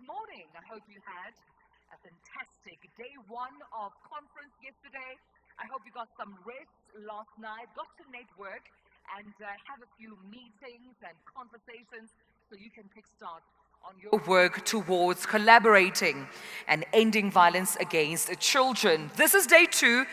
morning. I hope you had a fantastic day one of conference yesterday. I hope you got some rest last night, got to network, and have a few meetings and conversations so you can kickstart on your work towards collaborating and ending violence against children. This is day 2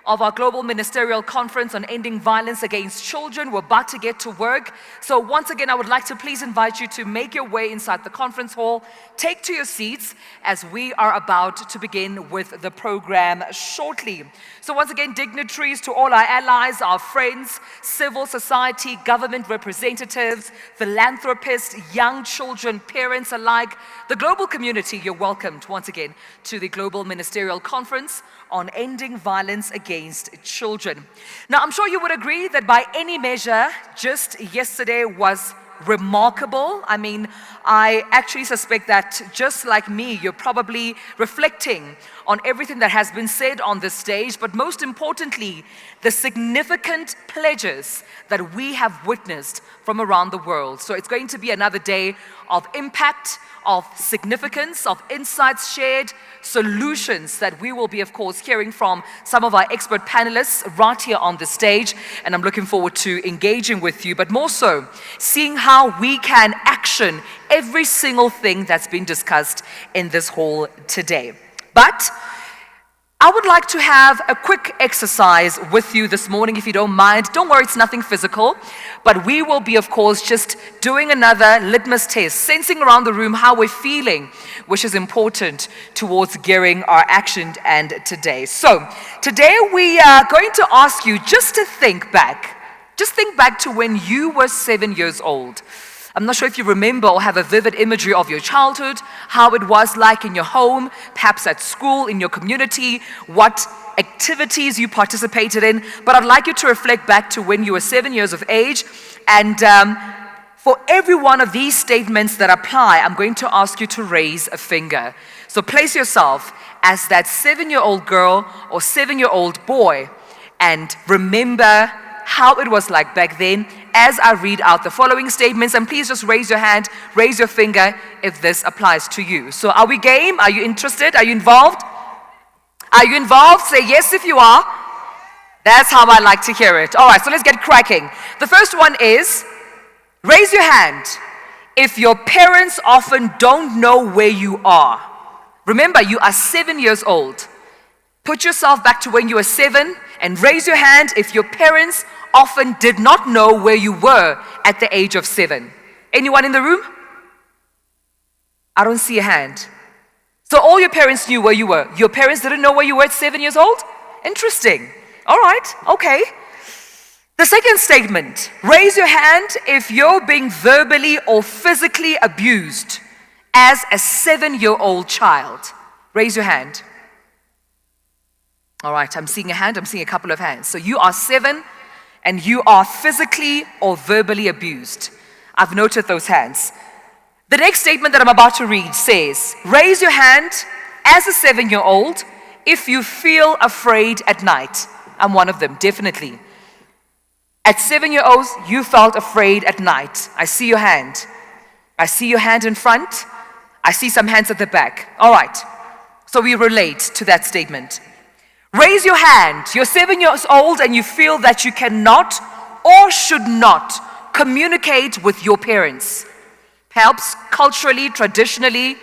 of our Global Ministerial Conference on ending violence against children. We're about to get to work. So once again, I would like to please invite you to make your way inside the conference hall. Take to your seats as we are about to begin with the program shortly. So once again, dignitaries, to all our allies, our friends, civil society, government representatives, philanthropists, young children, parents alike, the global community, you're welcomed once again to the Global Ministerial Conference on ending violence against children. Now, I'm sure you would agree that by any measure, just yesterday was remarkable. I mean, I actually suspect that just like me, you're probably reflecting on everything that has been said on this stage, but most importantly, the significant pledges that we have witnessed from around the world. So it's going to be another day of impact, of significance, of insights shared, solutions that we will be, of course, hearing from some of our expert panelists right here on the stage. And I'm looking forward to engaging with you, but more so, seeing how we can action every single thing that's been discussed in this hall today. But I would like to have a quick exercise with you this morning, if you don't mind. Don't worry, it's nothing physical, but we will be, of course, just doing another litmus test, sensing around the room how we're feeling, which is important towards gearing our action and today. So today we are going to ask you just to think back. Just think back to when you were 7 years old. I'm not sure if you remember or have a vivid imagery of your childhood, how it was like in your home, perhaps at school, in your community, what activities you participated in. But I'd like you to reflect back to when you were 7 years of age. And for every one of these statements that apply, I'm going to ask you to raise a finger. So place yourself as that 7-year-old girl or 7-year-old boy and remember how it was like back then as I read out the following statements. And please just raise your hand, raise your finger if this applies to you. So are we game? Are you interested? Are you involved? Are you involved? Say yes if you are. That's how I like to hear it. All right, so let's get cracking. The first one is, raise your hand if your parents often don't know where you are. Remember, you are 7 years old. Put yourself back to when you were 7 and raise your hand if your parents often did not know where you were at the age of 7. Anyone in the room? I don't see a hand. So all your parents knew where you were. Your parents didn't know where you were at 7 years old? Interesting. All right, okay. The second statement, raise your hand if you're being verbally or physically abused as a 7-year-old child. Raise your hand. All right, I'm seeing a hand, I'm seeing a couple of hands. So you are 7 and you are physically or verbally abused. I've noted those hands. The next statement that I'm about to read says, raise your hand as a 7-year-old if you feel afraid at night. I'm one of them, definitely. At 7 years old, you felt afraid at night. I see your hand. I see your hand in front. I see some hands at the back. All right, so we relate to that statement. Raise your hand. You're 7 years old and you feel that you cannot or should not communicate with your parents. Perhaps culturally, traditionally,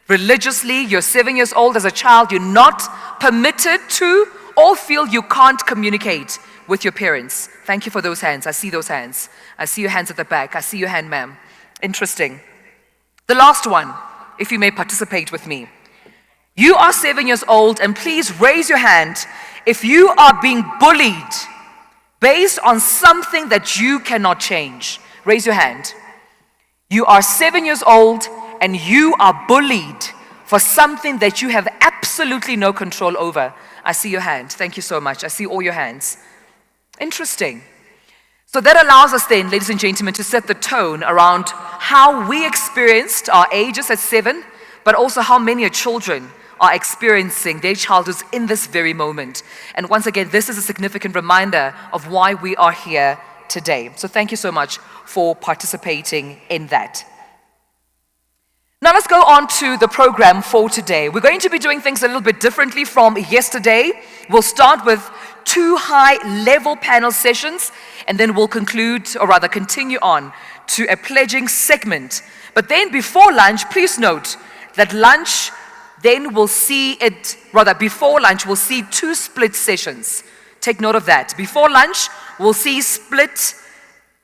religiously, you're 7 years old as a child, you're not permitted to or feel you can't communicate with your parents. Thank you for those hands. I see those hands. I see your hands at the back. I see your hand, ma'am. Interesting. The last one, if you may participate with me. You are 7 years old and please raise your hand if you are being bullied based on something that you cannot change. Raise your hand. You are 7 years old and you are bullied for something that you have absolutely no control over. I see your hand. Thank you so much. I see all your hands. Interesting. So that allows us then, ladies and gentlemen, to set the tone around how we experienced our ages at 7, but also how many children are experiencing their childhoods in this very moment. And once again, this is a significant reminder of why we are here today. So thank you so much for participating in that. Now let's go on to the program for today. We're going to be doing things a little bit differently from yesterday. We'll start with 2 high-level panel sessions, and then we'll conclude, or rather continue on, to a pledging segment. But then before lunch, please note that lunch, then we'll see it, rather before lunch, we'll see 2 split sessions. Take note of that. Before lunch, we'll see split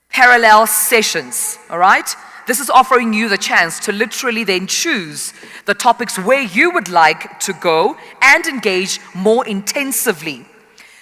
parallel sessions, all right? This is offering you the chance to literally then choose the topics where you would like to go and engage more intensively.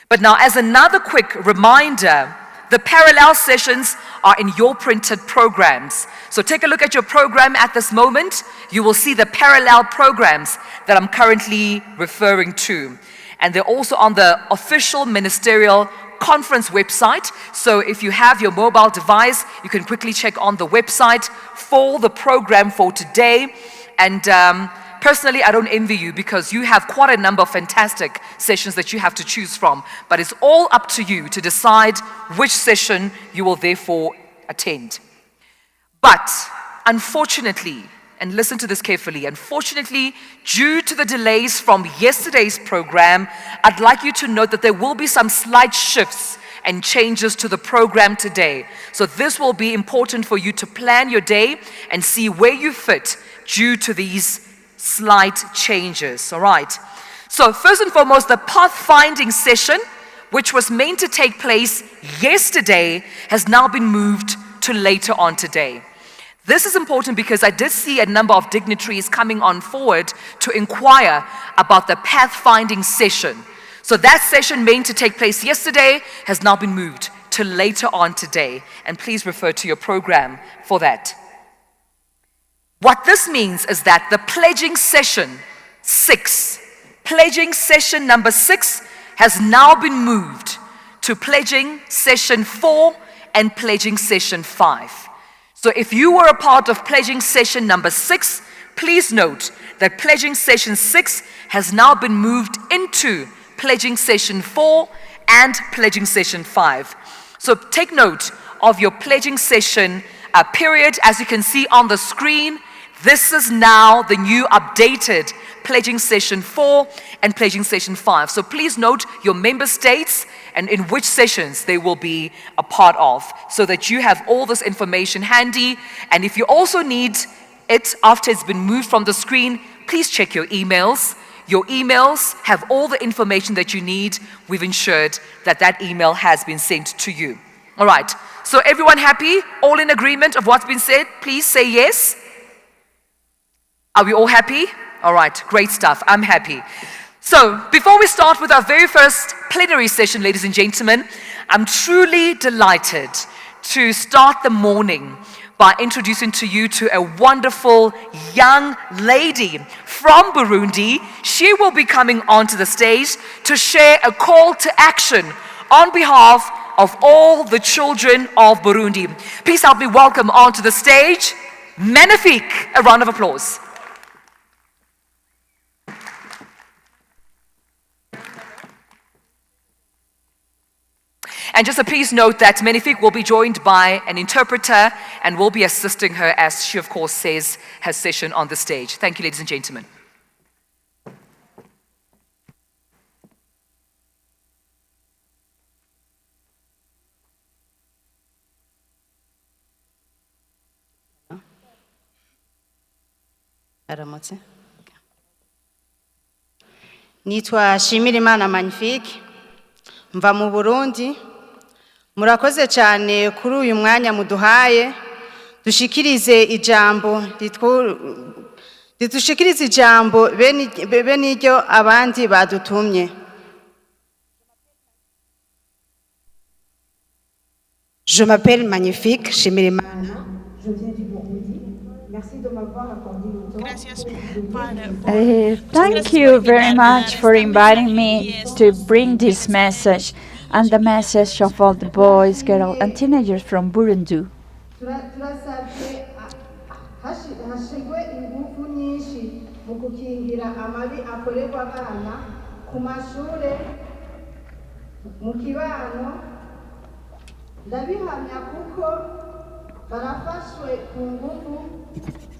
But now, as another quick reminder, the parallel sessions are in your printed programs. So take a look at your program at this moment. You will see the parallel programs that I'm currently referring to. And they're also on the official Ministerial Conference website. So if you have your mobile device, you can quickly check on the website for the program for today. And personally, I don't envy you because you have quite a number of fantastic sessions that you have to choose from. But it's all up to you to decide which session you will therefore attend. But unfortunately, and listen to this carefully, unfortunately, due to the delays from yesterday's program, I'd like you to note that there will be some slight shifts and changes to the program today. So this will be important for you to plan your day and see where you fit due to these slight changes, all right? So first and foremost, the pathfinding session, which was meant to take place yesterday, has now been moved to later on today. This is important because I did see a number of dignitaries coming on forward to inquire about the pathfinding session. So that session meant to take place yesterday has now been moved to later on today. And please refer to your program for that. What this means is that the pledging session 6, pledging session number 6 has now been moved to pledging session 4 and pledging session 5. So if you were a part of pledging session number 6, please note that pledging session 6 has now been moved into pledging session 4 and pledging session 5. So take note of your pledging session period. As you can see on the screen, this is now the new updated pledging session 4 and pledging session 5. So please note your member states and in which sessions they will be a part of so that you have all this information handy. And if you also need it after it's been moved from the screen, please check your emails. Your emails have all the information that you need. We've ensured that that email has been sent to you. All right, so everyone happy? All in agreement of what's been said? Please say yes. Are we all happy? All right, great stuff. I'm happy. So before we start with our very first plenary session, ladies and gentlemen, I'm truly delighted to start the morning by introducing to you to a wonderful young lady from Burundi. She will be coming onto the stage to share a call to action on behalf of all the children of Burundi. Please help me welcome onto the stage, Magnifique. A round of applause. And just a please note that Magnifique will be joined by an interpreter and will be assisting her as she, of course, says her session on the stage. Thank you, ladies and gentlemen. Aramutse. Nitwa Shimirimana Magnifique, mva mu Burundi. Murakoze cyane kuri uyu mwanya muduhaye dushikirize ijambo ritushikirize ijambo bene iryo abandi badutumye. Je m'appelle Magnifique Shimirimana. Je viens du Burundi. Merci de m'avoir accordé le temps. Thank you very much for inviting me to bring this message and the message of all the boys, girls, and teenagers from Burundi. Hashigwe ingufu nyinshi mu gukingira amabi akorerwa abana ku mashure mu kibano. Ndabihamya kuko barafashwe ku ngufu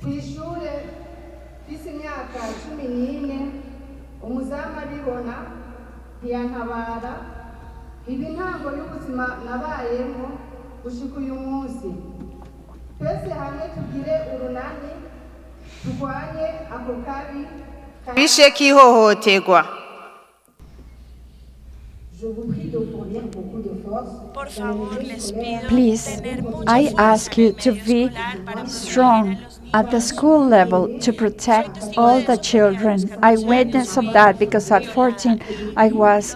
kw'ishure mfise imyaka 14 umuzamu abibona ntiyantabara ibi ntango y'ubuzima nabayemo gushika uyu munsi twese hamwe tugire urunani turwanye ako kabi bishe k'ihohoterwa. Please, I ask you to be strong at the school level to protect all the children. I witnessed of that because at 14 I was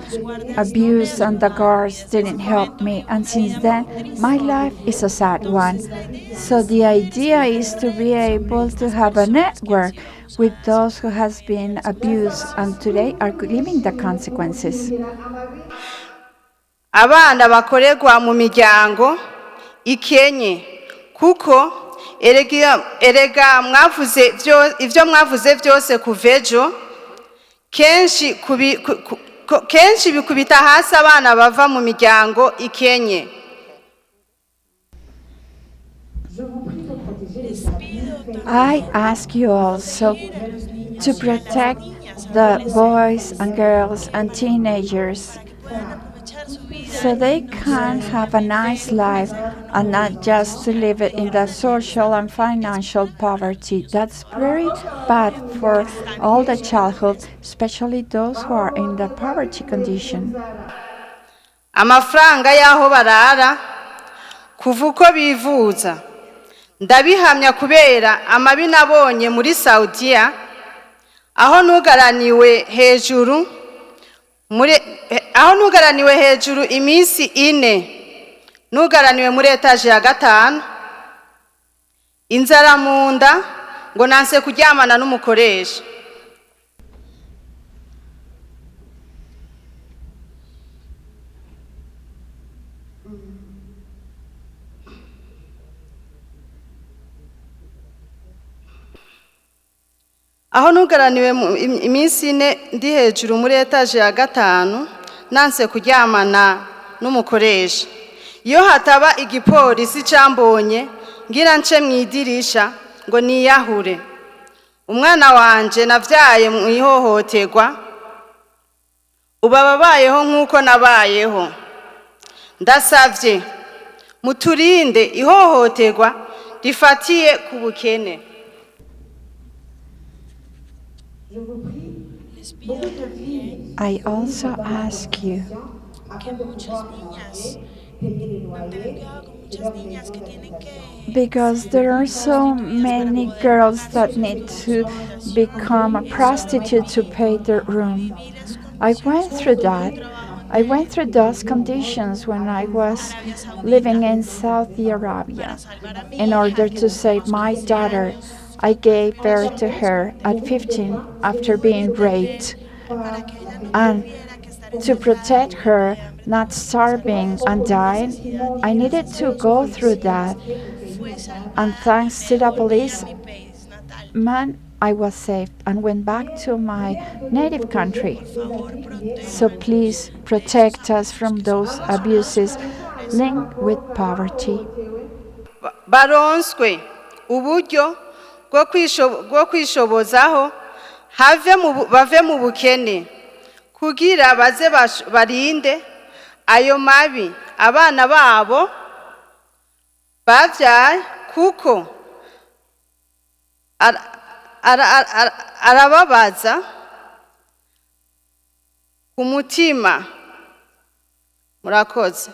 abused and the guards didn't help me, and since then my life is a sad one. So the idea is to be able to have a network with those who has been abused and today are living the consequences. Abana bakorerwa mu miryango ikenye kuko erega mwavuze ivyo mwavuze byose kuvejo kenshi bikubita hasi abana bava mu miryango ikenye. I ask you also to protect the boys and girls and teenagers so they can have a nice life and not just to live it in the social and financial poverty. That's very bad for all the childhood, especially those who are in the poverty condition. Amafaranga yaho barara kuvuko bivuza ndabihamya kubera amabi nabonye muri Saudiya aho nugaraniwe hejuru iminsi 4 nugaraniwe muri etaje ya 5 inzara munda ngo nanse kuryamana n'umukoresha. Aho nugaraniwe iminsi 4 ndi hejuru muri etaje ya 5 nanse kuryamana n'umukoresha. Iyo hataba igipolisi cyambonye ngira nce mwidirisha ngo niyahure. Umwana wanje navyaye mu ihohoterwa ubababayeho nkuko nabayeho. Ndasavye muturinde ihohoterwa rifatiye ku bukene. I also ask you because there are so many girls that need to become a prostitute to pay their room. I went through that. I went through those conditions when I was living in Saudi Arabia. In order to save my daughter, I gave birth to her at 15 after being raped. And to protect her not starving and dying, I needed to go through that. And thanks to the policeman, I was saved and went back to my native country. So please protect us from those abuses linked with poverty. Baronswe uburyo bwo kwishobozaho bave mu bukene kugira baze barinde ayo mabi abana babo bavyaye kuko arababaza ku mutima. Murakoze.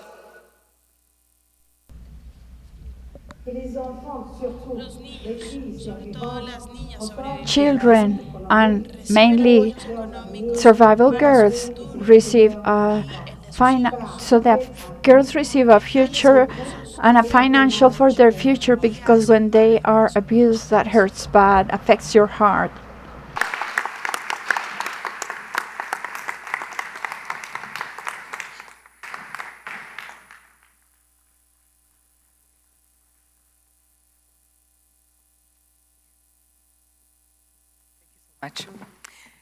Children and mainly survival girls receive so that girls receive a future and a financial for their future, because when they are abused, that hurts bad, affects your heart.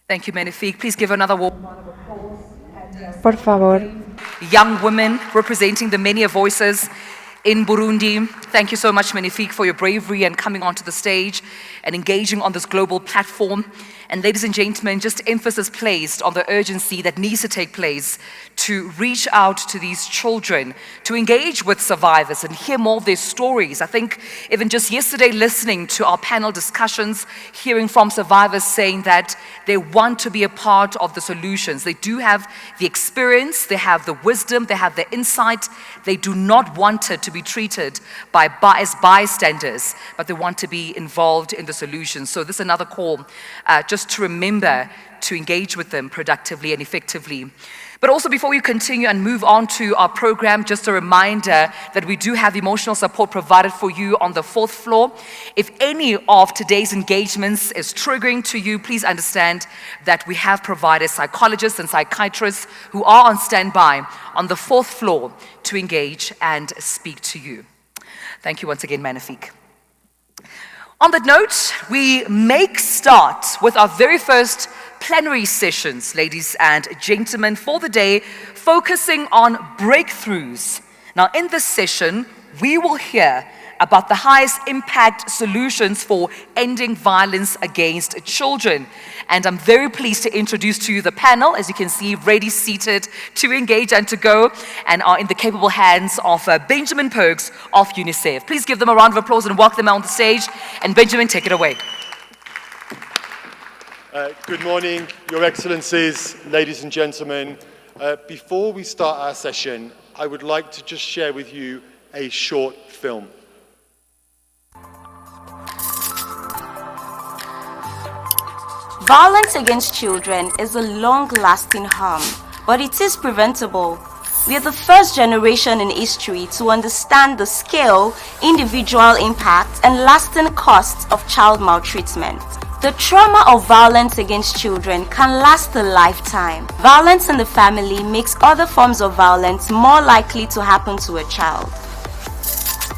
Thank you, Magnifique. Please give another warm. Por favor. Young women representing the many voices in Burundi. Thank you so much, Magnifique, for your bravery and coming onto the stage and engaging on this global platform. And ladies and gentlemen, just emphasis placed on the urgency that needs to take place to reach out to these children, to engage with survivors and hear more of their stories. I think even just yesterday listening to our panel discussions, hearing from survivors saying that they want to be a part of the solutions. They do have the experience, they have the wisdom, they have the insight. They do not want it to be treated as bystanders, but they want to be involved in the solutions. So this is another call just to remember to engage with them productively and effectively. But also before we continue and move on to our program, just a reminder that we do have emotional support provided for you on the 4th floor. If any of today's engagements is triggering to you, please understand that we have provided psychologists and psychiatrists who are on standby on the 4th floor to engage and speak to you. Thank you once again, Magnifique. On that note, we make start with our very first plenary sessions, ladies and gentlemen, for the day, focusing on breakthroughs. Now, in this session, we will hear about the highest impact solutions for ending violence against children. And I'm very pleased to introduce to you the panel, as you can see, ready seated to engage and to go, and are in the capable hands of Benjamin Perks of UNICEF. Please give them a round of applause and welcome them on the stage. And Benjamin, take it away. Good morning, Your Excellencies, ladies and gentlemen. Before we start our session, I would like to just share with you a short film. Violence against children is a long-lasting harm, but it is preventable. We are the first generation in history to understand the scale, individual impact, and lasting costs of child maltreatment. The trauma of violence against children can last a lifetime. Violence in the family makes other forms of violence more likely to happen to a child.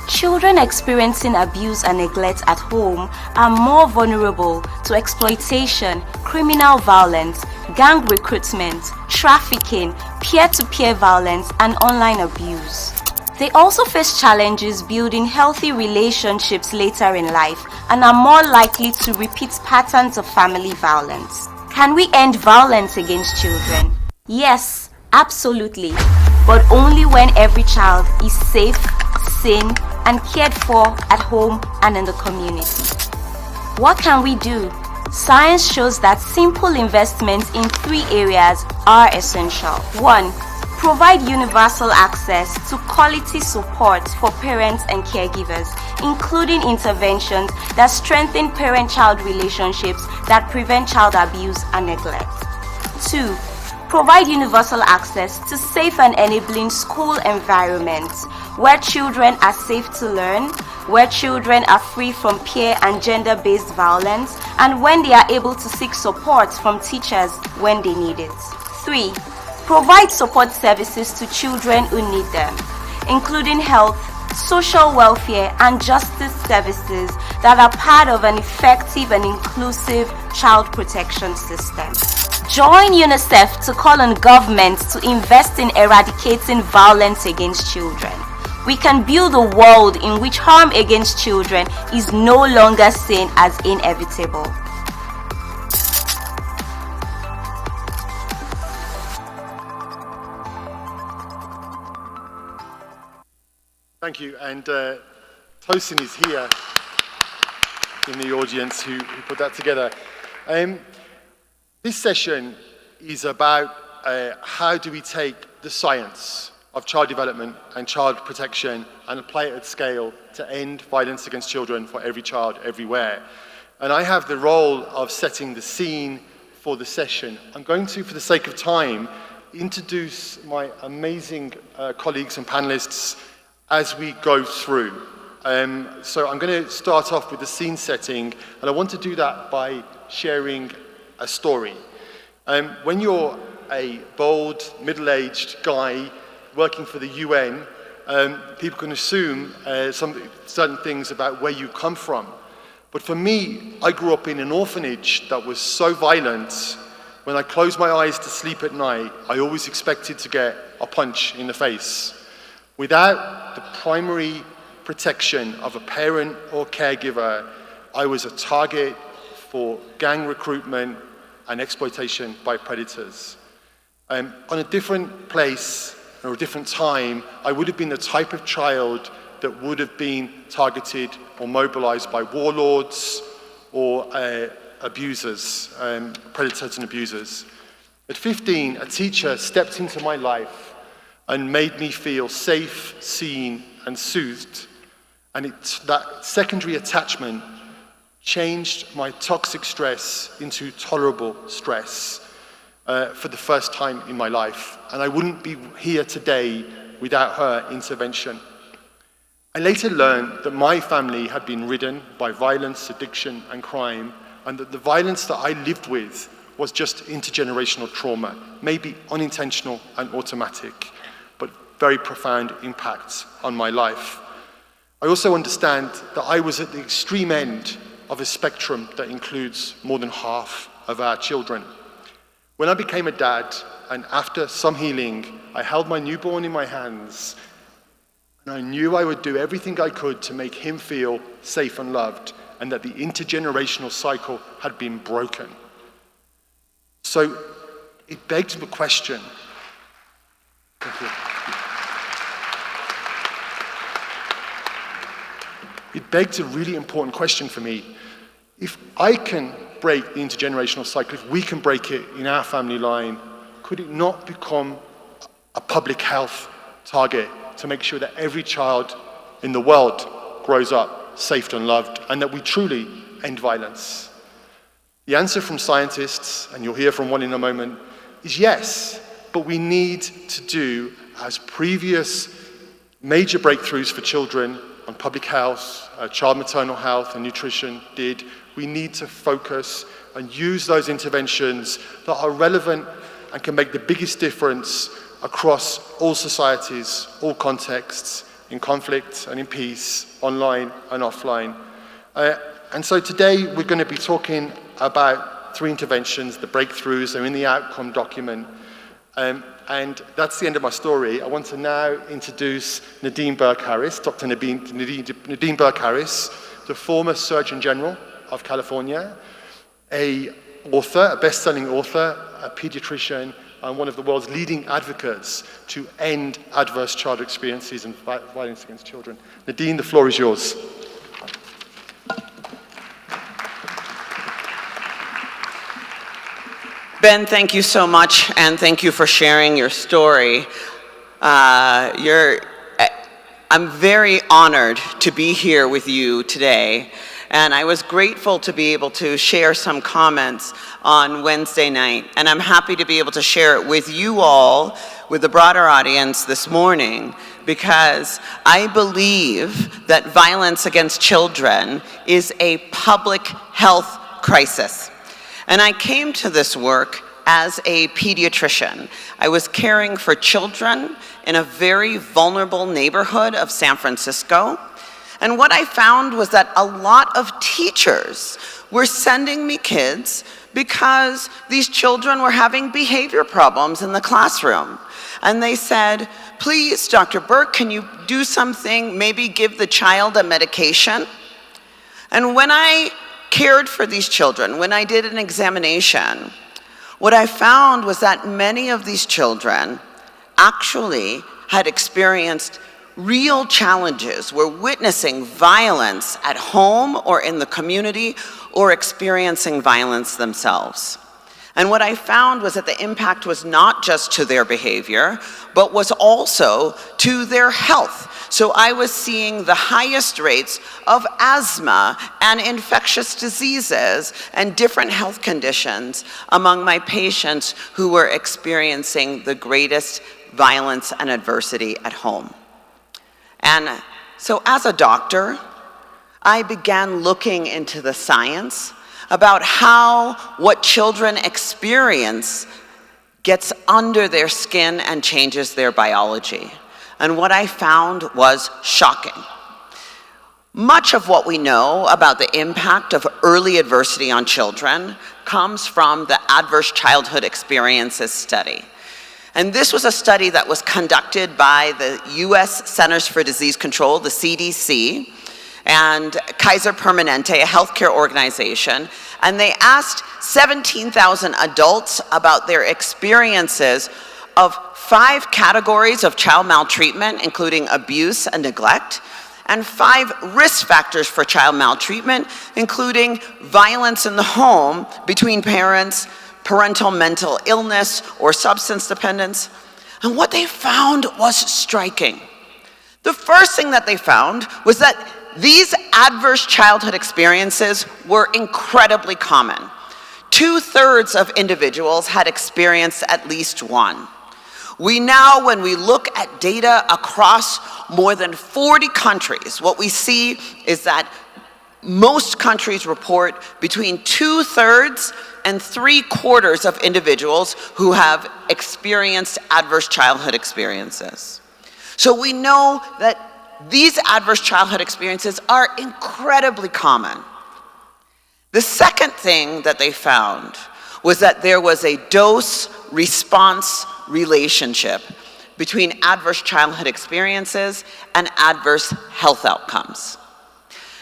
Children experiencing abuse and neglect at home are more vulnerable to exploitation, criminal violence, gang recruitment, trafficking, peer-to-peer violence, and online abuse. They also face challenges building healthy relationships later in life and are more likely to repeat patterns of family violence. Can we end violence against children? Yes, absolutely, but only when every child is safe, seen, and cared for at home and in the community. What can we do? Science shows that simple investments in 3 areas are essential. 1. Provide universal access to quality support for parents and caregivers, including interventions that strengthen parent-child relationships that prevent child abuse and neglect. 2. Provide universal access to safe and enabling school environments where children are safe to learn, where children are free from peer and gender-based violence, and when they are able to seek support from teachers when they need it. 3. Provide support services to children who need them, including health, social welfare, and justice services that are part of an effective and inclusive child protection system. Join UNICEF to call on governments to invest in eradicating violence against children. We can build a world in which harm against children is no longer seen as inevitable. Thank you, and Tosin is here in the audience who put that together. This session is about how do we take the science of child development and child protection and apply it at scale to end violence against children for every child everywhere. And I have the role of setting the scene for the session. I'm going to, for the sake of time, introduce my amazing colleagues and panelists as we go through. So I'm going to start off with the scene setting, and I want to do that by sharing a story. When you're a bold, middle-aged guy working for the UN, people can assume certain things about where you come from. But for me, I grew up in an orphanage that was so violent, when I closed my eyes to sleep at night, I always expected to get a punch in the face. Without the primary protection of a parent or caregiver, I was a target for gang recruitment and exploitation by predators. On a different place or a different time, I would have been the type of child that would have been targeted or mobilized by warlords or abusers, predators and abusers. At 15, a teacher stepped into my life and made me feel safe, seen, and soothed. And that secondary attachment changed my toxic stress into tolerable stress for the first time in my life. And I wouldn't be here today without her intervention. I later learned that my family had been ridden by violence, addiction, and crime, and that the violence that I lived with was just intergenerational trauma, maybe unintentional and automatic, but very profound impacts on my life. I also understand that I was at the extreme end of a spectrum that includes more than half of our children. When I became a dad, and after some healing, I held my newborn in my hands, and I knew I would do everything I could to make him feel safe and loved, and that the intergenerational cycle had been broken. So it begged the question. Thank you. It begged a really important question for me. If I can break the intergenerational cycle, if we can break it in our family line, could it not become a public health target to make sure that every child in the world grows up safe and loved, and that we truly end violence? The answer from scientists, and you'll hear from one in a moment, is yes, but we need to do as previous major breakthroughs for children on public health, child maternal health and nutrition did. We need to focus and use those interventions that are relevant and can make the biggest difference across all societies, all contexts, in conflict and in peace, online and offline. And so today we're going to be talking about 3 interventions. The breakthroughs are in the outcome document. And that's the end of my story. I want to now introduce Nadine Burke-Harris, Dr. Nadine Burke-Harris, the former Surgeon General of California, a best-selling author, a pediatrician, and one of the world's leading advocates to end adverse child experiences and violence against children. Nadine, the floor is yours. Ben, thank you so much, and thank you for sharing your story. I'm very honored to be here with you today, and I was grateful to be able to share some comments on Wednesday night, and I'm happy to be able to share it with you all, with the broader audience this morning, because I believe that violence against children is a public health crisis. And I came to this work as a pediatrician. I was caring for children in a very vulnerable neighborhood of San Francisco. And what I found was that a lot of teachers were sending me kids because these children were having behavior problems in the classroom. And they said, please, Dr. Burke, can you do something, maybe give the child a medication? And when I cared for these children, when I did an examination, what I found was that many of these children actually had experienced real challenges, were witnessing violence at home or in the community, or experiencing violence themselves. And what I found was that the impact was not just to their behavior, but was also to their health. So I was seeing the highest rates of asthma and infectious diseases and different health conditions among my patients who were experiencing the greatest violence and adversity at home. And so as a doctor, I began looking into the science about how what children experience gets under their skin and changes their biology. And what I found was shocking. Much of what we know about the impact of early adversity on children comes from the Adverse Childhood Experiences study. And this was a study that was conducted by the US Centers for Disease Control, the CDC, and Kaiser Permanente, a healthcare organization, and they asked 17,000 adults about their experiences of 5 categories of child maltreatment, including abuse and neglect, and 5 risk factors for child maltreatment, including violence in the home between parents, parental mental illness or substance dependence. And what they found was striking. The first thing that they found was that these adverse childhood experiences were incredibly common. 2/3 of individuals had experienced at least one. We now, when we look at data across more than 40 countries, what we see is that most countries report between 2/3 and 3/4 of individuals who have experienced adverse childhood experiences. So we know that these adverse childhood experiences are incredibly common. The second thing that they found was that there was a dose-response relationship between adverse childhood experiences and adverse health outcomes.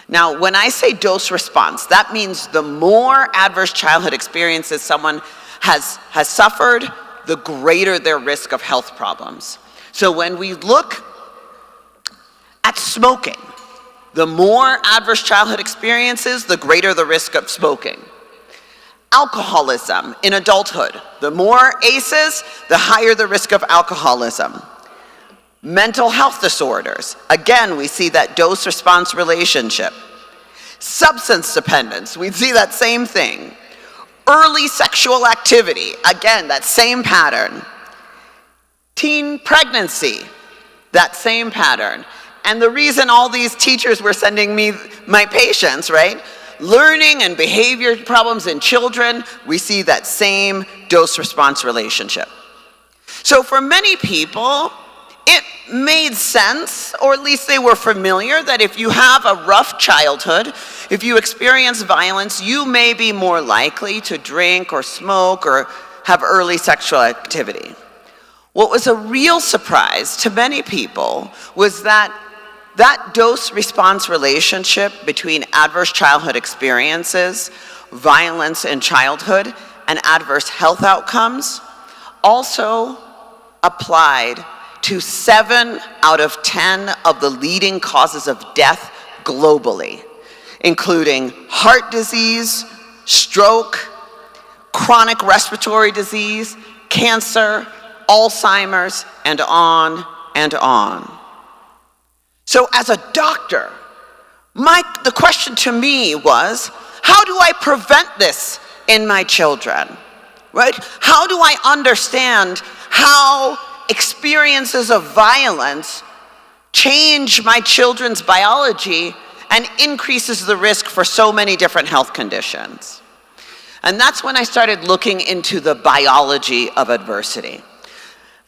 Now, when I say dose response, that means the more adverse childhood experiences someone has suffered, the greater their risk of health problems. So when we look at smoking, the more adverse childhood experiences, the greater the risk of smoking. Alcoholism in adulthood, the more ACEs, the higher the risk of alcoholism. Mental health disorders, again, we see that dose-response relationship. Substance dependence, we see that same thing. Early sexual activity, again, that same pattern. Teen pregnancy, that same pattern. And the reason all these teachers were sending me my patients, right? Learning and behavior problems in children, we see that same dose-response relationship. So for many people, it made sense, or at least they were familiar, that if you have a rough childhood, if you experience violence, you may be more likely to drink or smoke or have early sexual activity. What was a real surprise to many people was that dose-response relationship between adverse childhood experiences, violence in childhood, and adverse health outcomes also applied to 7 out of 10 of the leading causes of death globally, including heart disease, stroke, chronic respiratory disease, cancer, Alzheimer's, and on and on. So as a doctor, the question to me was, how do I prevent this in my children, right? How do I understand how experiences of violence change my children's biology and increases the risk for so many different health conditions? And that's when I started looking into the biology of adversity.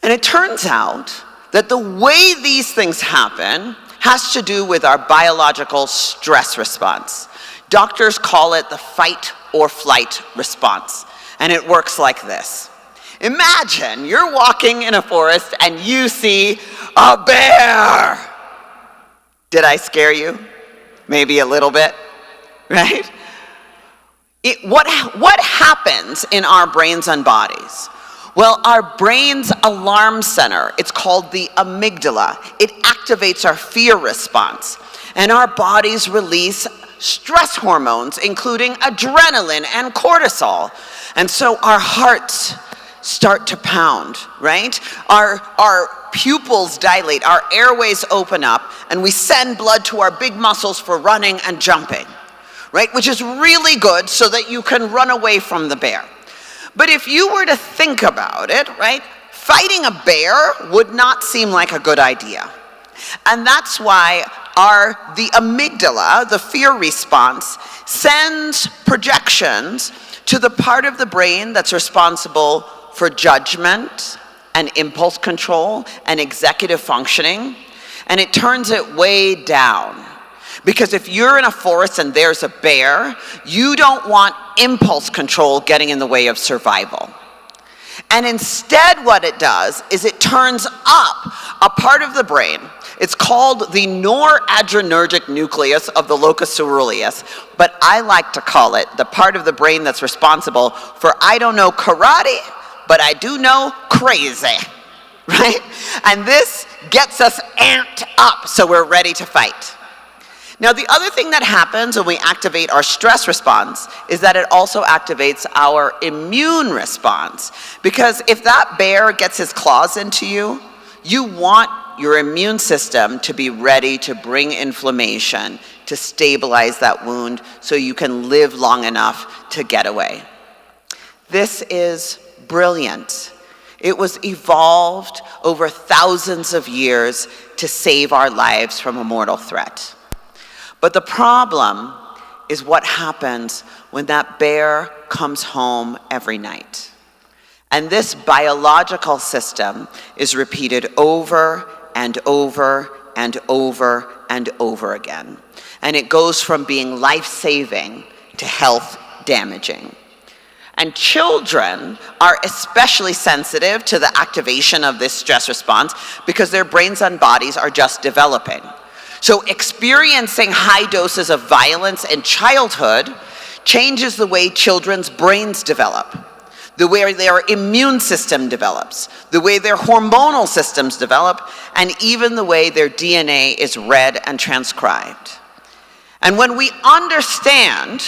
And it turns out that the way these things happen has to do with our biological stress response. Doctors call it the fight or flight response, and it works like this. Imagine you're walking in a forest and you see a bear. Did I scare you? Maybe a little bit, right? What happens in our brains and bodies? Well, our brain's alarm center, it's called the amygdala. It activates our fear response, and our bodies release stress hormones, including adrenaline and cortisol. And so our hearts start to pound, right? Our pupils dilate, our airways open up, and we send blood to our big muscles for running and jumping, right? Which is really good so that you can run away from the bear. But if you were to think about it, right, fighting a bear would not seem like a good idea. And that's why the amygdala, the fear response, sends projections to the part of the brain that's responsible for judgment and impulse control and executive functioning, and it turns it way down. Because if you're in a forest and there's a bear, you don't want impulse control getting in the way of survival. And instead what it does is it turns up a part of the brain. It's called the noradrenergic nucleus of the locus ceruleus, but I like to call it the part of the brain that's responsible for, I don't know karate, but I do know crazy, right? And this gets us amped up so we're ready to fight. Now, the other thing that happens when we activate our stress response is that it also activates our immune response. Because if that bear gets his claws into you, you want your immune system to be ready to bring inflammation, to stabilize that wound so you can live long enough to get away. This is brilliant. It was evolved over thousands of years to save our lives from a mortal threat. But the problem is what happens when that bear comes home every night. And this biological system is repeated over and over and over and over again. And it goes from being life-saving to health-damaging. And children are especially sensitive to the activation of this stress response because their brains and bodies are just developing. So experiencing high doses of violence in childhood changes the way children's brains develop, the way their immune system develops, the way their hormonal systems develop, and even the way their DNA is read and transcribed. And when we understand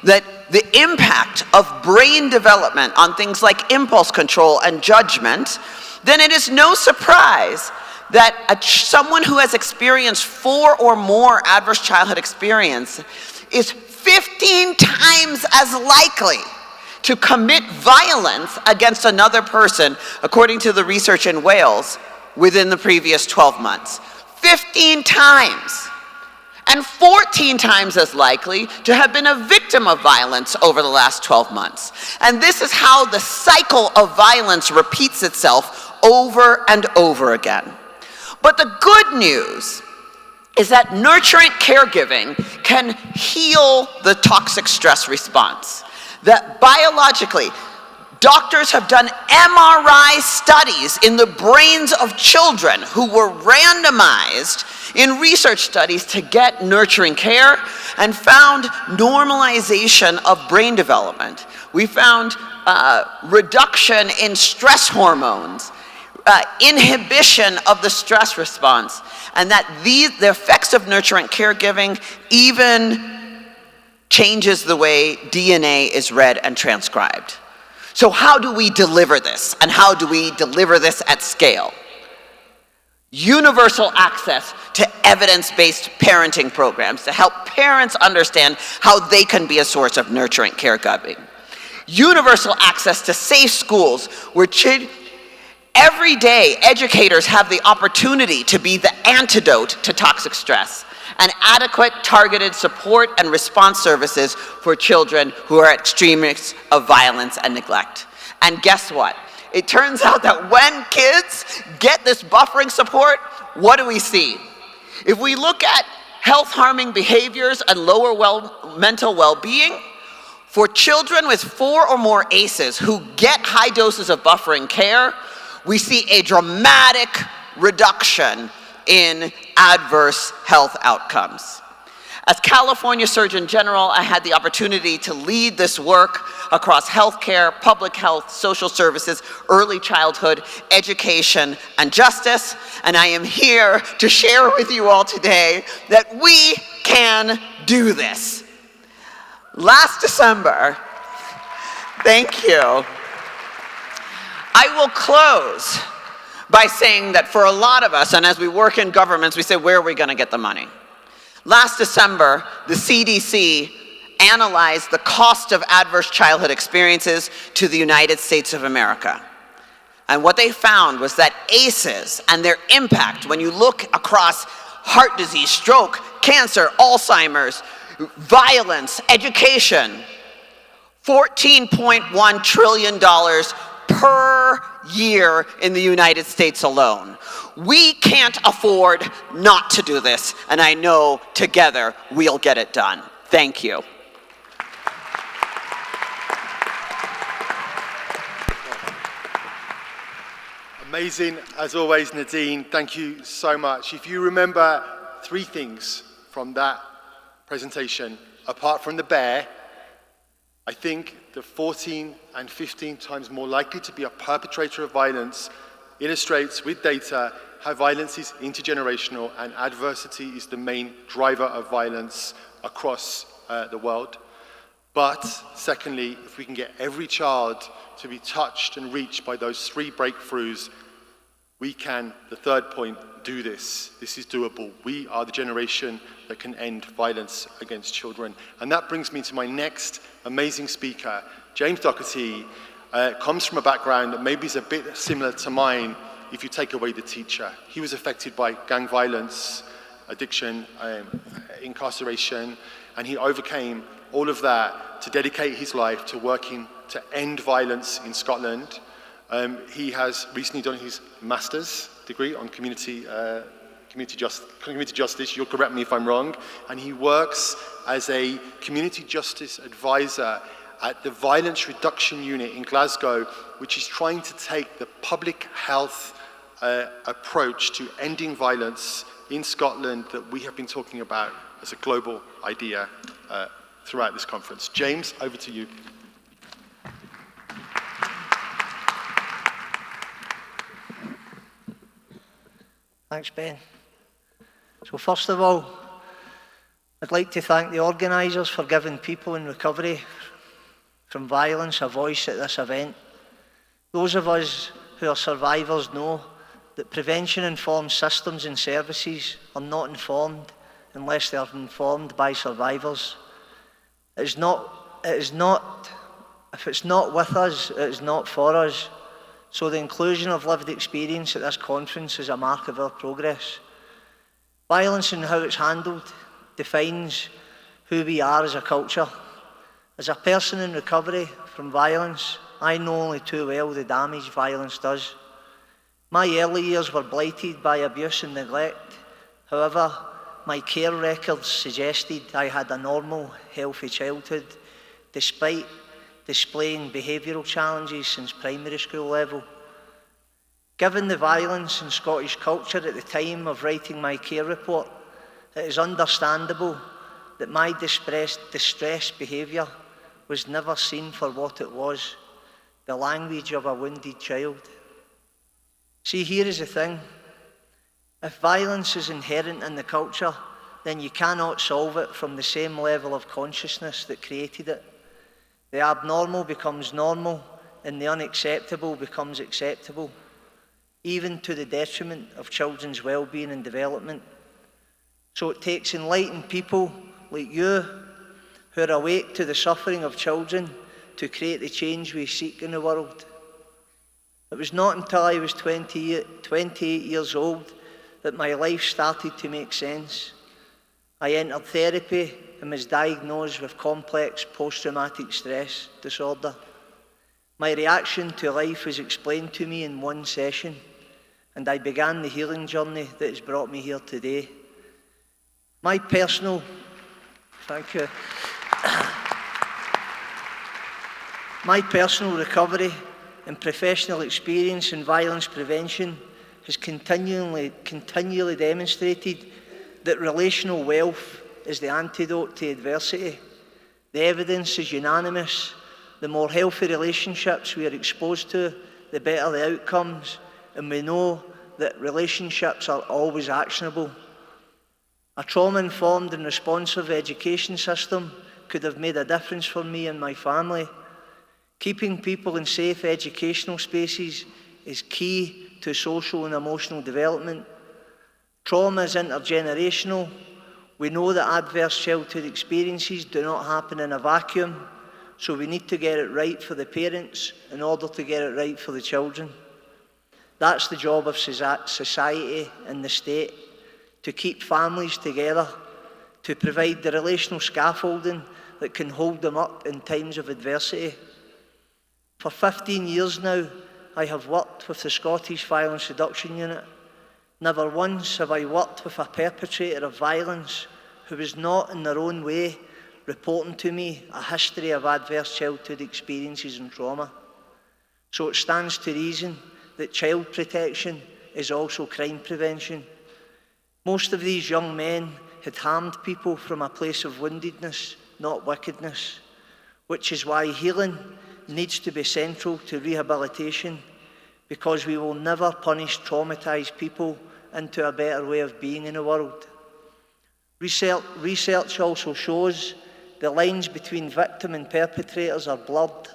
that the impact of brain development on things like impulse control and judgment, then it is no surprise that someone who has experienced 4 or more adverse childhood experience is 15 times as likely to commit violence against another person, according to the research in Wales, within the previous 12 months. 15 times. And 14 times as likely to have been a victim of violence over the last 12 months. And this is how the cycle of violence repeats itself over and over again. But the good news is that nurturant caregiving can heal the toxic stress response. That biologically, doctors have done MRI studies in the brains of children who were randomized in research studies to get nurturing care and found normalization of brain development. We found reduction in stress hormones, inhibition of the stress response, and that the effects of nurturant caregiving even changes the way DNA is read and transcribed. So how do we deliver this? And how do we deliver this at scale? Universal access to evidence-based parenting programs to help parents understand how they can be a source of nurturant caregiving. Universal access to safe schools where every day, educators have the opportunity to be the antidote to toxic stress, and adequate targeted support and response services for children who are at extreme risks of violence and neglect. And guess what? It turns out that when kids get this buffering support, what do we see? If we look at health-harming behaviors and lower mental well-being, for children with 4 or more ACEs who get high doses of buffering care, we see a dramatic reduction in adverse health outcomes. As California Surgeon General, I had the opportunity to lead this work across healthcare, public health, social services, early childhood, education, and justice. And I am here to share with you all today that we can do this. Last December, thank you. I will close by saying that for a lot of us, and as we work in governments, we say, where are we going to get the money? Last December, the CDC analyzed the cost of adverse childhood experiences to the United States of America. And what they found was that ACEs and their impact, when you look across heart disease, stroke, cancer, Alzheimer's, violence, education, $14.1 trillion per year in the United States alone. We can't afford not to do this, and I know together we'll get it done. Thank you. Amazing, as always, Nadine. Thank you so much. If you remember 3 things from that presentation, apart from the bear, I think the 14 and 15 times more likely to be a perpetrator of violence illustrates with data how violence is intergenerational and adversity is the main driver of violence across the world. But secondly, if we can get every child to be touched and reached by those 3 breakthroughs, we can, the third point, do this. This is doable. We are the generation that can end violence against children. And that brings me to my next amazing speaker. James Doherty comes from a background that maybe is a bit similar to mine if you take away the teacher. He was affected by gang violence, addiction, incarceration, and he overcame all of that to dedicate his life to working to end violence in Scotland. He has recently done his master's degree on community justice. You'll correct me if I'm wrong. And he works as a community justice advisor at the Violence Reduction Unit in Glasgow, which is trying to take the public health approach to ending violence in Scotland that we have been talking about as a global idea throughout this conference. James, over to you. Thanks, Ben. So first of all, I'd like to thank the organisers for giving people in recovery from violence a voice at this event. Those of us who are survivors know that prevention-informed systems and services are not informed unless they are informed by survivors. If it's not with us, it is not for us. So the inclusion of lived experience at this conference is a mark of our progress. Violence and how it's handled defines who we are as a culture. As a person in recovery from violence, I know only too well the damage violence does. My early years were blighted by abuse and neglect. However, my care records suggested I had a normal, healthy childhood, despite displaying behavioural challenges since primary school level. Given the violence in Scottish culture at the time of writing my care report, it is understandable that my distressed behaviour was never seen for what it was, the language of a wounded child. See, here is the thing. If violence is inherent in the culture, then you cannot solve it from the same level of consciousness that created it. The abnormal becomes normal, and the unacceptable becomes acceptable, even to the detriment of children's well-being and development. So it takes enlightened people like you, who are awake to the suffering of children, to create the change we seek in the world. It was not until I was 28 years old that my life started to make sense. I entered therapy and was diagnosed with complex post-traumatic stress disorder. My reaction to life was explained to me in one session, and I began the healing journey that has brought me here today. My personal recovery and professional experience in violence prevention has continually demonstrated that relational wealth is the antidote to adversity. The evidence is unanimous. The more healthy relationships we are exposed to, the better the outcomes, and we know that relationships are always actionable. A trauma-informed and responsive education system could have made a difference for me and my family. Keeping people in safe educational spaces is key to social and emotional development. Trauma is intergenerational. We know that adverse childhood experiences do not happen in a vacuum, so we need to get it right for the parents in order to get it right for the children. That's the job of society and the state, to keep families together, to provide the relational scaffolding that can hold them up in times of adversity. For 15 years now, I have worked with the Scottish Violence Reduction Unit. Never once have I worked with a perpetrator of violence who was not in their own way reporting to me a history of adverse childhood experiences and trauma. So it stands to reason that child protection is also crime prevention. Most of these young men had harmed people from a place of woundedness, not wickedness, which is why healing needs to be central to rehabilitation, because we will never punish traumatized people into a better way of being in the world. Research also shows the lines between victim and perpetrators are blurred.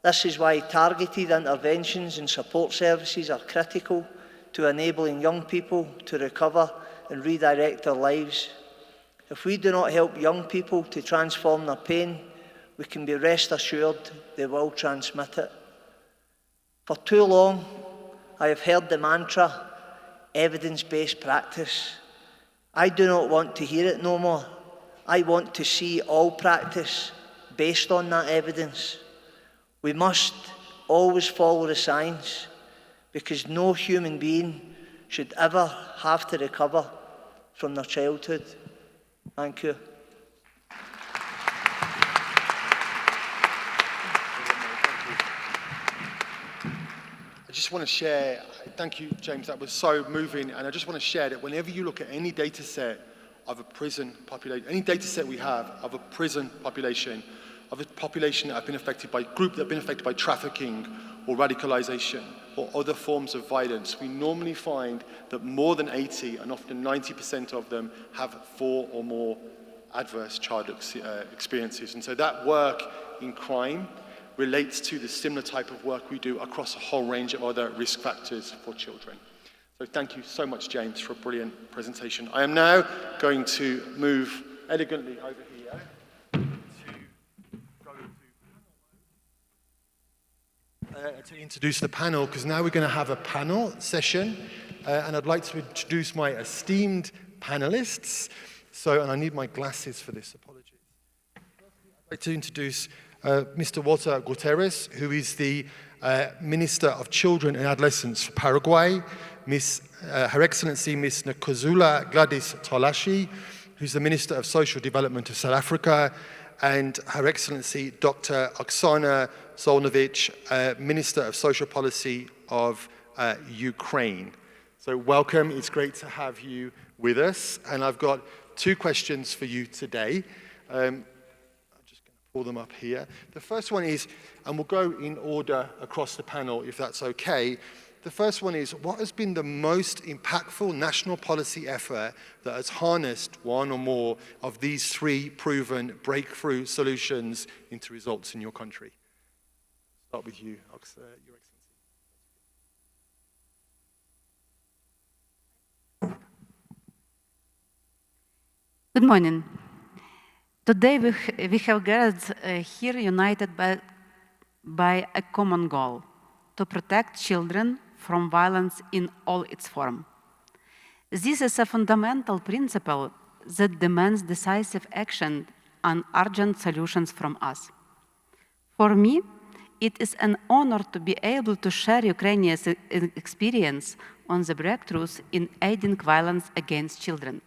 This is why targeted interventions and support services are critical to enabling young people to recover and redirect their lives. If we do not help young people to transform their pain, we can be rest assured they will transmit it. For too long, I have heard the mantra, evidence-based practice. I do not want to hear it no more. I want to see all practice based on that evidence. We must always follow the science, because no human being should ever have to recover from their childhood. Thank you. I just want to share, thank you, James, that was so moving, and I just want to share that whenever you look at any data set of a prison population, any data set we have of a prison population, of a population that have been affected by group that have been affected by trafficking or radicalization or other forms of violence, we normally find that more than 80 and often 90% of them have 4 or more adverse child experiences. And so that work in crime relates to the similar type of work we do across a whole range of other risk factors for children. So thank you so much, James, for a brilliant presentation. I am now going to move elegantly over here to introduce the panel, because now we're going to have a panel session, and I'd like to introduce my esteemed panelists. So, and I need my glasses for this, apologies. I'd like to introduce Mr. Walter Guterres, who is the Minister of Children and Adolescents for Paraguay, Her Excellency Ms. Nkozula Gladys Tolashi, who's the Minister of Social Development of South Africa, and Her Excellency Dr. Oksana Zolnovich, Minister of Social Policy of Ukraine. So welcome, it's great to have you with us, and I've got 2 questions for you today. I'm just going to pull them up here. The first one is, and we'll go in order across the panel if that's okay. The first one is, what has been the most impactful national policy effort that has harnessed one or more of these 3 proven breakthrough solutions into results in your country? Start with you, Your Excellency. Good morning. Today we have gathered here united by a common goal, to protect children from violence in all its forms. This is a fundamental principle that demands decisive action and urgent solutions from us. For me, it is an honor to be able to share Ukrainians' experience on the breakthroughs in ending violence against children.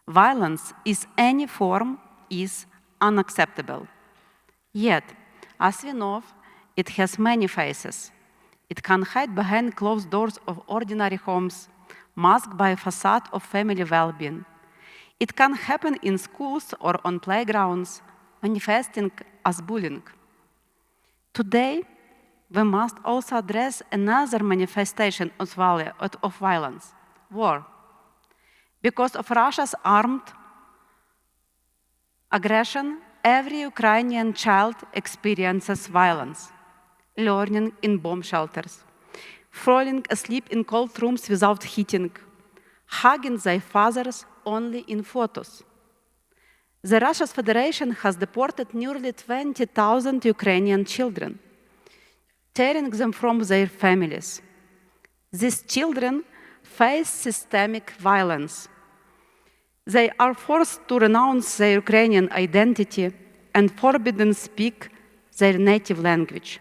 Violence in any form is unacceptable. Yet, as we know, it has many faces. It can hide behind closed doors of ordinary homes, masked by a facade of family well-being. It can happen in schools or on playgrounds, manifesting as bullying. Today, we must also address another manifestation of violence, war. Because of Russia's armed aggression, every Ukrainian child experiences violence. Learning in bomb shelters, falling asleep in cold rooms without heating, hugging their fathers only in photos. The Russian Federation has deported nearly 20,000 Ukrainian children, tearing them from their families. These children face systemic violence. They are forced to renounce their Ukrainian identity and forbidden to speak their native language.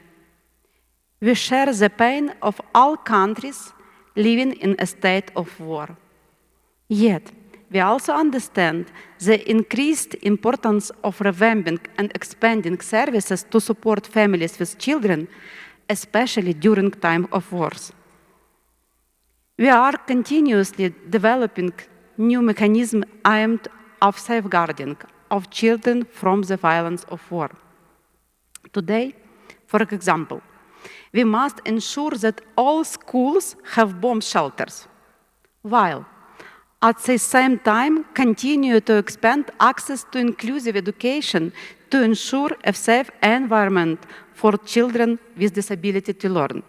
We share the pain of all countries living in a state of war. Yet, we also understand the increased importance of revamping and expanding services to support families with children especially during time of wars. We are continuously developing new mechanisms aimed at safeguarding of children from the violence of war. Today, for example, we must ensure that all schools have bomb shelters, while at the same time continue to expand access to inclusive education to ensure a safe environment for children with disability to learn.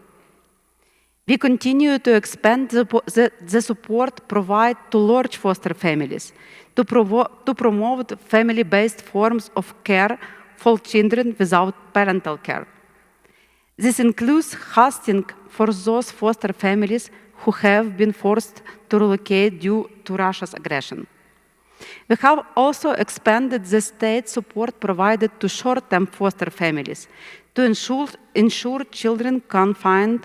We continue to expand the support provided to large foster families to promote family-based forms of care for children without parental care. This includes hosting for those foster families who have been forced to relocate due to Russia's aggression. We have also expanded the state support provided to short-term foster families to ensure children can find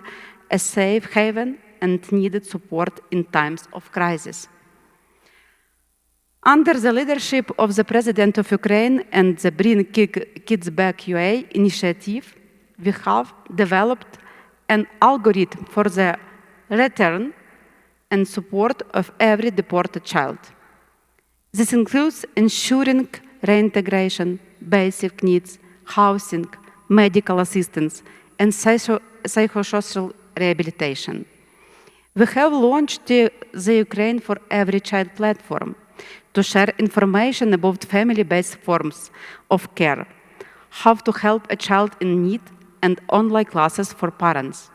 a safe haven and needed support in times of crisis. Under the leadership of the President of Ukraine and the Bring Kids Back UA initiative, we have developed an algorithm for the return and support of every deported child. This includes ensuring reintegration, basic needs, housing, medical assistance, and psychosocial rehabilitation. We have launched the Ukraine for Every Child platform to share information about family-based forms of care, how to help a child in need, and online classes for parents.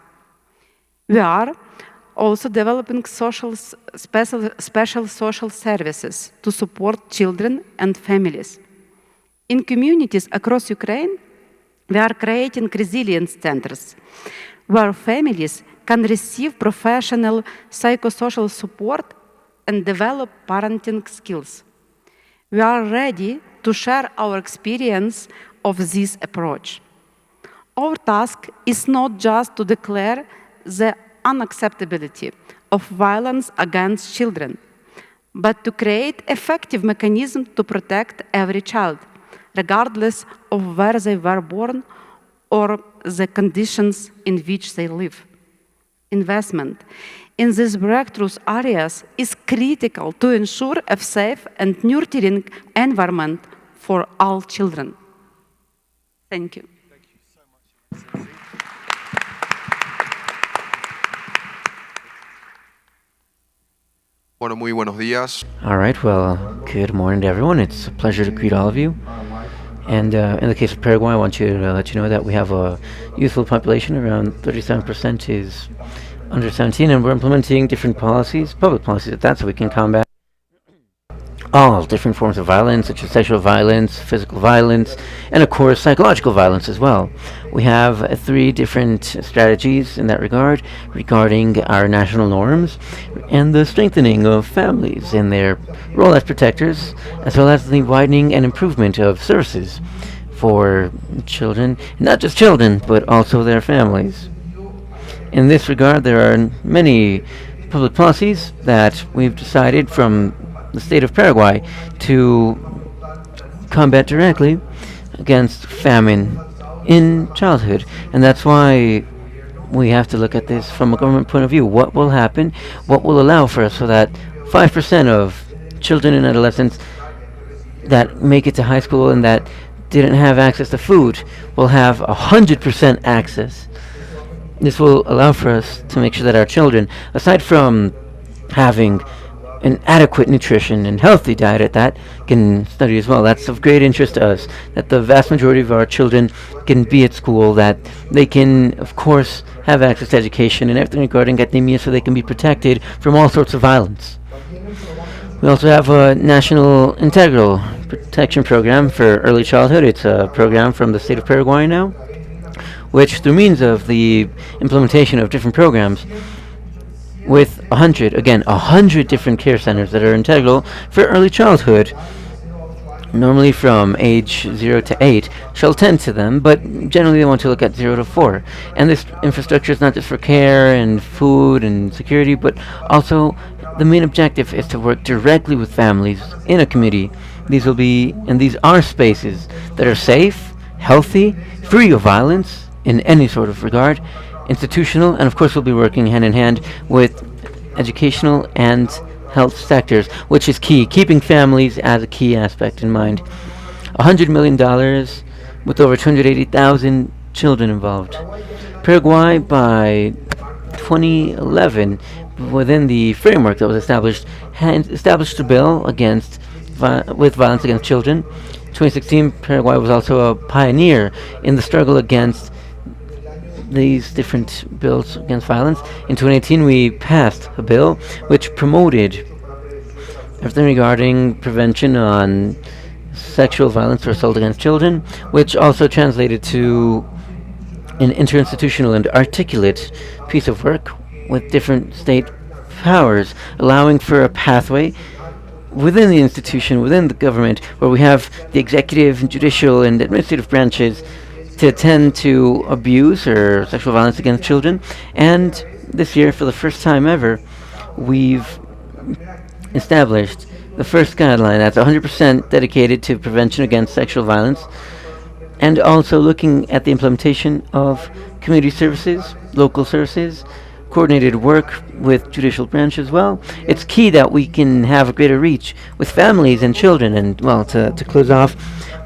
We are also developing special social services to support children and families. In communities across Ukraine, we are creating resilience centers where families can receive professional psychosocial support and develop parenting skills. We are ready to share our experience of this approach. Our task is not just to declare the unacceptability of violence against children, but to create effective mechanisms to protect every child, regardless of where they were born or the conditions in which they live. Investment in these breakthrough areas is critical to ensure a safe and nurturing environment for all children. Thank you. Bueno, muy buenos días. All right, well, good morning to everyone. It's a pleasure to greet all of you. And in the case of Paraguay, I want to let you know that we have a youthful population. Around 37% is under 17, and we're implementing different policies, public policies at that, so we can combat all different forms of violence, such as sexual violence, physical violence, and of course psychological violence as well. We have 3 different strategies in that regard, regarding our national norms and the strengthening of families in their role as protectors, as well as the widening and improvement of services for children, not just children, but also their families. In this regard, there are many public policies that we've decided from the state of Paraguay to combat directly against famine in childhood. And that's why we have to look at this from a government point of view. What will happen? What will allow for us so that 5% of children and adolescents that make it to high school and that didn't have access to food will have 100% access. This will allow for us to make sure that our children, aside from having an adequate nutrition and healthy diet at that, can study as well. That's of great interest to us, that the vast majority of our children can be at school, that they can, of course, have access to education and everything regarding academia so they can be protected from all sorts of violence. We also have a national integral protection program for early childhood. It's a program from the state of Paraguay now, which through means of the implementation of different programs, with 100 different care centers that are integral for early childhood, normally from age 0 to 8, shall tend to them, but generally they want to look at 0 to 4. And this infrastructure is not just for care and food and security, but also the main objective is to work directly with families in a community. These are spaces that are safe, healthy, free of violence, in any sort of regard, institutional, and of course we'll be working hand in hand with educational and health sectors, which is key, keeping families as a key aspect in mind. $100 million with over 280,000 children involved. Paraguay, by 2011, within the framework that was established, had established a bill against with violence against children. 2016, Paraguay was also a pioneer in the struggle against these different bills against violence. In 2018, we passed a bill which promoted everything regarding prevention on sexual violence or assault against children, which also translated to an interinstitutional and articulate piece of work with different state powers, allowing for a pathway within the institution, within the government, where we have the executive, judicial, and administrative branches to attend to abuse or sexual violence against children. And this year, for the first time ever, we've established the first guideline that's 100% dedicated to prevention against sexual violence, and also looking at the implementation of community services, local services, coordinated work with judicial branch as well. It's key that we can have a greater reach with families and children. And well, to close off,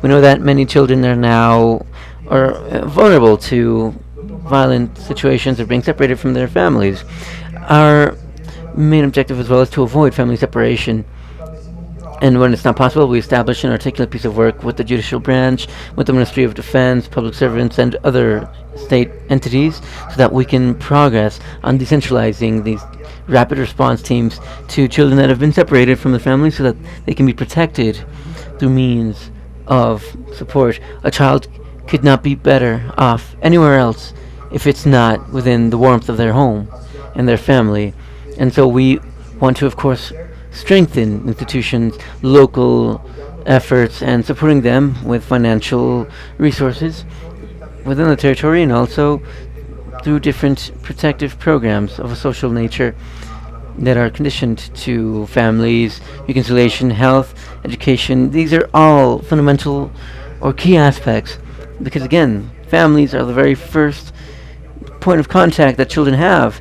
we know that many children are now vulnerable to violent situations or being separated from their families. Our main objective as well is to avoid family separation. And when it's not possible, we establish an articulate piece of work with the judicial branch, with the Ministry of Defense, public servants, and other state entities, so that we can progress on decentralizing these rapid response teams to children that have been separated from their families, so that they can be protected through means of support. A child could not be better off anywhere else if it's not within the warmth of their home and their family. And so we want to, of course, strengthen institutions, local efforts, and supporting them with financial resources within the territory, and also through different protective programs of a social nature that are conditioned to families, reconciliation, health, education. These are all fundamental or key aspects, because again, families are the very first point of contact that children have,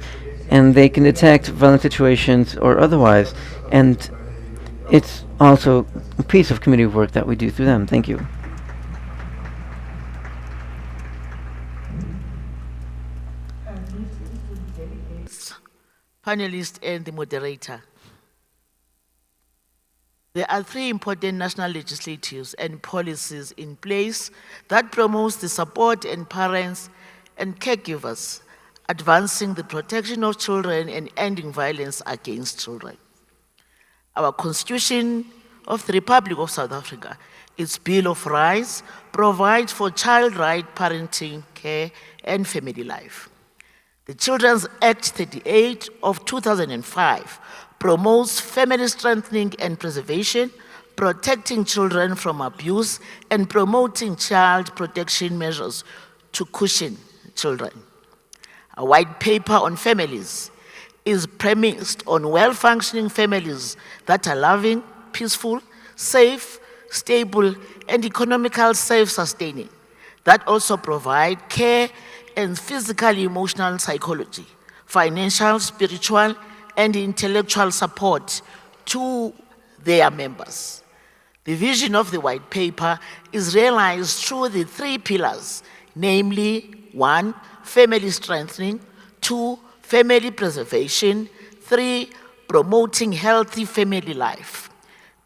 and they can detect violent situations or otherwise. And it's also a piece of community work that we do through them. Thank you. Panelists and the moderator. There are three important national legislatives and policies in place that promotes the support and parents and caregivers, advancing the protection of children and ending violence against children. Our Constitution of the Republic of South Africa, its Bill of Rights, provides for child right, parenting, care, and family life. The Children's Act 38 of 2005 promotes family strengthening and preservation, protecting children from abuse, and promoting child protection measures to cushion children. A white paper on families is premised on well-functioning families that are loving, peaceful, safe, stable, and economical self-sustaining, that also provide care and physical, emotional, psychology, financial, spiritual, and intellectual support to their members. The vision of the white paper is realized through the three pillars, namely 1, family strengthening, 2, family preservation, 3, promoting healthy family life.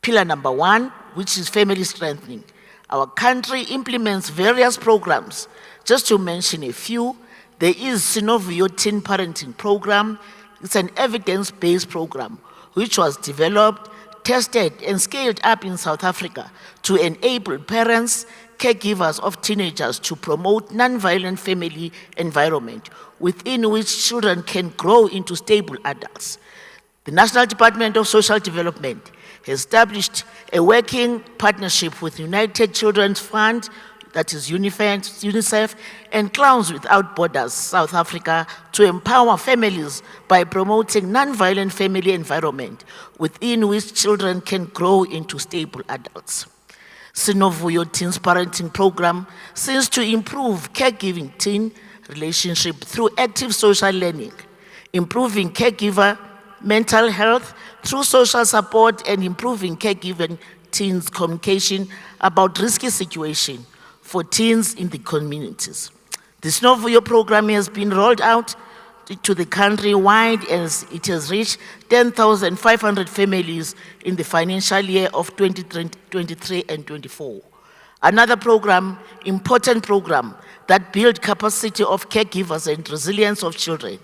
Pillar number 1, which is family strengthening. Our country implements various programs. Just to mention a few, there is Synovio Teen Parenting Program. It's an evidence-based program which was developed, tested, and scaled up in South Africa to enable parents, caregivers of teenagers to promote non-violent family environment within which children can grow into stable adults. The National Department of Social Development has established a working partnership with United Children's Fund, that is UNICEF, and Clowns Without Borders South Africa to empower families by promoting non-violent family environment within which children can grow into stable adults. Sinovuyo Teens Parenting Program seeks to improve caregiving teen relationship through active social learning, improving caregiver mental health through social support, and improving caregiving teens' communication about risky situations for teens in the communities. This Sinovuyo program has been rolled out to the country-wide as it has reached 10,500 families in the financial year of 2023 and 24. Another program, important program, that builds capacity of caregivers and resilience of children,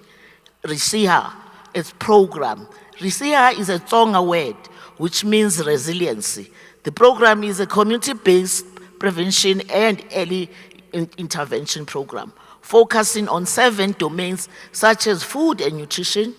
RISIHA, its program. RISIHA is a Tsonga word, which means resiliency. The program is a community-based prevention and early intervention program, focusing on 7 domains such as food and nutrition,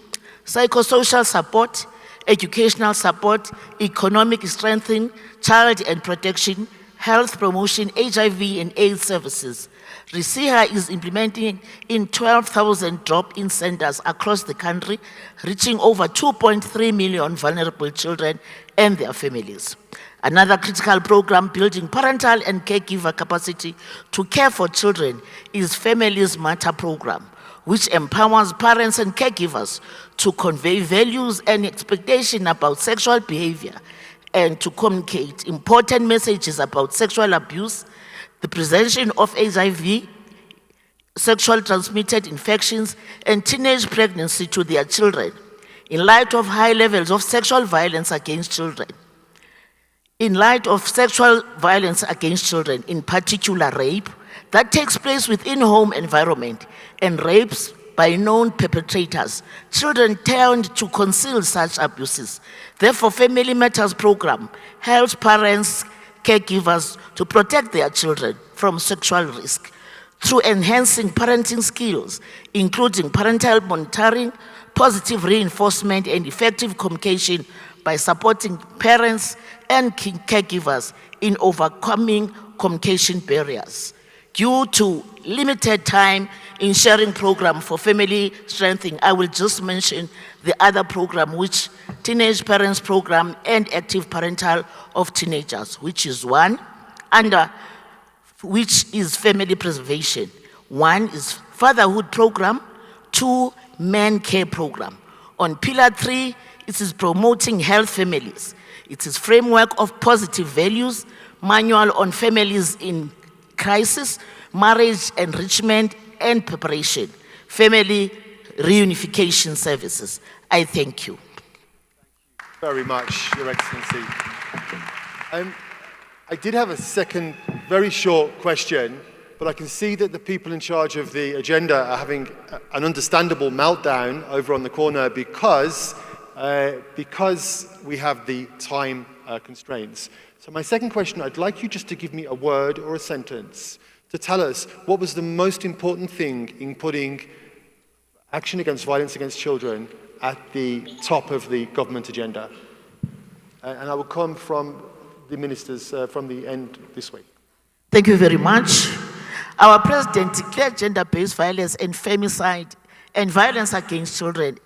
psychosocial support, educational support, economic strengthening, child and protection, health promotion, HIV and AIDS services. RISIHA is implementing in 12,000 drop-in centers across the country, reaching over 2.3 million vulnerable children and their families. Another critical program building parental and caregiver capacity to care for children is Families Matter program, which empowers parents and caregivers to convey values and expectations about sexual behavior and to communicate important messages about sexual abuse, the prevention of HIV, sexual transmitted infections, and teenage pregnancy to their children, in light of high levels of sexual violence against children. In light of sexual violence against children, in particular rape, that takes place within home environment, and rapes by known perpetrators, children tend to conceal such abuses. Therefore, Family Matters program helps parents, caregivers to protect their children from sexual risk through enhancing parenting skills, including parental monitoring, positive reinforcement, and effective communication by supporting parents and caregivers in overcoming communication barriers. Due to limited time in sharing program for family strengthening, I will just mention the other program, which Teenage Parents Program and Active Parental of Teenagers, which is one, under which is family preservation. One is fatherhood program, 2, man care program. On pillar 3, it is promoting health families. It is framework of positive values, manual on families in crisis, marriage enrichment and preparation, family reunification services. I thank you. Very much, Your Excellency. I did have a second very short question, but I can see that the people in charge of the agenda are having an understandable meltdown over on the corner because we have the time constraints. So my second question, I'd like you just to give me a word or a sentence to tell us what was the most important thing in putting action against violence against children at the top of the government agenda. And I will come from the ministers from the end this week. Thank you very much. Our president declared gender-based violence and femicide and violence against children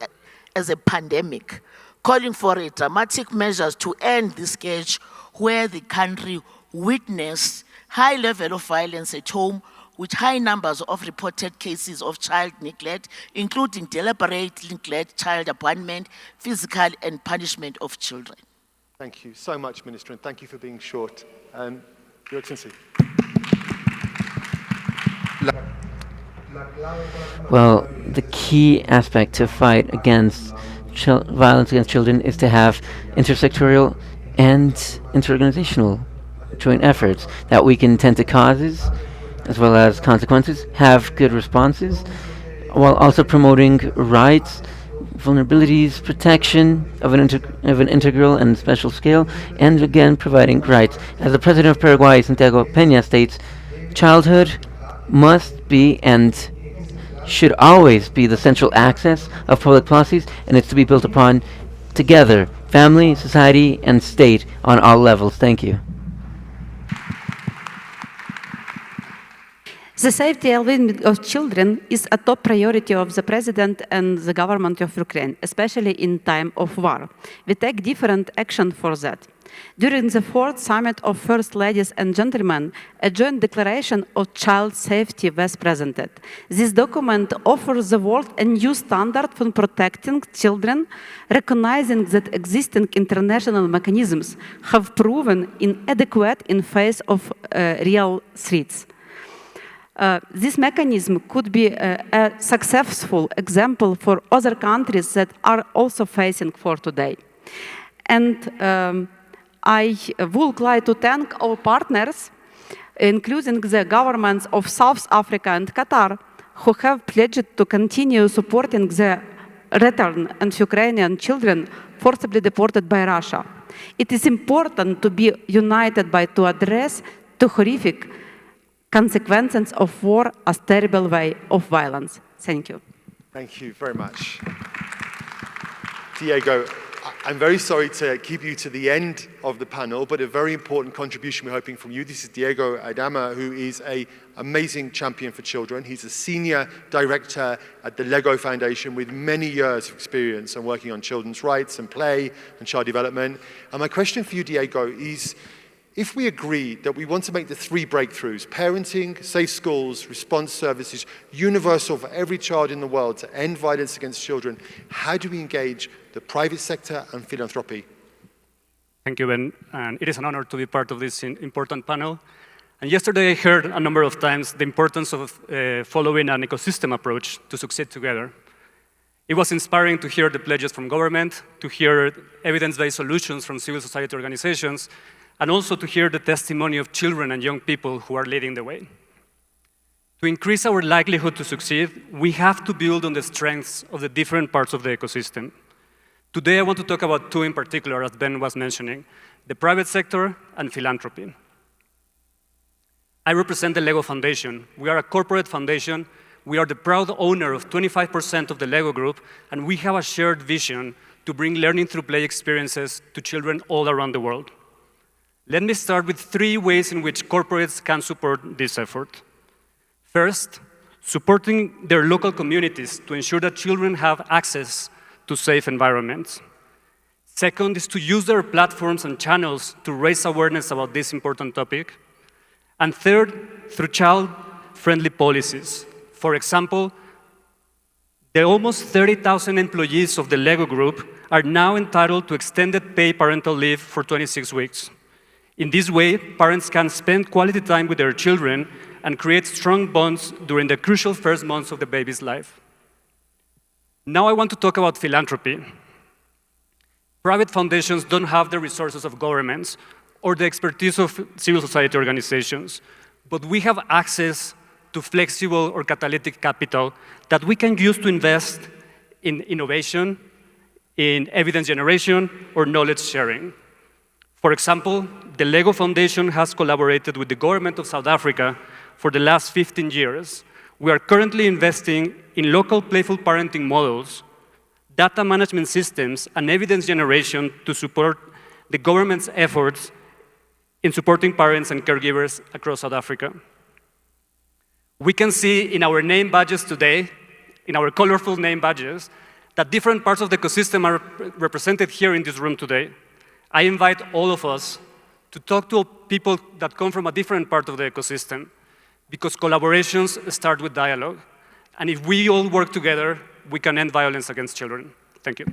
as a pandemic, calling for dramatic measures to end this scourge where the country witnessed high level of violence at home with high numbers of reported cases of child neglect, including deliberate neglect, child abandonment, physical and punishment of children. Thank you so much, Minister, and thank you for being short. Your Excellency. Well, the key aspect to fight against violence against children is to have intersectorial and interorganizational joint efforts that we can tend to causes as well as consequences, have good responses, while also promoting rights, vulnerabilities, protection of an integral and special scale, and again providing rights. As the President of Paraguay, Santiago Peña, states, childhood must be and should always be the central axis of public policies, and it's to be built upon together, family, society, and state on all levels. Thank you. The safety and well-being of children is a top priority of the President and the government of Ukraine, especially in time of war. We take different action for that. During the 4th Summit of First Ladies and Gentlemen, a joint declaration of child safety was presented. This document offers the world a new standard for protecting children, recognizing that existing international mechanisms have proven inadequate in face of real threats. This mechanism could be a successful example for other countries that are also facing for today. And I would like to thank our partners, including the governments of South Africa and Qatar, who have pledged to continue supporting the return of Ukrainian children forcibly deported by Russia. It is important to be united to address the horrific consequences of war as a terrible way of violence. Thank you. Thank you very much. Diego, I'm very sorry to keep you to the end of the panel, but a very important contribution we're hoping from you. This is Diego Adama, who is an amazing champion for children. He's a senior director at the Lego Foundation with many years of experience on working on children's rights and play and child development. And my question for you, Diego, is if we agree that we want to make the 3 breakthroughs, parenting, safe schools, response services, universal for every child in the world to end violence against children, how do we engage the private sector and philanthropy? Thank you, Ben. And it is an honor to be part of this important panel. And yesterday I heard a number of times the importance of following an ecosystem approach to succeed together. It was inspiring to hear the pledges from government, to hear evidence-based solutions from civil society organizations, and also to hear the testimony of children and young people who are leading the way. To increase our likelihood to succeed, we have to build on the strengths of the different parts of the ecosystem. Today I want to talk about 2 in particular, as Ben was mentioning, the private sector and philanthropy. I represent the Lego Foundation. We are a corporate foundation. We are the proud owner of 25% of the Lego Group, and we have a shared vision to bring learning through play experiences to children all around the world. Let me start with 3 ways in which corporates can support this effort. First, supporting their local communities to ensure that children have access to safe environments. Second is to use their platforms and channels to raise awareness about this important topic. And third, through child-friendly policies. For example, the almost 30,000 employees of the Lego Group are now entitled to extended paid parental leave for 26 weeks. In this way, parents can spend quality time with their children and create strong bonds during the crucial first months of the baby's life. Now I want to talk about philanthropy. Private foundations don't have the resources of governments or the expertise of civil society organizations, but we have access to flexible or catalytic capital that we can use to invest in innovation, in evidence generation, or knowledge sharing. For example, the Lego Foundation has collaborated with the government of South Africa for the last 15 years. We are currently investing in local playful parenting models, data management systems, and evidence generation to support the government's efforts in supporting parents and caregivers across South Africa. We can see in our name badges today, in our colorful name badges, that different parts of the ecosystem are represented here in this room today. I invite all of us to talk to people that come from a different part of the ecosystem, because collaborations start with dialogue. And if we all work together, we can end violence against children. Thank you.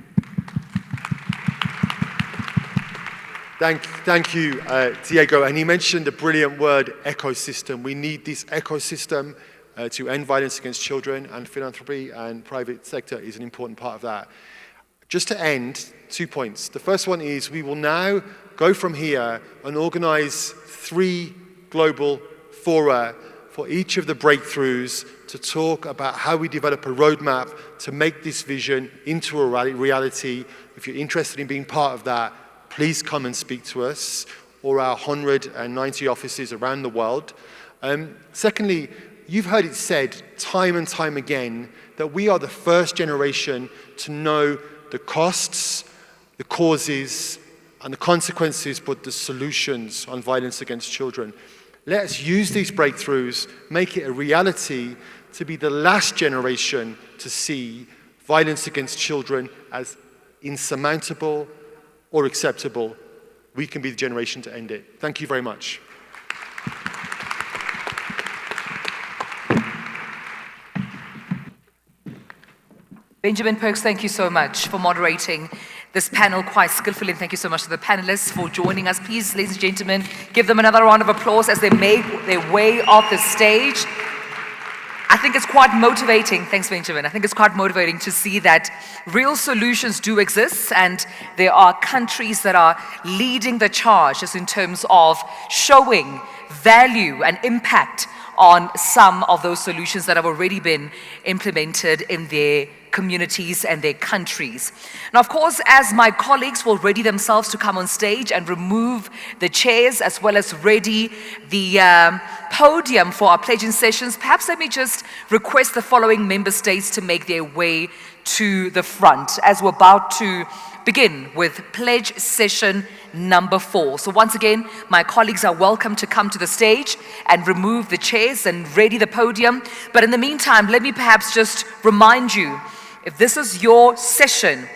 Thank you, Diego. And he mentioned the brilliant word ecosystem. We need this ecosystem to end violence against children, and philanthropy and private sector is an important part of that. Just to end, 2 points. The first one is we will now go from here and organize 3 global fora for each of the breakthroughs to talk about how we develop a roadmap to make this vision into a reality. If you're interested in being part of that, please come and speak to us or our 190 offices around the world. Secondly, you've heard it said time and time again that we are the first generation to know the costs, the causes, and the consequences, but the solutions on violence against children. Let's use these breakthroughs, make it a reality to be the last generation to see violence against children as insurmountable or acceptable we can be the generation to end it. Thank you very much. Benjamin Perks, thank you so much for moderating this panel quite skillfully. And thank you so much to the panelists for joining us. Please, ladies and gentlemen, give them another round of applause as they make their way off the stage. I think it's quite motivating, thanks Benjamin, I think it's quite motivating to see that real solutions do exist and there are countries that are leading the charge just in terms of showing value and impact on some of those solutions that have already been implemented in their communities and their countries. Now, of course, as my colleagues will ready themselves to come on stage and remove the chairs as well as ready the podium for our pledging sessions, perhaps let me just request the following member states to make their way to the front as we're about to begin with pledge session number 4. So once again, my colleagues are welcome to come to the stage and remove the chairs and ready the podium. But in the meantime, let me perhaps just remind you, if this is your session,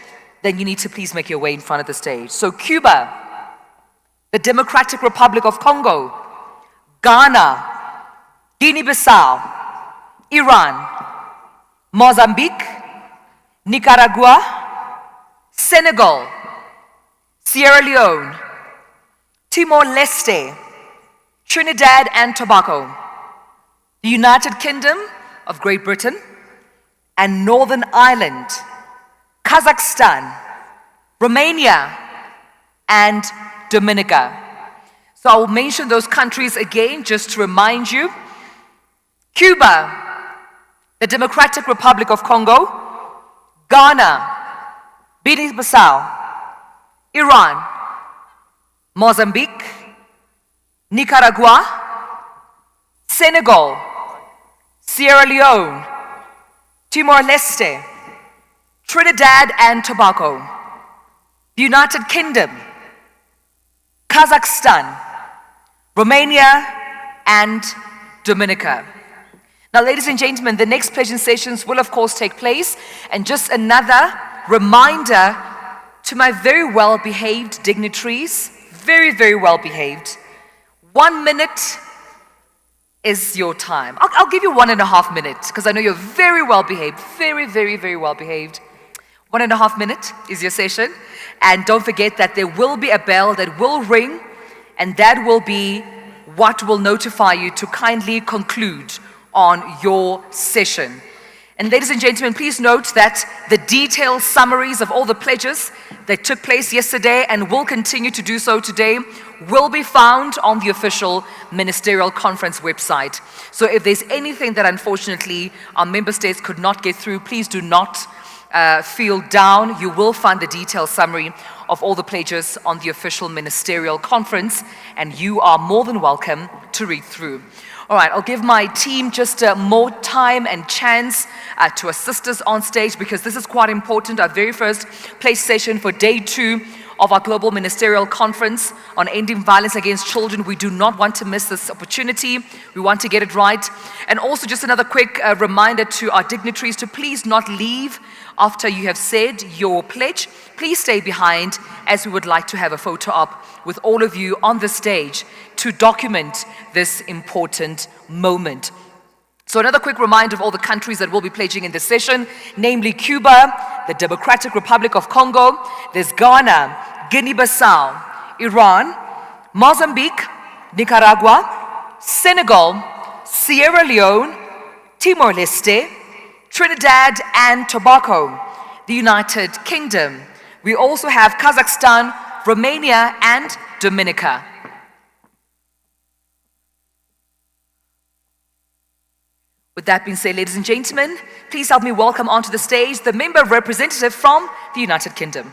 then you need to please make your way in front of the stage. So Cuba, the Democratic Republic of Congo, Ghana, Guinea-Bissau, Iran, Mozambique, Nicaragua, Senegal, Sierra Leone, Timor-Leste, Trinidad and Tobago, the United Kingdom of Great Britain, and Northern Ireland, Kazakhstan, Romania, and Dominica. So I will mention those countries again just to remind you. Cuba, the Democratic Republic of Congo, Ghana, Guinea-Bissau, Iran, Mozambique, Nicaragua, Senegal, Sierra Leone, Timor-Leste, Trinidad and Tobago, the United Kingdom, Kazakhstan, Romania, and Dominica. Now, ladies and gentlemen, the next pledging sessions will, of course, take place. And just another reminder to my very well-behaved dignitaries, very, very well-behaved. 1 minute is your time. I'll give you 1.5 minutes because I know you're very well-behaved, very, very, very well-behaved. 1.5 minutes is your session. And don't forget that there will be a bell that will ring, and that will be what will notify you to kindly conclude on your session. And ladies and gentlemen, please note that the detailed summaries of all the pledges that took place yesterday and will continue to do so today will be found on the official Ministerial Conference website. So if there's anything that unfortunately our member states could not get through, please do not feel down. You will find the detailed summary of all the pledges on the official Ministerial Conference, and you are more than welcome to read through. All right, I'll give my team just more time and chance to assist us on stage because this is quite important. Our very first pledge session for day 2 of our Global Ministerial Conference on ending violence against children. We do not want to miss this opportunity. We want to get it right. And also just another quick reminder to our dignitaries to please not leave after you have said your pledge. Please stay behind as we would like to have a photo op with all of you on the stage to document this important moment. So another quick reminder of all the countries that will be pledging in this session, namely Cuba, the Democratic Republic of Congo, there's Ghana, Guinea-Bissau, Iran, Mozambique, Nicaragua, Senegal, Sierra Leone, Timor-Leste, Trinidad and Tobago, the United Kingdom. We also have Kazakhstan, Romania, and Dominica. With that being said, ladies and gentlemen, please help me welcome onto the stage the member representative from the United Kingdom.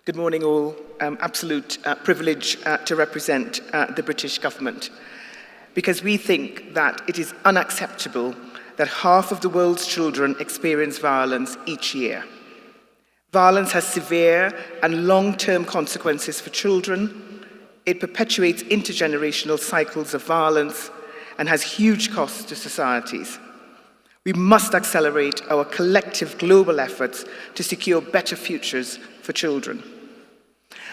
Good morning all. Absolute privilege to represent the British government, because we think that it is unacceptable that half of the world's children experience violence each year. Violence has severe and long-term consequences for children. It perpetuates intergenerational cycles of violence and has huge costs to societies. We must accelerate our collective global efforts to secure better futures for children.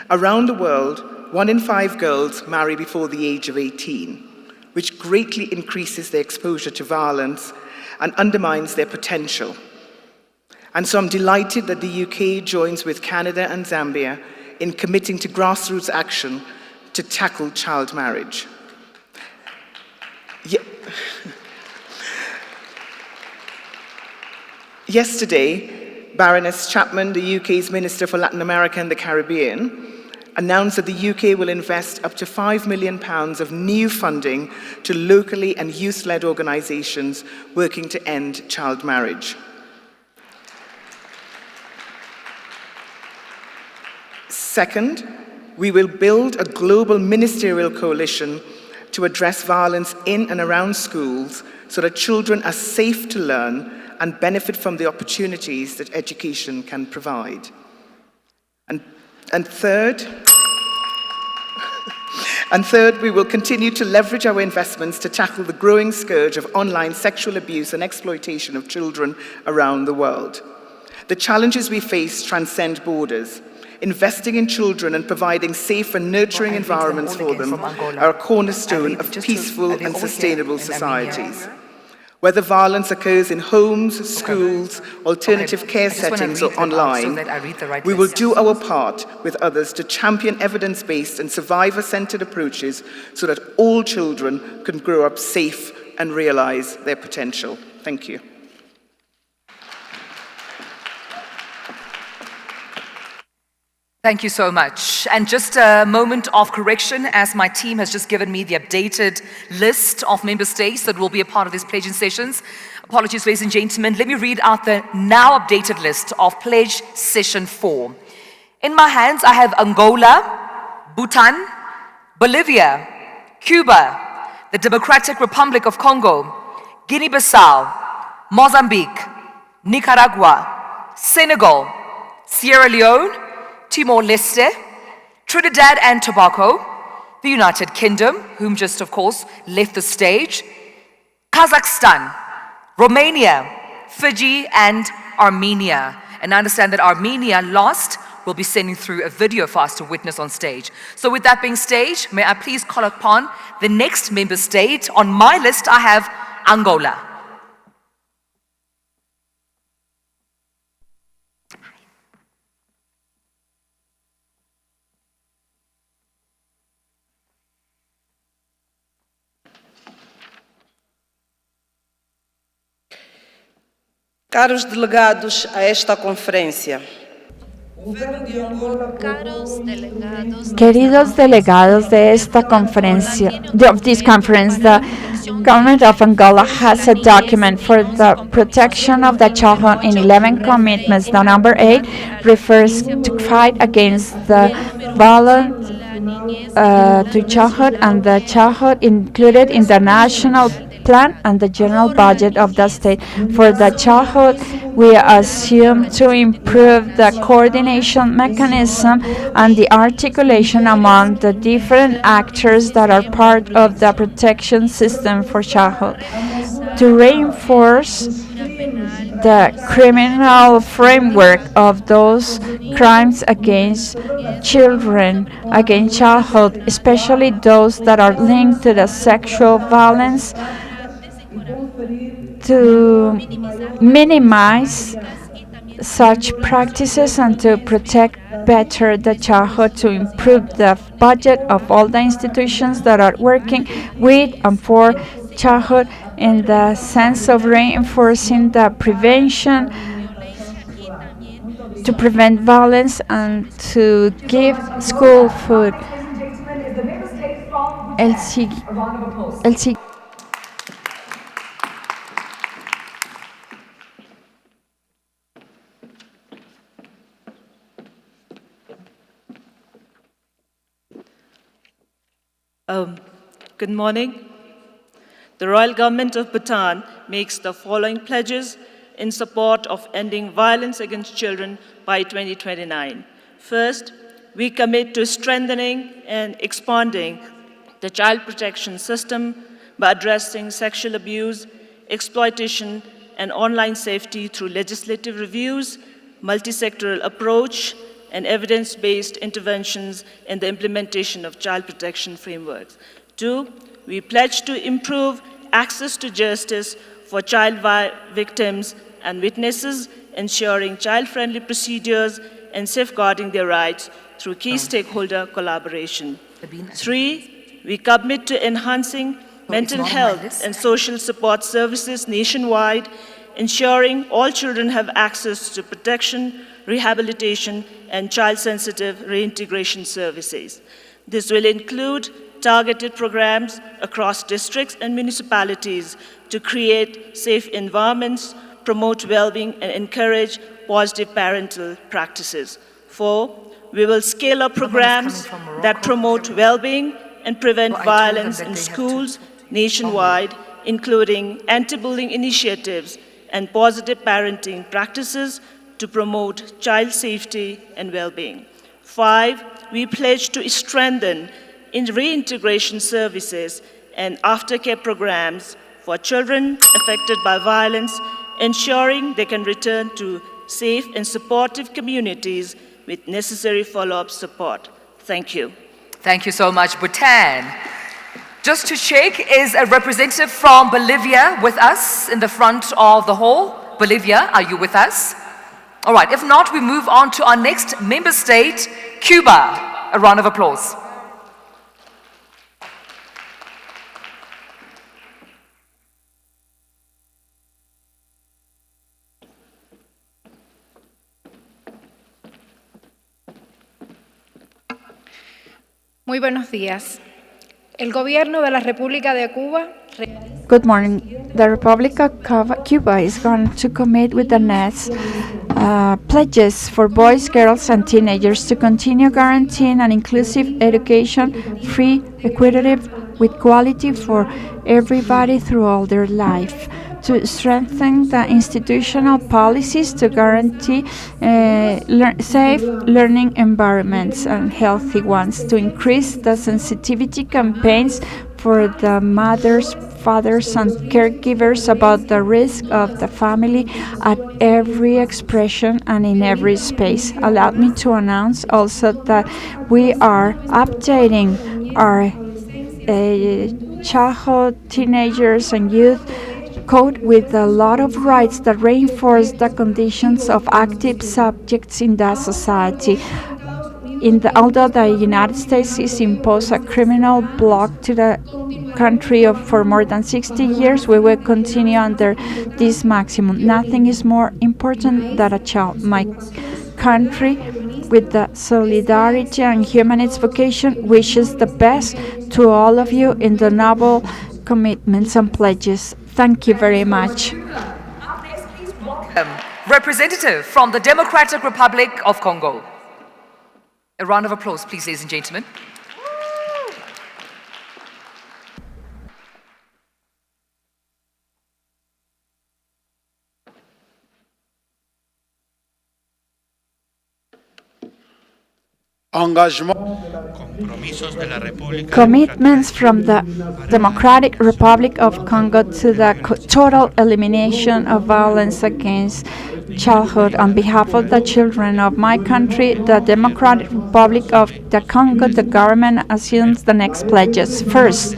Around the world, 1 in 5 girls marry before the age of 18, which greatly increases their exposure to violence and undermines their potential. And so I'm delighted that the UK joins with Canada and Zambia in committing to grassroots action to tackle child marriage. Yesterday, Baroness Chapman, the UK's Minister for Latin America and the Caribbean, announced that the UK will invest up to £5 million of new funding to locally and youth-led organisations working to end child marriage. Second, we will build a global ministerial coalition to address violence in and around schools so that children are safe to learn and benefit from the opportunities that education can provide. And third, we will continue to leverage our investments to tackle the growing scourge of online sexual abuse and exploitation of children around the world. The challenges we face transcend borders. Investing in children and providing safe and nurturing environments for them are a cornerstone of peaceful and sustainable societies. Whether violence occurs in homes, schools, alternative care settings or online, we will do our part with others to champion evidence-based and survivor-centered approaches so that all children can grow up safe and realize their potential. Thank you. Thank you so much. And just a moment of correction, as my team has just given me the updated list of member states that will be a part of these pledging sessions. Apologies, ladies and gentlemen. Let me read out the now updated list of Pledge Session 4. In my hands, I have Angola, Bhutan, Bolivia, Cuba, the Democratic Republic of Congo, Guinea-Bissau, Mozambique, Nicaragua, Senegal, Sierra Leone, Timor-Leste, Trinidad and Tobago, the United Kingdom, whom just, of course, left the stage, Kazakhstan, Romania, Fiji, and Armenia. And I understand that Armenia last will be sending through a video for us to witness on stage. So with that being said, may I please call upon the next member state. On my list, I have Angola. Caros delegados a esta conferência, Queridos delegados de esta conferencia, of this conference, the government of Angola has a document for the protection of the childhood in 11 commitments. The number 8 refers to fight against the violence to childhood, and the childhood included in the national plan and the general budget of the state. For the childhood, we assume to improve the coordination mechanism and the articulation among the different actors that are part of the protection system for childhood, to reinforce the criminal framework of those crimes against children, against childhood, especially those that are linked to the sexual violence, to minimize such practices and to protect better the childhood, to improve the budget of all the institutions that are working with and for childhood in the sense of reinforcing the prevention, to prevent violence and to give school food. Good morning. The Royal Government of Bhutan makes the following pledges in support of ending violence against children by 2029. First, we commit to strengthening and expanding the child protection system by addressing sexual abuse, exploitation, and online safety through legislative reviews, multi-sectoral approach, and evidence-based interventions in the implementation of child protection frameworks. Two, we pledge to improve access to justice for child victims and witnesses, ensuring child-friendly procedures and safeguarding their rights through key stakeholder collaboration. Three, we commit to enhancing mental health and social support services nationwide, ensuring all children have access to protection, rehabilitation, and child-sensitive reintegration services. This will include targeted programs across districts and municipalities to create safe environments, promote well-being, and encourage positive parental practices. Four, we will scale up programs that promote well-being and prevent violence in schools nationwide, including anti-bullying initiatives and positive parenting practices to promote child safety and well-being. Five, we pledge to strengthen reintegration services and aftercare programs for children affected by violence, ensuring they can return to safe and supportive communities with necessary follow-up support. Thank you. Thank you so much, Bhutan. Just to check, is a representative from Bolivia with us in the front of the hall? Bolivia, are you with us? All right, if not, we move on to our next member state, Cuba. A round of applause. Muy buenos días. El gobierno de la República de Cuba. Good morning. The Republic of Cuba is going to commit with the next pledges for boys, girls, and teenagers to continue guaranteeing an inclusive education, free, equitable, with quality for everybody through all their life, to strengthen the institutional policies to guarantee safe learning environments and healthy ones, to increase the sensitivity campaigns for the mothers, fathers, and caregivers about the risk of the family at every expression and in every space. Allow me to announce also that we are updating our childhood, teenagers, and youth code with a lot of rights that reinforce the conditions of active subjects in the society. Although the United States has imposed a criminal block to the country for more than 60 years, we will continue under this maximum. Nothing is more important than a child. My country, with the solidarity and humanist vocation, wishes the best to all of you in the noble commitments and pledges. Thank you very much. Representative from the Democratic Republic of Congo. A round of applause, please, ladies and gentlemen. Commitments from the Democratic Republic of Congo to the total elimination of violence against childhood. On behalf of the children of my country, the Democratic Republic of the Congo, the government assumes the next pledges. First,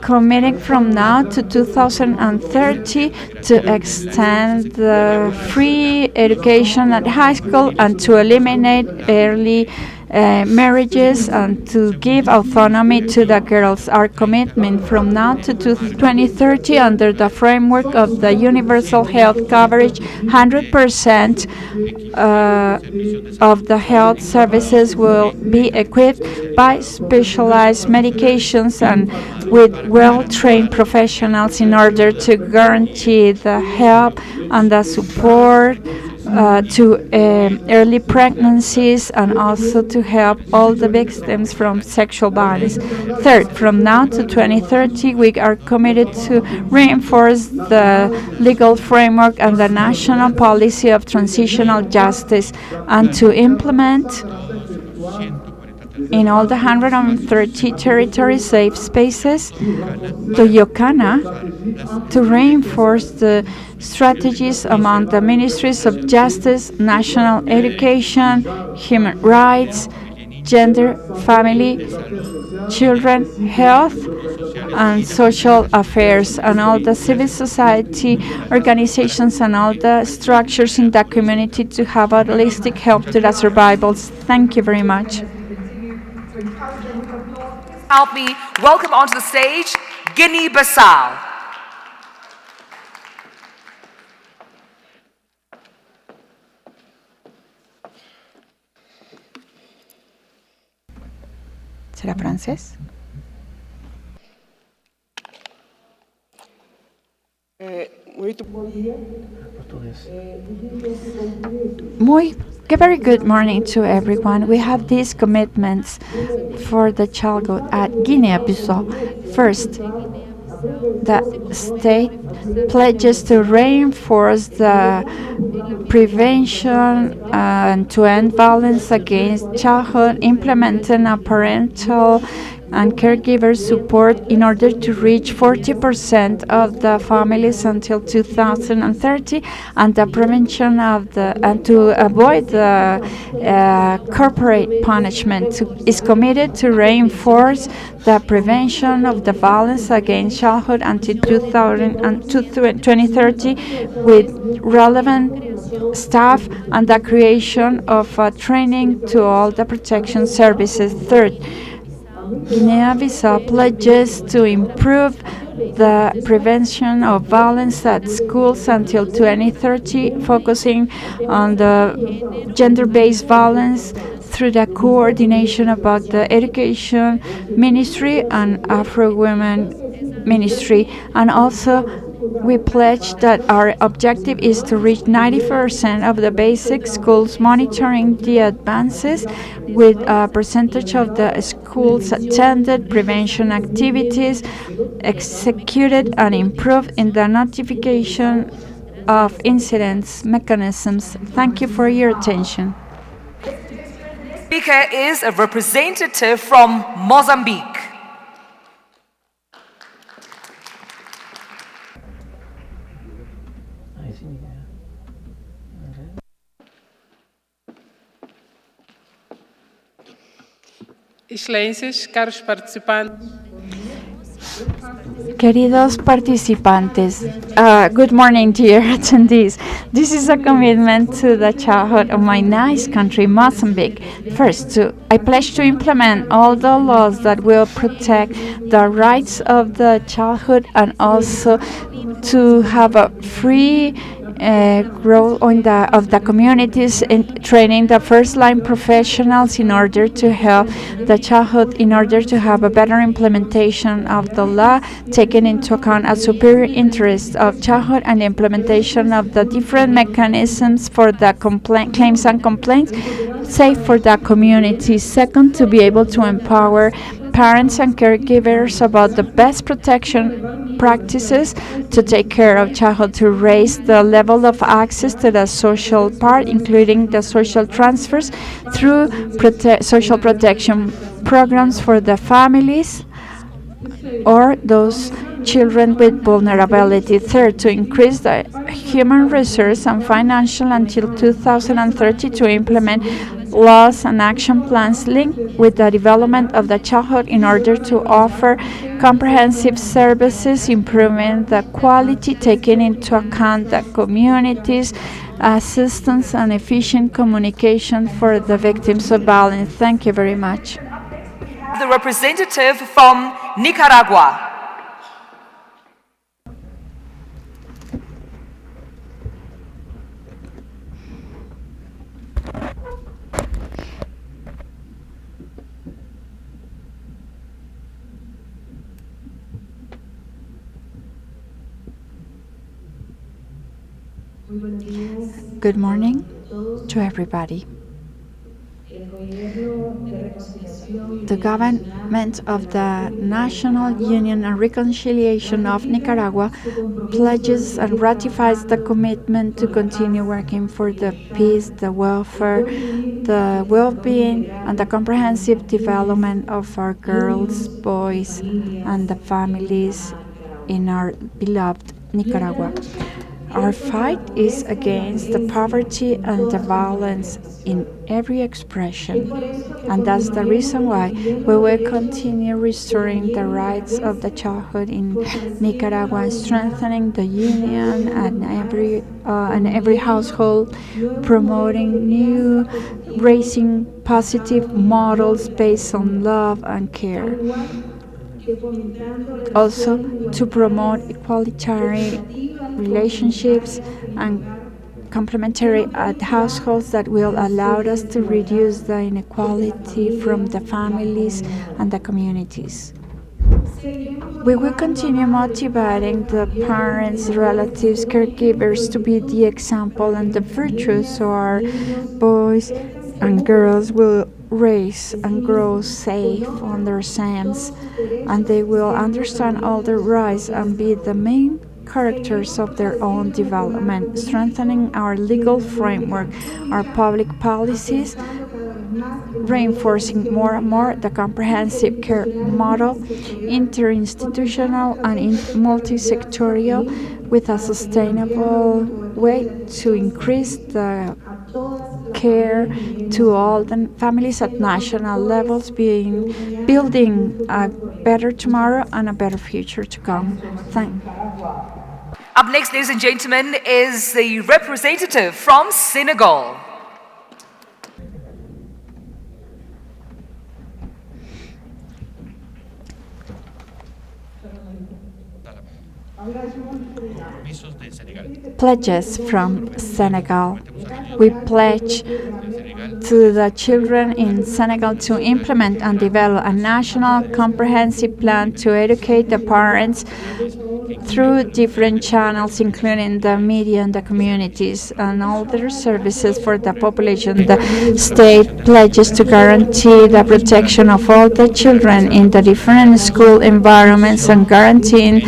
committing from now to 2030 to extend the free education at high school and to eliminate early marriages and to give autonomy to the girls. Our commitment from now to 2030 under the framework of the universal health coverage, 100% of the health services will be equipped by specialized medications and with well-trained professionals in order to guarantee the help and the support to early pregnancies and also to help all the victims from sexual violence. Third, from now to 2030, we are committed to reinforce the legal framework and the national policy of transitional justice and to implement in all the 130 territory safe spaces to Yokana to reinforce the strategies among the ministries of justice, national education, human rights, gender, family, children, health, and social affairs, and all the civil society organizations and all the structures in the community to have a holistic help to the survivals. Thank you very much. Help me welcome onto the stage Guinea-Bissau. ¿Será francés? Very good morning to everyone. We have these commitments for the childhood at Guinea-Bissau. First, the state pledges to reinforce the prevention and to end violence against childhood, implementing a parental and caregiver support in order to reach 40% of the families until 2030, and the prevention of and to avoid the corporate punishment. Is committed to reinforce the prevention of the violence against childhood until 2030 with relevant staff and the creation of training to all the protection services. Third, Guinea-Bissau pledges to improve the prevention of violence at schools until 2030, focusing on the gender-based violence through the coordination about the education ministry and Afro women ministry. And also we pledge that our objective is to reach 90% of the basic schools, monitoring the advances with a percentage of the schools attended, prevention activities executed, and improved in the notification of incidents mechanisms. Thank you for your attention. Speaker is a representative from Mozambique. Excelências, caros participantes. Queridos participantes, good morning, dear attendees. This is a commitment to the childhood of my nice country, Mozambique. First, I pledge to implement all the laws that will protect the rights of the childhood and also to have a free growth of the communities in training the first-line professionals in order to help the childhood, in order to have a better implementation of the law, taking into account a superior interest of childhood and the implementation of the different mechanisms for the claims and complaints, safe for the community. Second, to be able to empower parents and caregivers about the best protection practices to take care of childhood, to raise the level of access to the social part, including the social transfers through social protection programs for the families or those children with vulnerability. Third, to increase the human resource and financial until 2030 to implement laws and action plans linked with the development of the childhood in order to offer comprehensive services, improving the quality, taking into account the communities, assistance, and efficient communication for the victims of violence. Thank you very much. The representative from Nicaragua. Good morning to everybody. The government of the National Union and Reconciliation of Nicaragua pledges and ratifies the commitment to continue working for the peace, the welfare, the well-being, and the comprehensive development of our girls, boys, and the families in our beloved Nicaragua. Our fight is against the poverty and the violence in every expression, and that's the reason why we will continue restoring the rights of the childhood in Nicaragua, strengthening the union and every household, promoting new, raising positive models based on love and care. Also, to promote equalitarian relationships and complementary households that will allow us to reduce the inequality from the families and the communities. We will continue motivating the parents, relatives, caregivers to be the example and the virtues so our boys and girls will raise and grow safe on their SAMs, and they will understand all their rights and be the main characters of their own development, strengthening our legal framework, our public policies, reinforcing more and more the comprehensive care model, interinstitutional and multi-sectorial, with a sustainable way to increase the care to all the families at national levels, building a better tomorrow and a better future to come. Thank you. Up next, ladies and gentlemen, is the representative from Senegal. Pledges from Senegal. We pledge to the children in Senegal to implement and develop a national comprehensive plan to educate the parents through different channels, including the media and the communities and all their services for the population. The state pledges to guarantee the protection of all the children in the different school environments and guaranteeing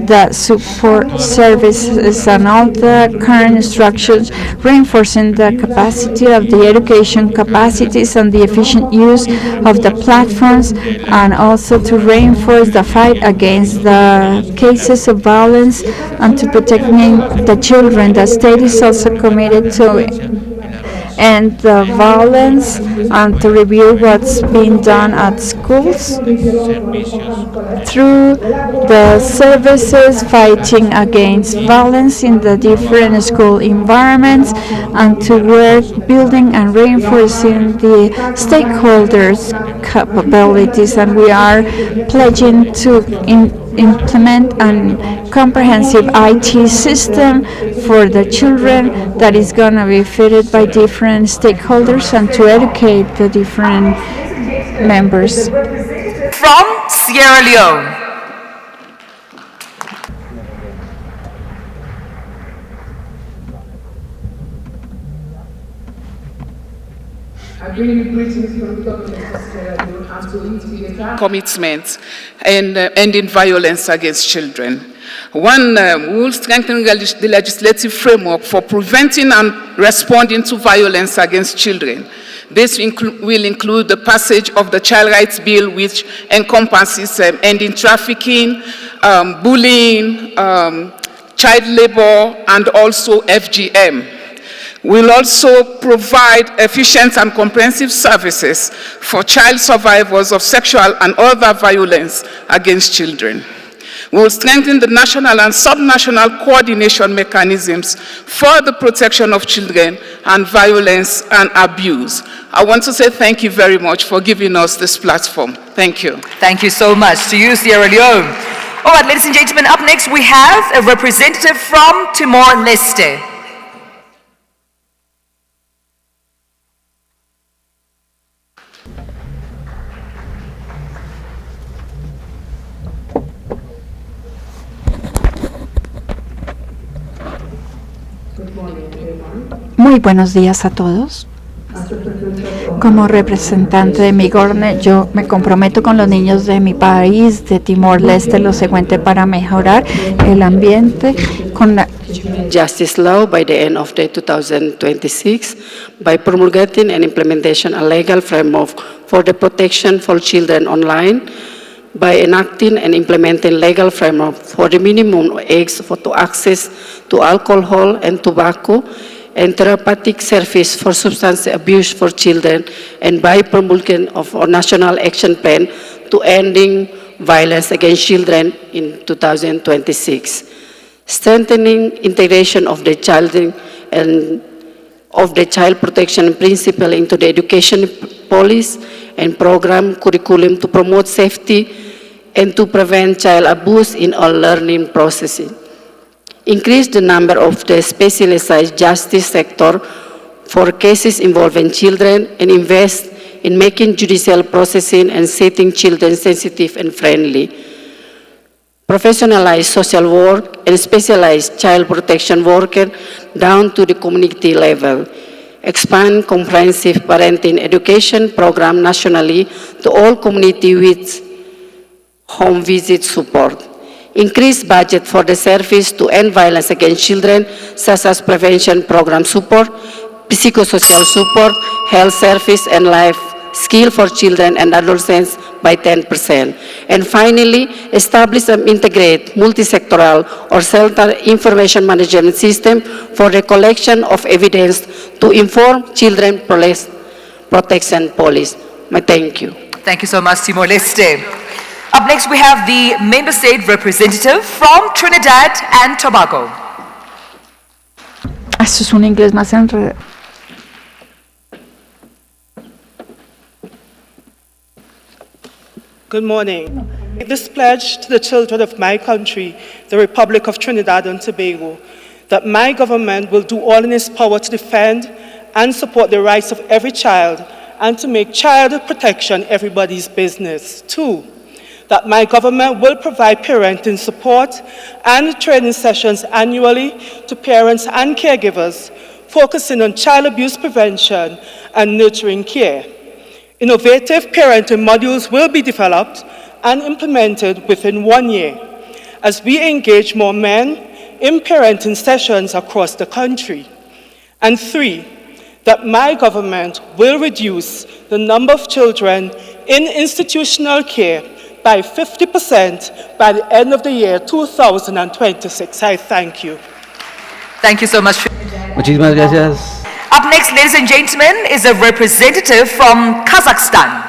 the support services and all the current instructions, reinforcing the capacity of the education capacities and the efficient use of the platforms, and also to reinforce the fight against the cases of violence and to protecting the children. The state is also committed to end the violence and to review what's being done at schools through the services fighting against violence in the different school environments, and to work building and reinforcing the stakeholders' capabilities. And we are pledging to implement a comprehensive IT system for the children that is going to be fitted by different stakeholders and to educate the different members. From Sierra Leone. I bring greetings from the government of Sierra Leone and to reiterate commitment and ending violence against children. One, we will strengthen the legislative framework for preventing and responding to violence against children. This will include the passage of the Child Rights Bill, which encompasses ending trafficking, bullying, child labor, and also FGM. We'll also provide efficient and comprehensive services for child survivors of sexual and other violence against children. We will strengthen the national and subnational coordination mechanisms for the protection of children and violence and abuse. I want to say thank you very much for giving us this platform. Thank you. Thank you so much to you, Sierra Leone. All right, ladies and gentlemen, up next we have a representative from Timor-Leste. Muy buenos días a todos. Como representante de Migorne, yo me comprometo con los niños de mi país, de Timor-Leste, lo siguiente para mejorar el ambiente con la Justice law by the end of the 2026 by promulgating and implementation a legal framework for the protection for children online, by enacting and implementing legal framework for the minimum age to access to alcohol and tobacco and therapeutic service for substance abuse for children, and by promulgation of a national action plan to ending violence against children in 2026. Strengthening integration of the child and of the child protection principle into the education policy and program curriculum to promote safety and to prevent child abuse in all learning processes. Increase the number of the specialized justice sector for cases involving children and invest in making judicial processing and setting children sensitive and friendly. Professionalize social work and specialize child protection worker down to the community level. Expand comprehensive parenting education program nationally to all community with home visit support. Increase budget for the service to end violence against children, such as prevention program support, psychosocial support, health service, and life skill for children and adolescents by 10%. And finally, establish an integrated, multi-sectoral or shelter information management system for the collection of evidence to inform children protection policy. Thank you. Thank you so much, Timor-Leste. Up next, we have the member state representative from Trinidad and Tobago. Eso es un inglés más enredado. Good morning. This pledge to the children of my country, the Republic of Trinidad and Tobago, that my government will do all in its power to defend and support the rights of every child and to make child protection everybody's business. 2, that my government will provide parenting support and training sessions annually to parents and caregivers, focusing on child abuse prevention and nurturing care. Innovative parenting modules will be developed and implemented within 1 year as we engage more men in parenting sessions across the country. And 3, that my government will reduce the number of children in institutional care by 50% by the end of the year 2026. I thank you. Thank you so much. Muchísimas gracias. Up next, ladies and gentlemen, is a representative from Kazakhstan.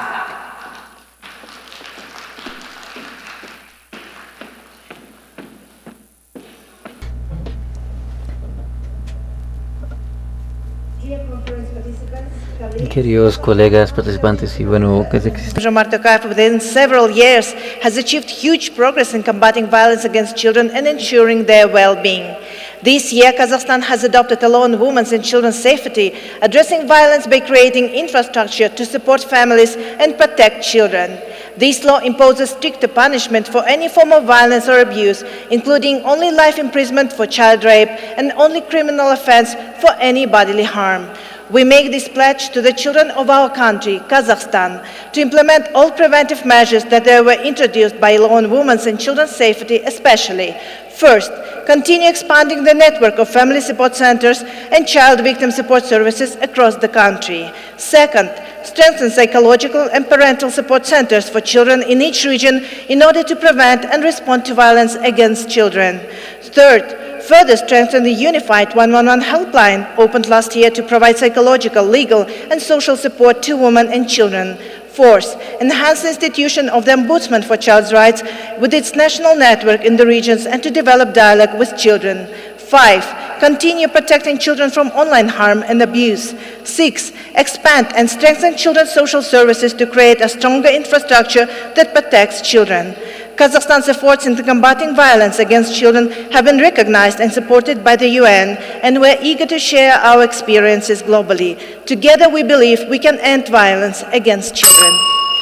Queridos colegas participantes y bueno, Kazakh within several years has achieved huge progress in combating violence against children and ensuring their well-being. This year, Kazakhstan has adopted a law on women's and children's safety, addressing violence by creating infrastructure to support families and protect children. This law imposes stricter punishment for any form of violence or abuse, including only life imprisonment for child rape and only criminal offense for any bodily harm. We make this pledge to the children of our country, Kazakhstan, to implement all preventive measures that were introduced by law on women's and children's safety especially. First, continue expanding the network of family support centers and child victim support services across the country. Second, strengthen psychological and parental support centers for children in each region in order to prevent and respond to violence against children. Third, further strengthen the unified 111 helpline opened last year to provide psychological, legal, and social support to women and children. Fourth, enhance the institution of the Ombudsman for Child's Rights with its national network in the regions and to develop dialogue with children. 5, continue protecting children from online harm and abuse. 6, expand and strengthen children's social services to create a stronger infrastructure that protects children. Kazakhstan's efforts in combating violence against children have been recognized and supported by the UN, and we're eager to share our experiences globally. Together, we believe we can end violence against children.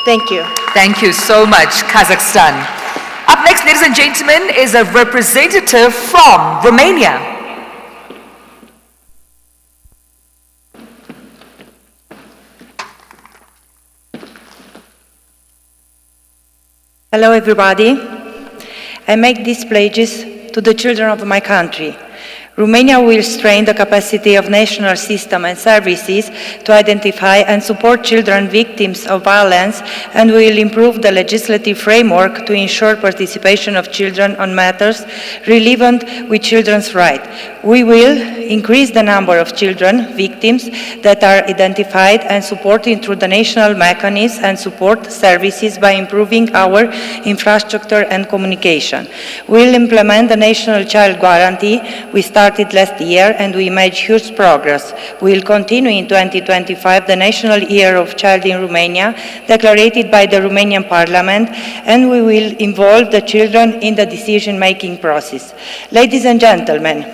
Thank you. Thank you so much, Kazakhstan. Up next, ladies and gentlemen, is a representative from Romania. Hello, everybody. I make these pledges to the children of my country. Romania will strengthen the capacity of national system and services to identify and support children victims of violence, and will improve the legislative framework to ensure participation of children on matters relevant with children's rights. We will increase the number of children victims that are identified and supported through the national mechanisms and support services by improving our infrastructure and communication. We will implement the National Child Guarantee. We started last year and we made huge progress. We will continue in 2025 the National Year of Child in Romania, declared by the Romanian Parliament, and we will involve the children in the decision-making process. Ladies and gentlemen,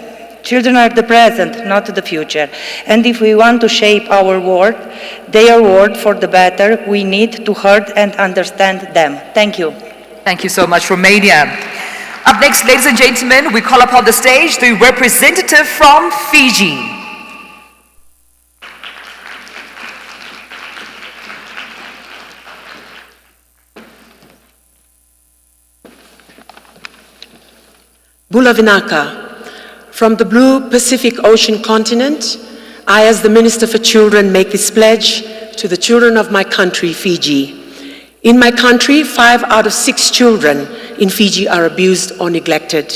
children are the present, not the future. And if we want to shape our world, their world for the better, we need to hear and understand them. Thank you. Thank you so much, Romania. Up next, ladies and gentlemen, we call upon the stage the representative from Fiji. Bula Vinaka, from the blue Pacific Ocean continent, I, as the Minister for Children, make this pledge to the children of my country, Fiji. In my country, 5 out of 6 children in Fiji are abused or neglected.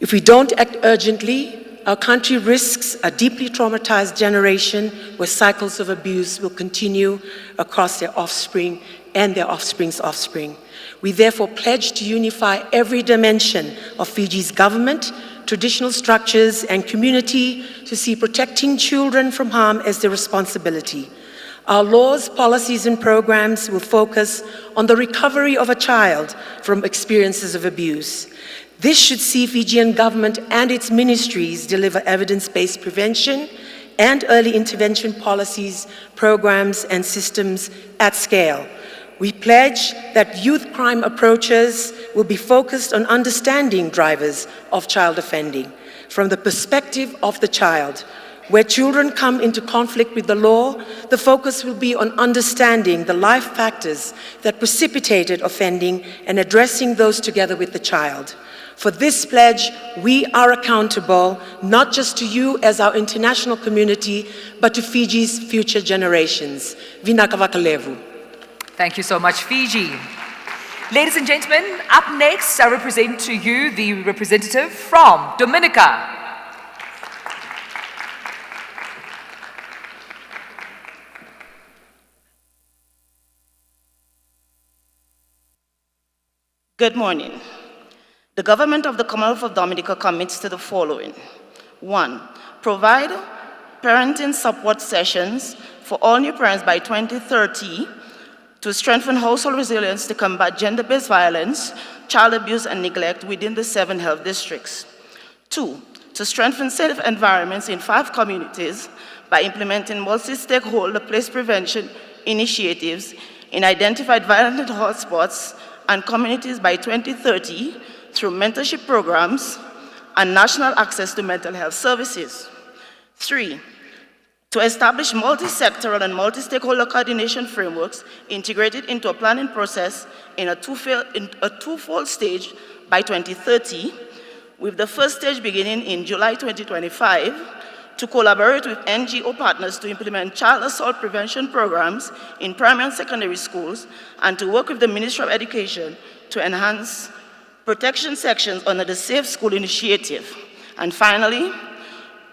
If we don't act urgently, our country risks a deeply traumatized generation where cycles of abuse will continue across their offspring and their offspring's offspring. We therefore pledge to unify every dimension of Fiji's government, traditional structures, and community to see protecting children from harm as their responsibility. Our laws, policies, and programs will focus on the recovery of a child from experiences of abuse. This should see Fijian government and its ministries deliver evidence-based prevention and early intervention policies, programs, and systems at scale. We pledge that youth crime approaches will be focused on understanding drivers of child offending from the perspective of the child. Where children come into conflict with the law, the focus will be on understanding the life factors that precipitated offending and addressing those together with the child. For this pledge, we are accountable not just to you as our international community, but to Fiji's future generations. Vinaka Vakalevu. Thank you so much, Fiji. Ladies and gentlemen, up next, I represent to you the representative from Dominica. Good morning. The government of the Commonwealth of Dominica commits to the following. 1, provide parenting support sessions for all new parents by 2030 to strengthen household resilience to combat gender-based violence, child abuse, and neglect within the 7 health districts. 2, to strengthen safe environments in 5 communities by implementing multi-stakeholder place prevention initiatives in identified violent hotspots and communities by 2030 through mentorship programs and national access to mental health services. 3, to establish multi-sectoral and multi-stakeholder coordination frameworks integrated into a planning process in a twofold stage by 2030, with the first stage beginning in July 2025, to collaborate with NGO partners to implement child assault prevention programs in primary and secondary schools, and to work with the Ministry of Education to enhance protection sections under the Safe School Initiative. And finally,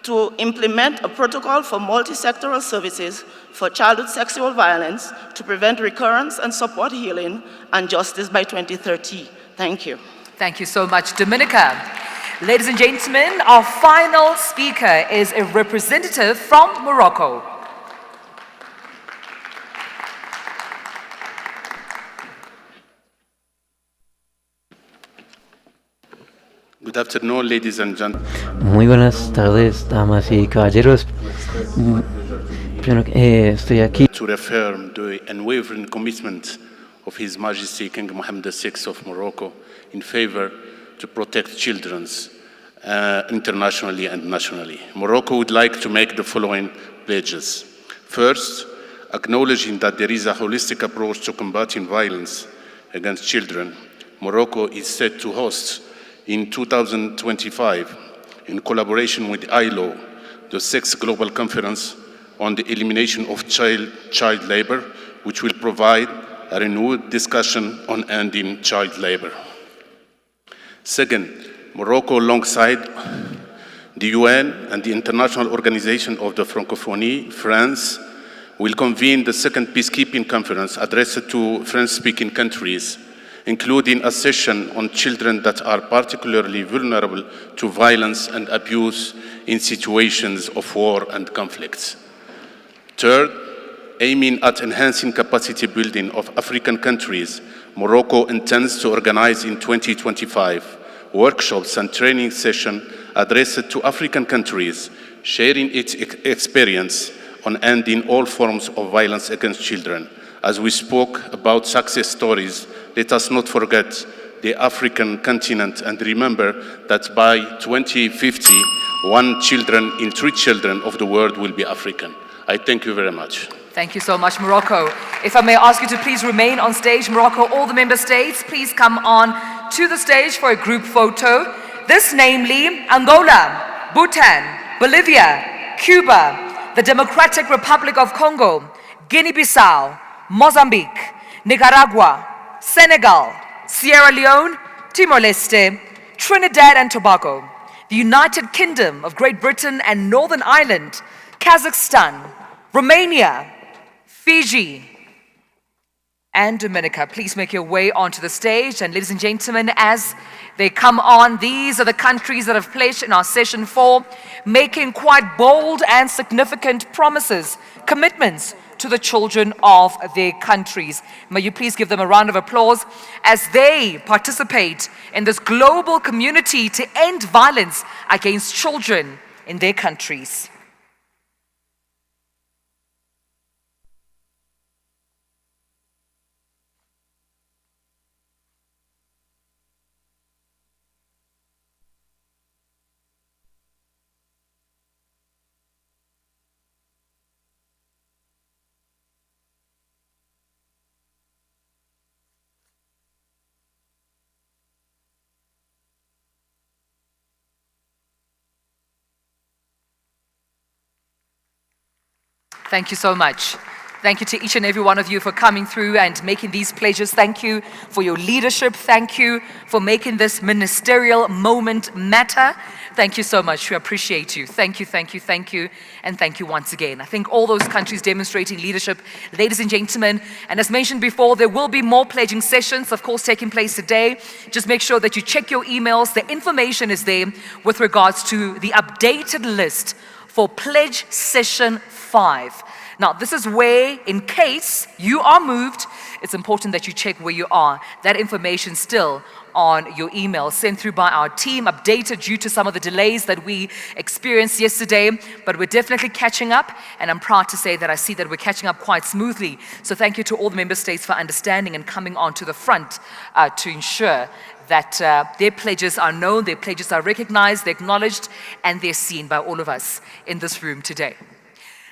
to implement a protocol for multi-sectoral services for childhood sexual violence to prevent recurrence and support healing and justice by 2030. Thank you. Thank you so much, Dominica. Ladies and gentlemen, our final speaker is a representative from Morocco. Good afternoon, ladies and gentlemen. Muy buenas tardes, damas y caballeros. Primero, estoy aquí to reaffirm the unwavering commitment of His Majesty King Mohammed VI of Morocco in favor to protect children internationally and nationally. Morocco would like to make the following pledges. First, acknowledging that there is a holistic approach to combating violence against children, Morocco is set to host in 2025, in collaboration with ILO, the 6th Global Conference on the Elimination of Child Labor, which will provide a renewed discussion on ending child labor. Second, Morocco, alongside the UN and the International Organization of the Francophonie, France, will convene the second peacekeeping conference addressed to French-speaking countries, including a session on children that are particularly vulnerable to violence and abuse in situations of war and conflicts. Third, aiming at enhancing capacity building of African countries, Morocco intends to organize in 2025 workshops and training sessions addressed to African countries, sharing its experience on ending all forms of violence against children. As we spoke about success stories, let us not forget the African continent and remember that by 2050, 1 children in 3 children of the world will be African. I thank you very much. Thank you so much, Morocco. If I may ask you to please remain on stage. Morocco, all the member states, please come on to the stage for a group photo. This namely Angola, Bhutan, Bolivia, Cuba, the Democratic Republic of Congo, Guinea-Bissau, Mozambique, Nicaragua, Senegal, Sierra Leone, Timor-Leste, Trinidad and Tobago, the United Kingdom of Great Britain and Northern Ireland, Kazakhstan, Romania, Fiji, and Dominica. Please make your way onto the stage. And ladies and gentlemen, as they come on, these are the countries that have pledged in our session 4, making quite bold and significant promises, commitments to the children of their countries. May you please give them a round of applause as they participate in this global community to end violence against children in their countries. Thank you so much. Thank you to each and every one of you for coming through and making these pledges. Thank you for your leadership. Thank you for making this ministerial moment matter. Thank you so much. We appreciate you. Thank you, thank you, thank you, and thank you once again. I think all those countries demonstrating leadership, ladies and gentlemen, and as mentioned before, there will be more pledging sessions, of course, taking place today. Just make sure that you check your emails. The information is there with regards to the updated list for Pledge Session 5. Now, this is where, in case you are moved, it's important that you check where you are. That information still on your email, sent through by our team, updated due to some of the delays that we experienced yesterday, but we're definitely catching up, and I'm proud to say that I see that we're catching up quite smoothly. So thank you to all the member states for understanding and coming onto the front to ensure that their pledges are known, their pledges are recognized, they're acknowledged, and they're seen by all of us in this room today.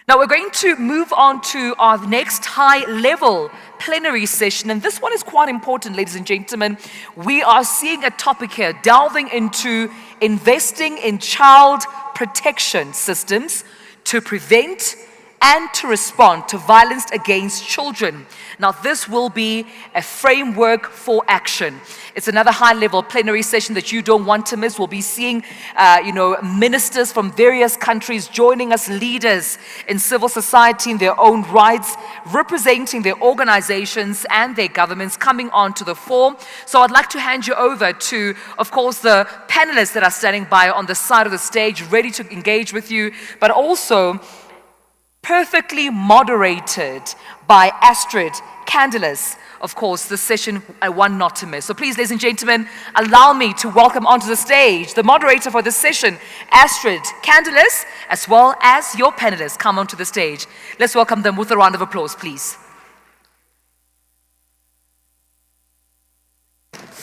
Now we're going to move on to our next high-level plenary session, and this one is quite important, ladies and gentlemen. We are seeing a topic here, delving into investing in child protection systems to prevent and to respond to violence against children. Now, this will be a framework for action. It's another high-level plenary session that you don't want to miss. We'll be seeing, ministers from various countries joining us, leaders in civil society in their own rights, representing their organizations and their governments coming on to the fore. So I'd like to hand you over to, of course, the panelists that are standing by on the side of the stage, ready to engage with you, but also perfectly moderated by Astrid Candelas. Of course, the session I want not to miss. So please, ladies and gentlemen, allow me to welcome onto the stage the moderator for this session, Astrid Candelas, as well as your panelists come onto the stage. Let's welcome them with a round of applause, please.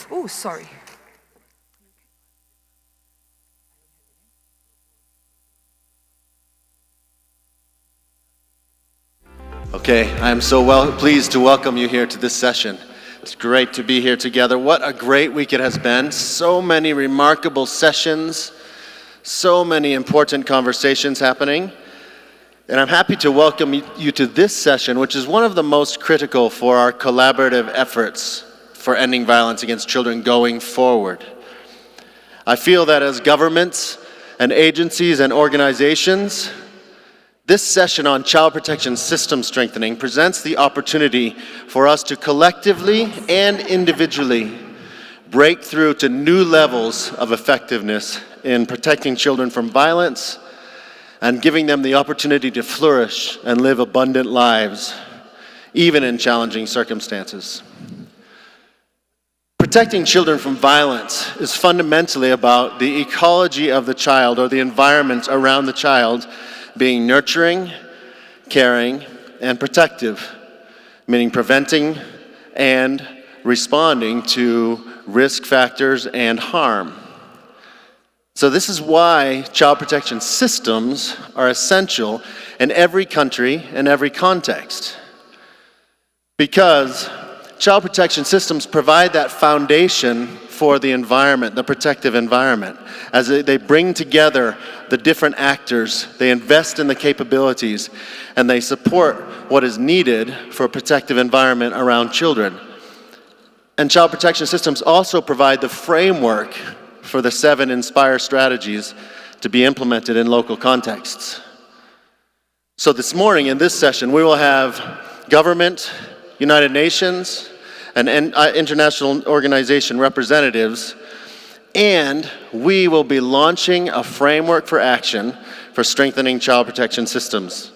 Oh, sorry. Okay, I am so pleased to welcome you here to this session It's great to be here together. What a great week it has been. So many remarkable sessions, so many important conversations happening. And I'm happy to welcome you to this session, which is one of the most critical for our collaborative efforts for ending violence against children going forward. I feel that as governments and agencies and organizations, this session on child protection system strengthening presents the opportunity for us to collectively and individually break through to new levels of effectiveness in protecting children from violence and giving them the opportunity to flourish and live abundant lives, even in challenging circumstances. Protecting children from violence is fundamentally about the ecology of the child or the environment around the child being nurturing, caring, and protective, meaning preventing and responding to risk factors and harm. So this is why child protection systems are essential in every country and every context. Because child protection systems provide that foundation for the environment, the protective environment. As they bring together the different actors, they invest in the capabilities, and they support what is needed for a protective environment around children. And child protection systems also provide the framework for the 7 Inspire strategies to be implemented in local contexts. So this morning in this session, we will have government, United Nations, and international organization representatives, and we will be launching a framework for action for strengthening child protection systems.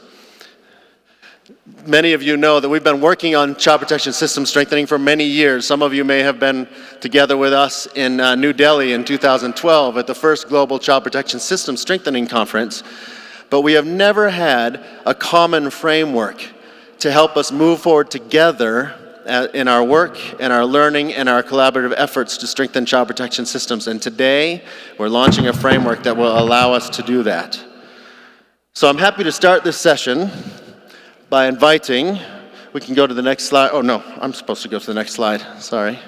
Many of you know that we've been working on child protection system strengthening for many years. Some of you may have been together with us in New Delhi in 2012 at the first Global Child Protection System Strengthening Conference, but we have never had a common framework to help us move forward together in our work, and our learning, and our collaborative efforts to strengthen child protection systems. And today, we're launching a framework that will allow us to do that. So I'm happy to start this session by inviting, we can go to the next slide. Oh no, I'm supposed to go to the next slide, sorry.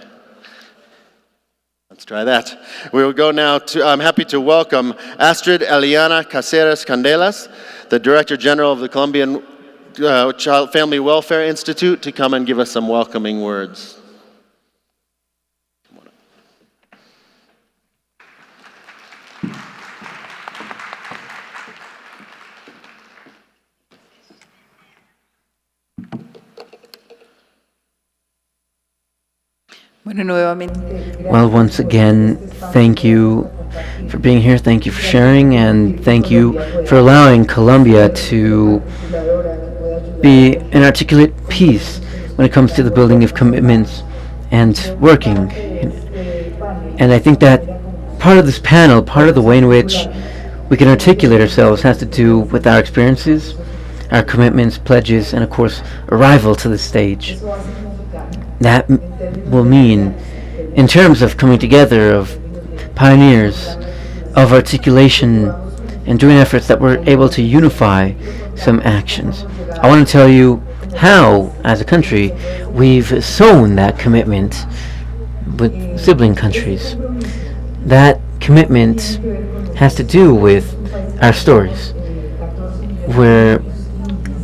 Let's try that. We will go now to, I'm happy to welcome Astrid Eliana Caceres Candelas, the Director General of the Colombian Child Family Welfare Institute, to come and give us some welcoming words. Well, once again, thank you for being here, thank you for sharing, and thank you for allowing Colombia to be an articulate piece when it comes to the building of commitments and working. And I think that part of this panel, part of the way in which we can articulate ourselves has to do with our experiences, our commitments, pledges, and of course, arrival to the stage. That will mean, in terms of coming together of pioneers, of articulation, and doing efforts that we're able to unify some actions. I want to tell you how, as a country, we've sown that commitment with sibling countries. That commitment has to do with our stories. We're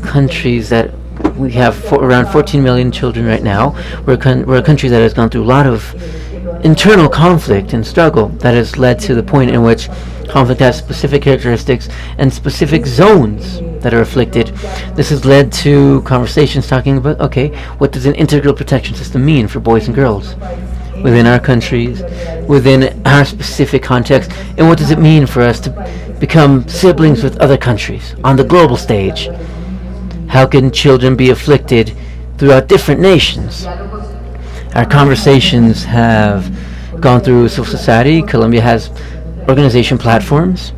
countries that we have around 14 million children right now. We're a country that has gone through a lot of internal conflict and struggle that has led to the point in which conflict has specific characteristics and specific zones that are afflicted. This has led to conversations talking about, okay, what does an integral protection system mean for boys and girls within our countries, within our specific context, and what does it mean for us to become siblings with other countries on the global stage? How can children be afflicted throughout different nations? Our conversations have gone through civil society. Colombia has organization platforms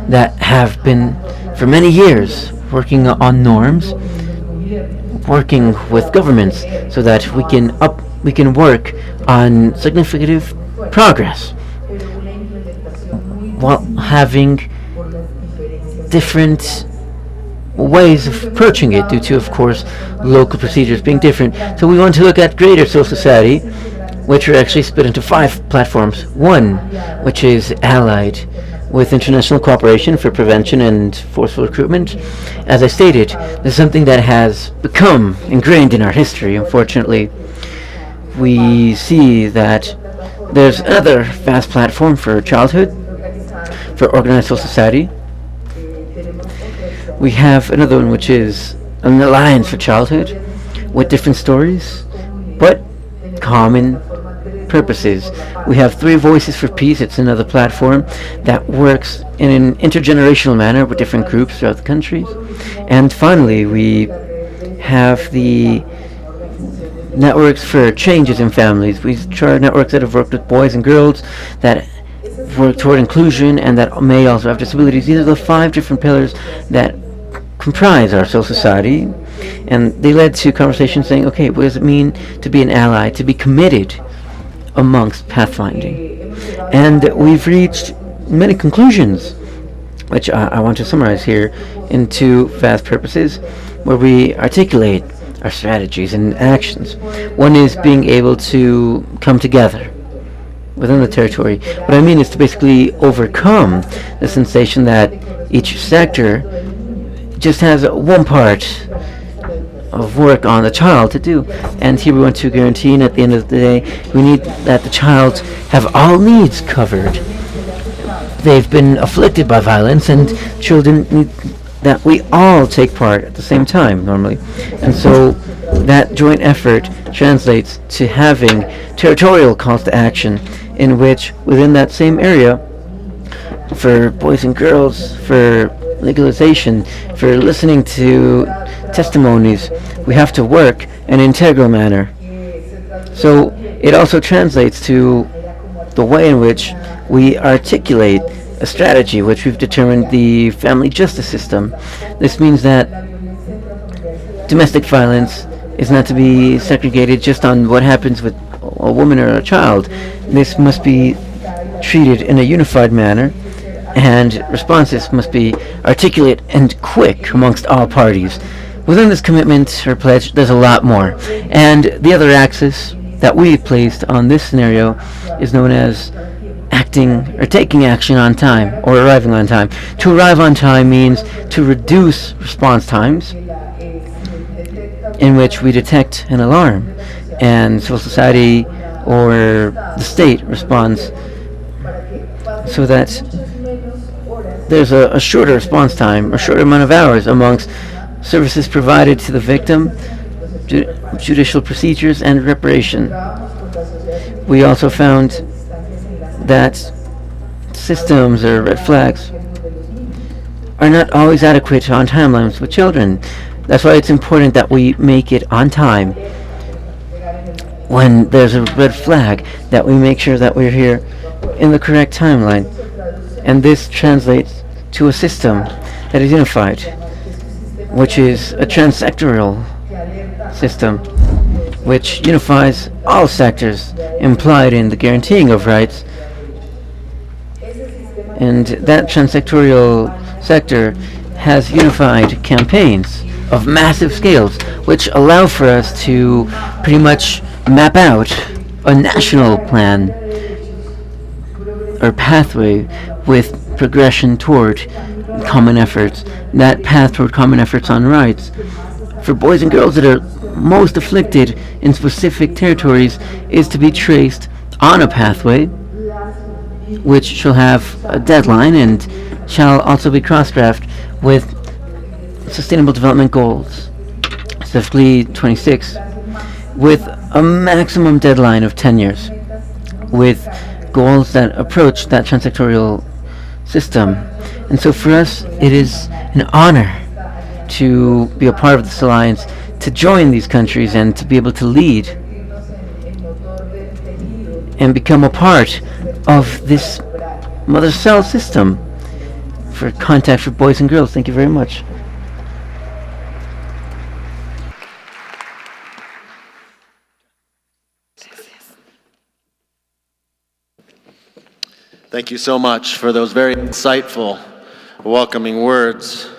that have been, for many years, working on norms, working with governments so that we can work on significant progress while having different ways of approaching it due to, of course, local procedures being different. So we want to look at greater civil society, which are actually split into 5 platforms. One, which is allied with international cooperation for prevention and forceful recruitment. As I stated, this is something that has become ingrained in our history, unfortunately. We see that there's another vast platform for childhood, for organized civil society. We have another one which is an alliance for childhood with different stories, but common purposes. We have 3 Voices for Peace. It's another platform that works in an intergenerational manner with different groups throughout the countries. And finally, we have the networks for changes in families. We are networks that have worked with boys and girls, that work toward inclusion, and that may also have disabilities. These are the 5 different pillars that comprise our civil society, and they led to conversations saying, okay, what does it mean to be an ally, to be committed amongst pathfinding? And we've reached many conclusions, which I want to summarize here in 2 vast purposes, where we articulate our strategies and actions. One is being able to come together within the territory. What I mean is to basically overcome the sensation that each sector just has one part of work on the child to do. And here we want to guarantee, and at the end of the day, we need that the child have all needs covered. They've been afflicted by violence, and children need that we all take part at the same time normally. And so that joint effort translates to having territorial calls to action in which within that same area, for boys and girls, for legalization, for listening to testimonies, we have to work in an integral manner. So it also translates to the way in which we articulate a strategy which we've determined the family justice system. This means that domestic violence is not to be segregated just on what happens with a woman or a child. This must be treated in a unified manner, and responses must be articulate and quick amongst all parties. Within this commitment or pledge, there's a lot more. And the other axis that we placed on this scenario is known as acting or taking action on time or arriving on time. To arrive on time means to reduce response times in which we detect an alarm and civil society or the state responds so that there's a shorter response time or shorter amount of hours amongst services provided to the victim, judicial procedures, and reparation. We also found that systems or red flags are not always adequate on timelines with children. That's why it's important that we make it on time. When there's a red flag, that we make sure that we're here in the correct timeline. And this translates to a system that is unified, which is a transsectoral system, which unifies all sectors implied in the guaranteeing of rights. And that transsectorial sector has unified campaigns of massive scales, which allow for us to pretty much map out a national plan or pathway with progression toward common efforts. That path toward common efforts on rights for boys and girls that are most afflicted in specific territories is to be traced on a pathway which shall have a deadline and shall also be cross-drafted with Sustainable Development Goals, specifically 26, with a maximum deadline of 10 years, with goals that approach that transsectorial system. And so for us, it is an honor to be a part of this alliance, to join these countries and to be able to lead and become a part of this mother cell system for contact for boys and girls. Thank you very much. Thank you so much for those very insightful, welcoming words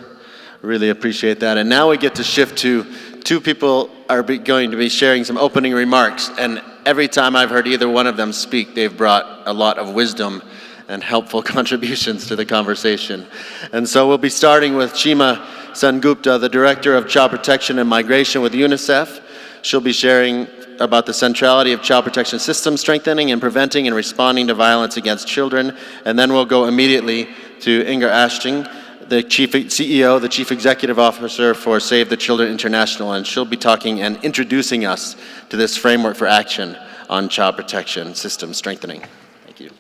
Really appreciate that. And now we get to shift to two people are going to be sharing some opening remarks. And every time I've heard either one of them speak, they've brought a lot of wisdom and helpful contributions to the conversation. And so we'll be starting with Chima Sengupta, the Director of Child Protection and Migration with UNICEF. She'll be sharing about the centrality of child protection system strengthening and preventing and responding to violence against children. And then we'll go immediately to Inger Ashting, the CEO, the Chief Executive Officer for Save the Children International, and she'll be talking and introducing us to this framework for action on child protection system strengthening. Thank you.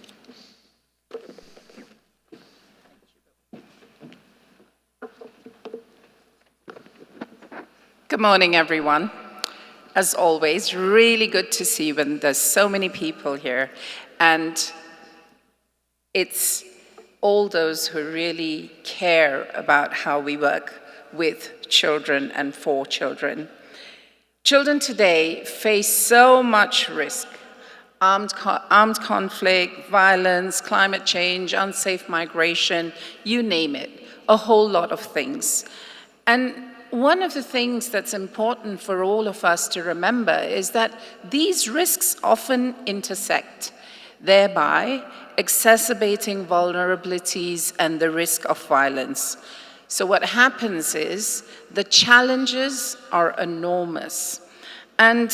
Good morning, everyone. As always, really good to see you when there's so many people here. And it's all those who really care about how we work with children and for children. Children today face so much risk: armed conflict, violence, climate change, unsafe migration, you name it, a whole lot of things. And one of the things that's important for all of us to remember is that these risks often intersect, thereby exacerbating vulnerabilities and the risk of violence. So what happens is the challenges are enormous. And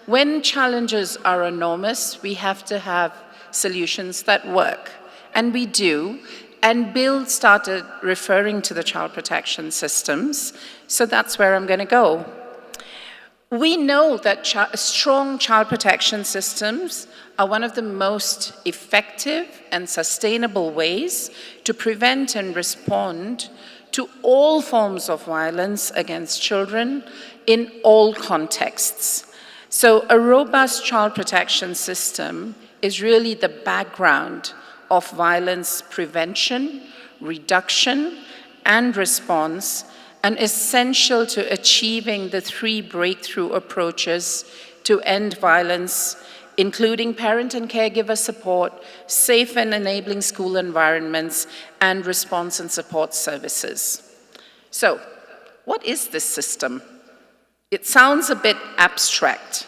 when challenges are enormous, we have to have solutions that work. And we do. And Bill started referring to the child protection systems, so that's where I'm going to go. We know that strong child protection systems are one of the most effective and sustainable ways to prevent and respond to all forms of violence against children in all contexts. So a robust child protection system is really the background of violence prevention, reduction, and response, and essential to achieving the 3 breakthrough approaches to end violence, including parent and caregiver support, safe and enabling school environments, and response and support services. So, what is this system? It sounds a bit abstract,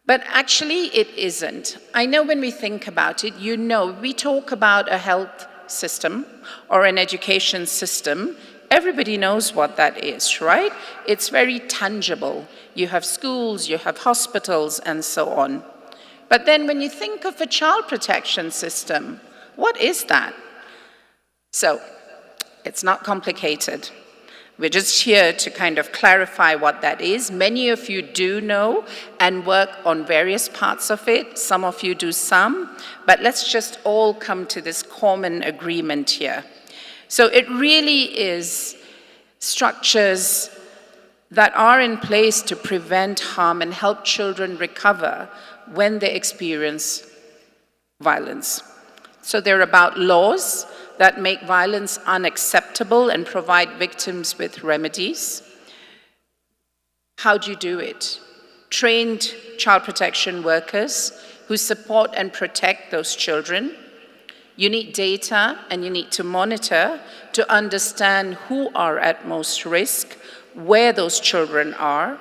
but actually it isn't. I know when we think about it, you know, we talk about a health system or an education system. Everybody knows what that is, right? It's very tangible. You have schools, you have hospitals, and so on. But then when you think of a child protection system, what is that? So, it's not complicated. We're just here to kind of clarify what that is. Many of you do know and work on various parts of it. Some of you do some, but let's just all come to this common agreement here. So it really is structures that are in place to prevent harm and help children recover when they experience violence. So they're about laws that make violence unacceptable and provide victims with remedies. How do you do it? Trained child protection workers who support and protect those children. You need data and you need to monitor to understand who are at most risk, where those children are.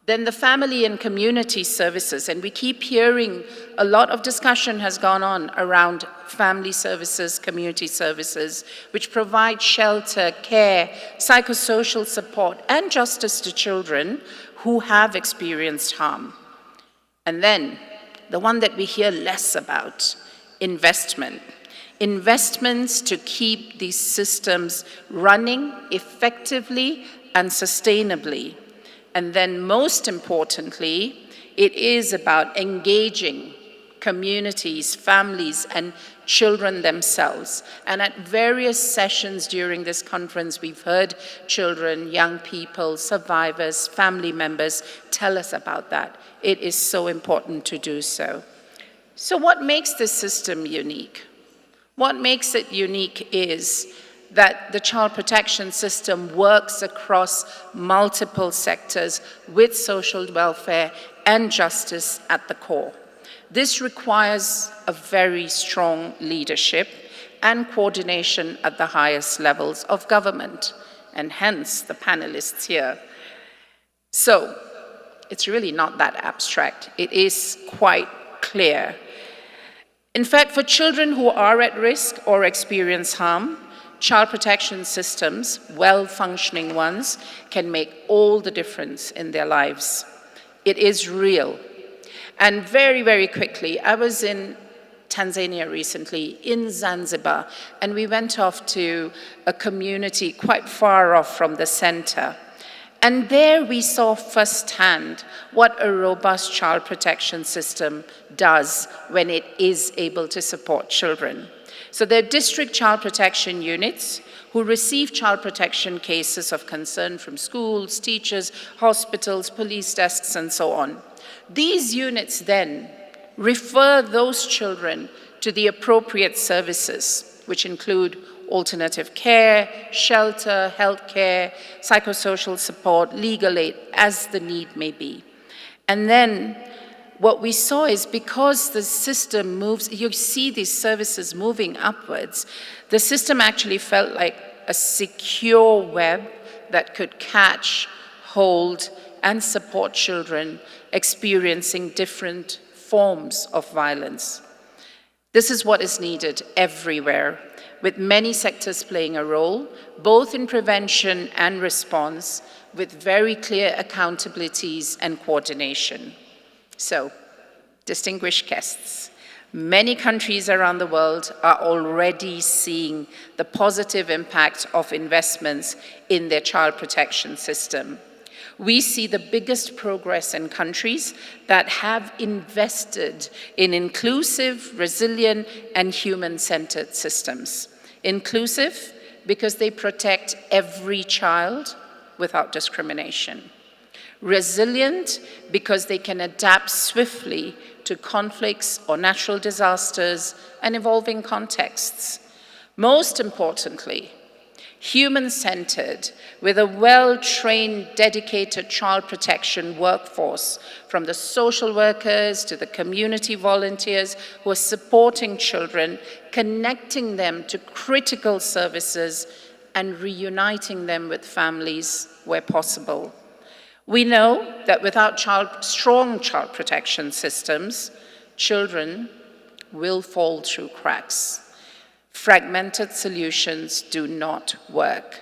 Then the family and community services, and we keep hearing a lot of discussion has gone on around family services, community services, which provide shelter, care, psychosocial support, and justice to children who have experienced harm. And then, the one that we hear less about, investment. Investments to keep these systems running effectively and sustainably. And then most importantly, it is about engaging communities, families, and children themselves. And at various sessions during this conference, we've heard children, young people, survivors, family members tell us about that. It is so important to do so. So what makes this system unique? What makes it unique is that the child protection system works across multiple sectors with social welfare and justice at the core. This requires a very strong leadership and coordination at the highest levels of government. and hence the panelists here. So, it's really not that abstract. It is quite clear. In fact, for children who are at risk or experience harm, child protection systems, well-functioning ones, can make all the difference in their lives. It is real. And very, very quickly, I was in Tanzania recently, in Zanzibar, and we went off to a community quite far off from the center. And there we saw firsthand what a robust child protection system does when it is able to support children. So there are district child protection units who receive child protection cases of concern from schools, teachers, hospitals, police desks, and so on. These units then refer those children to the appropriate services, which include alternative care, shelter, healthcare, psychosocial support, legal aid, as the need may be. And then what we saw is because the system moves, you see these services moving upwards, the system actually felt like a secure web that could catch, hold, and support children experiencing different forms of violence. This is what is needed everywhere, with many sectors playing a role, both in prevention and response, with very clear accountabilities and coordination. So, distinguished guests, many countries around the world are already seeing the positive impact of investments in their child protection system. We see the biggest progress in countries that have invested in inclusive, resilient, and human-centered systems. Inclusive because they protect every child without discrimination. Resilient because they can adapt swiftly to conflicts or natural disasters and evolving contexts. Most importantly, human-centered, with a well-trained, dedicated child protection workforce, from the social workers to the community volunteers who are supporting children, connecting them to critical services, and reuniting them with families where possible. We know that without strong child protection systems, children will fall through cracks. Fragmented solutions do not work.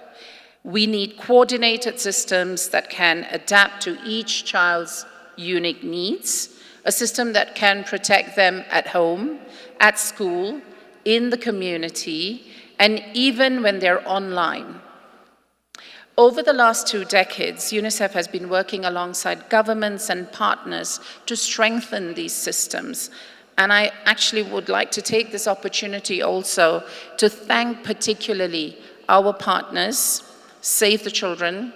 We need coordinated systems that can adapt to each child's unique needs, a system that can protect them at home, at school, in the community, and even when they're online. Over the last 2 decades, UNICEF has been working alongside governments and partners to strengthen these systems. And I actually would like to take this opportunity also to thank particularly our partners, Save the Children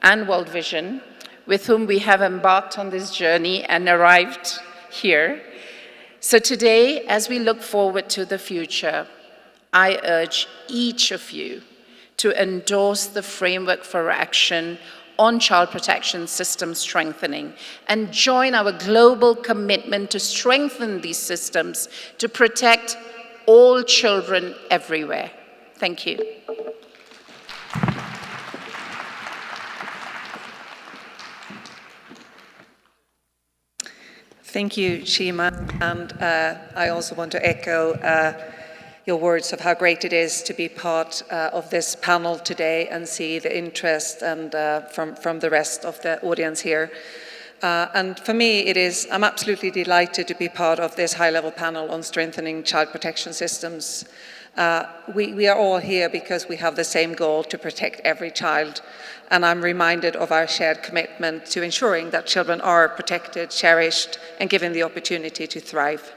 and World Vision, with whom we have embarked on this journey and arrived here. So today, as we look forward to the future, I urge each of you to endorse the framework for action on child protection system strengthening and join our global commitment to strengthen these systems to protect all children everywhere. Thank you. Thank you, Shima, and I also want to echo your words of how great it is to be part of this panel today and see the interest and from the rest of the audience here. And for me, I'm absolutely delighted to be part of this high-level panel on strengthening child protection systems. We are all here because we have the same goal, to protect every child. And I'm reminded of our shared commitment to ensuring that children are protected, cherished, and given the opportunity to thrive.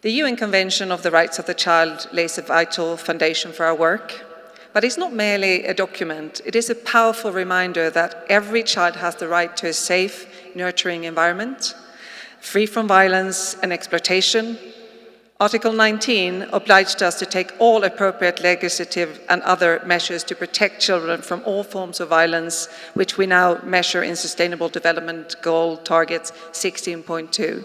The UN Convention of the Rights of the Child lays a vital foundation for our work, but it's not merely a document. It is a powerful reminder that every child has the right to a safe, nurturing environment, free from violence and exploitation. Article 19 obliged us to take all appropriate legislative and other measures to protect children from all forms of violence, which we now measure in Sustainable Development Goal Targets 16.2.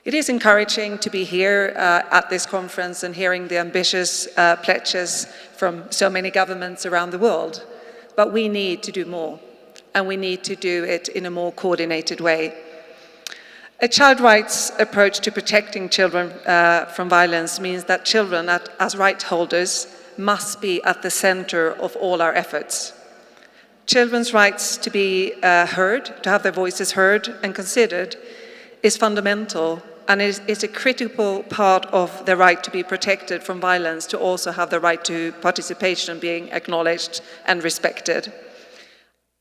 It is encouraging to be here at this conference and hearing the ambitious pledges from so many governments around the world. But we need to do more, and we need to do it in a more coordinated way. A child rights approach to protecting children from violence means that children, as right holders, must be at the center of all our efforts. Children's rights to be heard, to have their voices heard and considered, is fundamental, and is a critical part of the right to be protected from violence, to also have the right to participation being acknowledged and respected.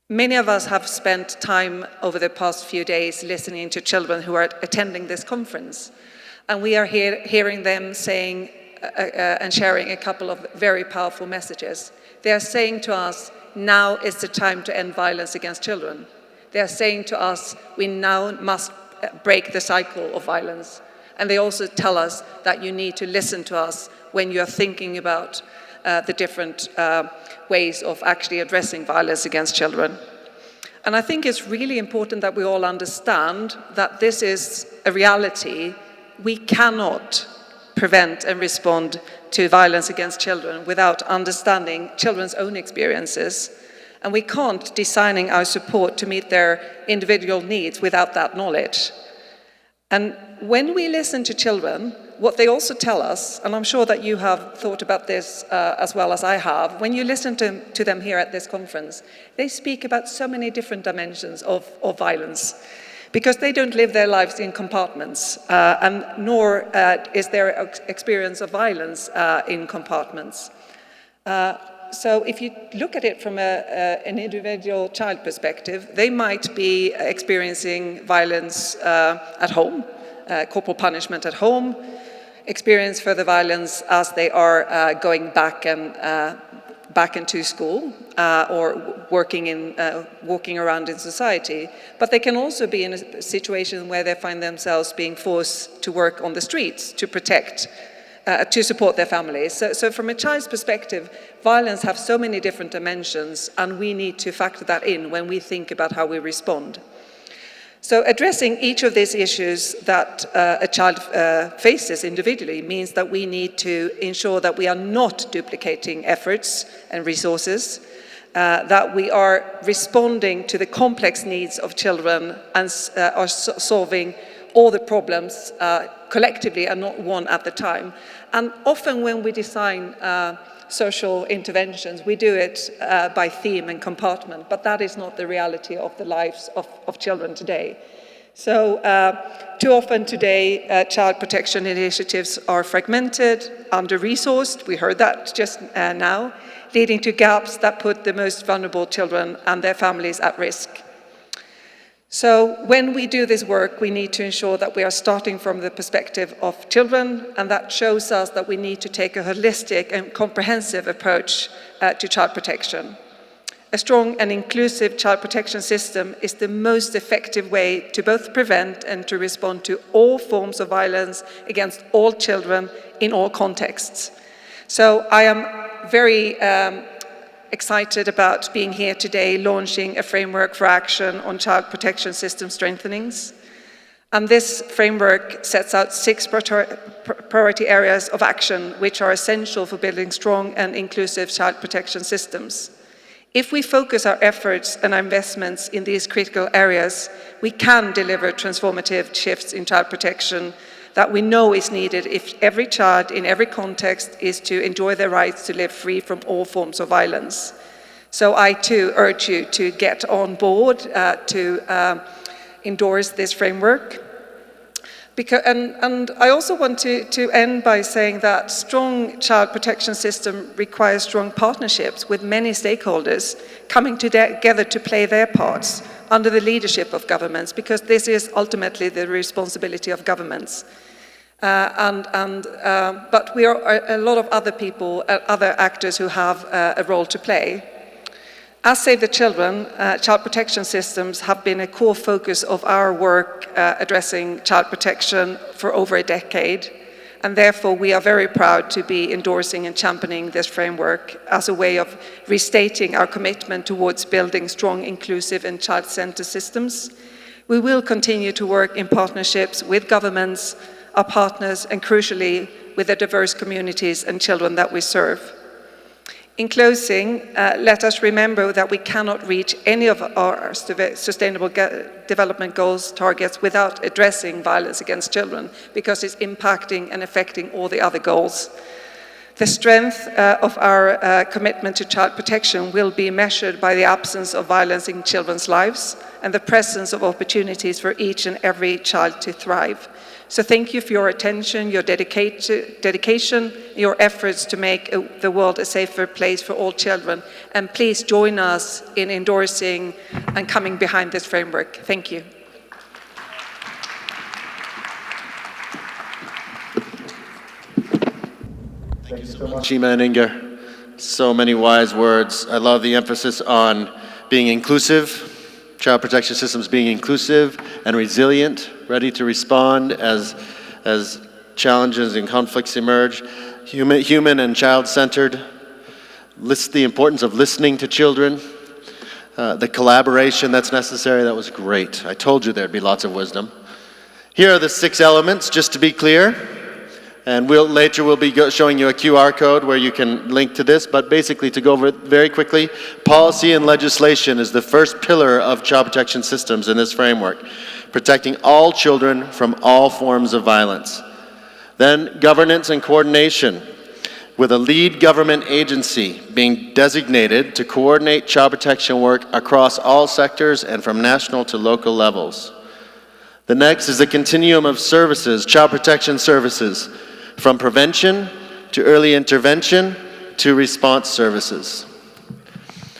Many of us have spent time over the past few days listening to children who are attending this conference, and we are hearing them saying and sharing a couple of very powerful messages. They are saying to us, now is the time to end violence against children. They are saying to us, we now must break the cycle of violence. And they also tell us that you need to listen to us when you are thinking about the different ways of actually addressing violence against children. And I think it's really important that we all understand that this is a reality. We cannot prevent and respond to violence against children without understanding children's own experiences. And we can't designing our support to meet their individual needs without that knowledge. And when we listen to children, what they also tell us, and I'm sure that you have thought about this as well as I have, when you listen to them here at this conference, they speak about so many different dimensions of violence, because they don't live their lives in compartments, and nor is their experience of violence in compartments. So if you look at it from an individual child perspective, they might be experiencing violence at home, corporal punishment at home, experience further violence as they are going back into school or walking around in society. But they can also be in a situation where they find themselves being forced to work on the streets to protect, to support their families. So from a child's perspective, violence has so many different dimensions, and we need to factor that in when we think about how we respond. So addressing each of these issues that a child faces individually means that we need to ensure that we are not duplicating efforts and resources, that we are responding to the complex needs of children and are solving all the problems collectively and not one at a time. And often when we design social interventions, we do it by theme and compartment, but that is not the reality of the lives of children today. So too often today, child protection initiatives are fragmented, under-resourced, we heard that just now, leading to gaps that put the most vulnerable children and their families at risk. So when we do this work, we need to ensure that we are starting from the perspective of children, and that shows us that we need to take a holistic and comprehensive approach to child protection. A strong and inclusive child protection system is the most effective way to both prevent and to respond to all forms of violence against all children in all contexts. So I am very excited about being here today, launching a framework for action on child protection system strengthenings. And this framework sets out 6 priority areas of action which are essential for building strong and inclusive child protection systems. If we focus our efforts and our investments in these critical areas, we can deliver transformative shifts in child protection that we know is needed if every child in every context is to enjoy their rights to live free from all forms of violence. So I too urge you to get on board to endorse this framework. And I also want to end by saying that strong child protection system requires strong partnerships with many stakeholders coming together to play their parts under the leadership of governments, because this is ultimately the responsibility of governments. But we are a lot of other people, other actors who have a role to play. As Save the Children, child protection systems have been a core focus of our work addressing child protection for over a decade, and therefore we are very proud to be endorsing and championing this framework as a way of restating our commitment towards building strong, inclusive and child-centered systems. We will continue to work in partnerships with governments, our partners, and crucially, with the diverse communities and children that we serve. In closing, let us remember that we cannot reach any of our sustainable development goals targets without addressing violence against children, because it's impacting and affecting all the other goals. The strength of our commitment to child protection will be measured by the absence of violence in children's lives and the presence of opportunities for each and every child to thrive. So thank you for your attention, your dedication, your efforts to make the world a safer place for all children. And please join us in endorsing and coming behind this framework. Thank you. Thank you so much, Shima and Inger. So many wise words. I love the emphasis on being inclusive, child protection systems being inclusive and resilient, ready to respond as challenges and conflicts emerge, human and child-centered, the importance of listening to children, the collaboration that's necessary. That was great. I told you there'd be lots of wisdom. Here are the 6 elements, just to be clear. And later we'll be showing you a QR code where you can link to this, but basically, to go over it very quickly, policy and legislation is the first pillar of child protection systems in this framework, protecting all children from all forms of violence. Then governance and coordination, with a lead government agency being designated to coordinate child protection work across all sectors and from national to local levels. The next is a continuum of services, child protection services, from prevention to early intervention to response services.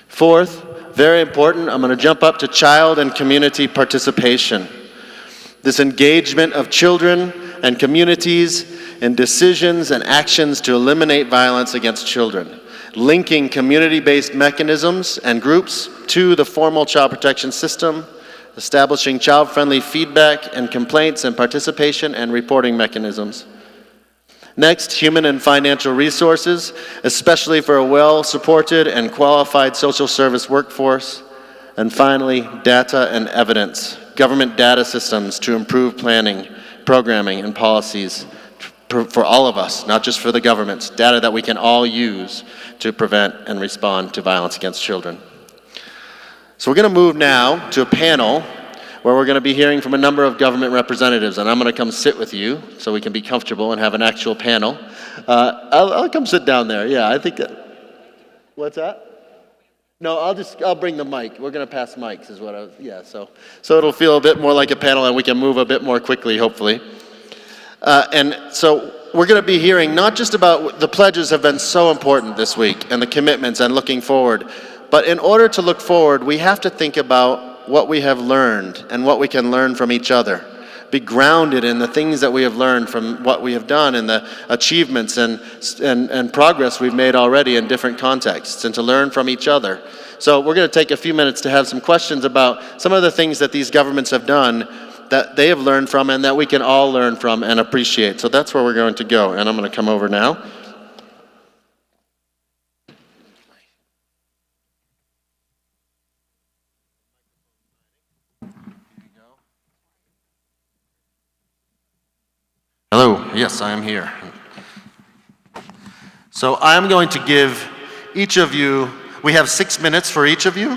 Fourth, very important, I'm going to jump up to child and community participation. This engagement of children and communities in decisions and actions to eliminate violence against children, linking community-based mechanisms and groups to the formal child protection system, establishing child-friendly feedback and complaints and participation and reporting mechanisms. Next, human and financial resources, especially for a well-supported and qualified social service workforce. And finally, data and evidence, government data systems to improve planning, programming, and policies for all of us, not just for the governments, data that we can all use to prevent and respond to violence against children. So we're going to move now to a panel where we're going to be hearing from a number of government representatives, and I'm going to come sit with you so we can be comfortable and have an actual panel. I'll come sit down there. Yeah, I think that. What's that? No, I'll bring the mic. We're going to pass mics, is what I was. Yeah, so it'll feel a bit more like a panel, and we can move a bit more quickly, hopefully. And so we're going to be hearing not just about the pledges have been so important this week and the commitments and looking forward, but in order to look forward, we have to think about what we have learned and what we can learn from each other. Be grounded in the things that we have learned from what we have done and the achievements and progress we've made already in different contexts, and to learn from each other. So we're going to take a few minutes to have some questions about some of the things that these governments have done that they have learned from and that we can all learn from and appreciate. So that's where we're going to go, and I'm going to come over now. Hello, yes, I am here. So I'm going to give each of you, we have 6 minutes for each of you,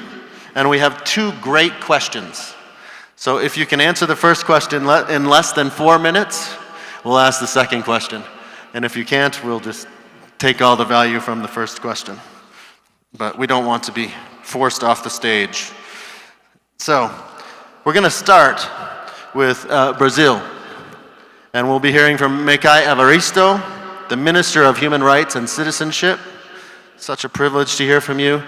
and we have 2 great questions. So if you can answer the first question in less than 4 minutes, we'll ask the second question. And if you can't, we'll just take all the value from the first question. But we don't want to be forced off the stage. So we're going to start with Brazil. And we'll be hearing from Mekai Evaristo, the Minister of Human Rights and Citizenship. Such a privilege to hear from you.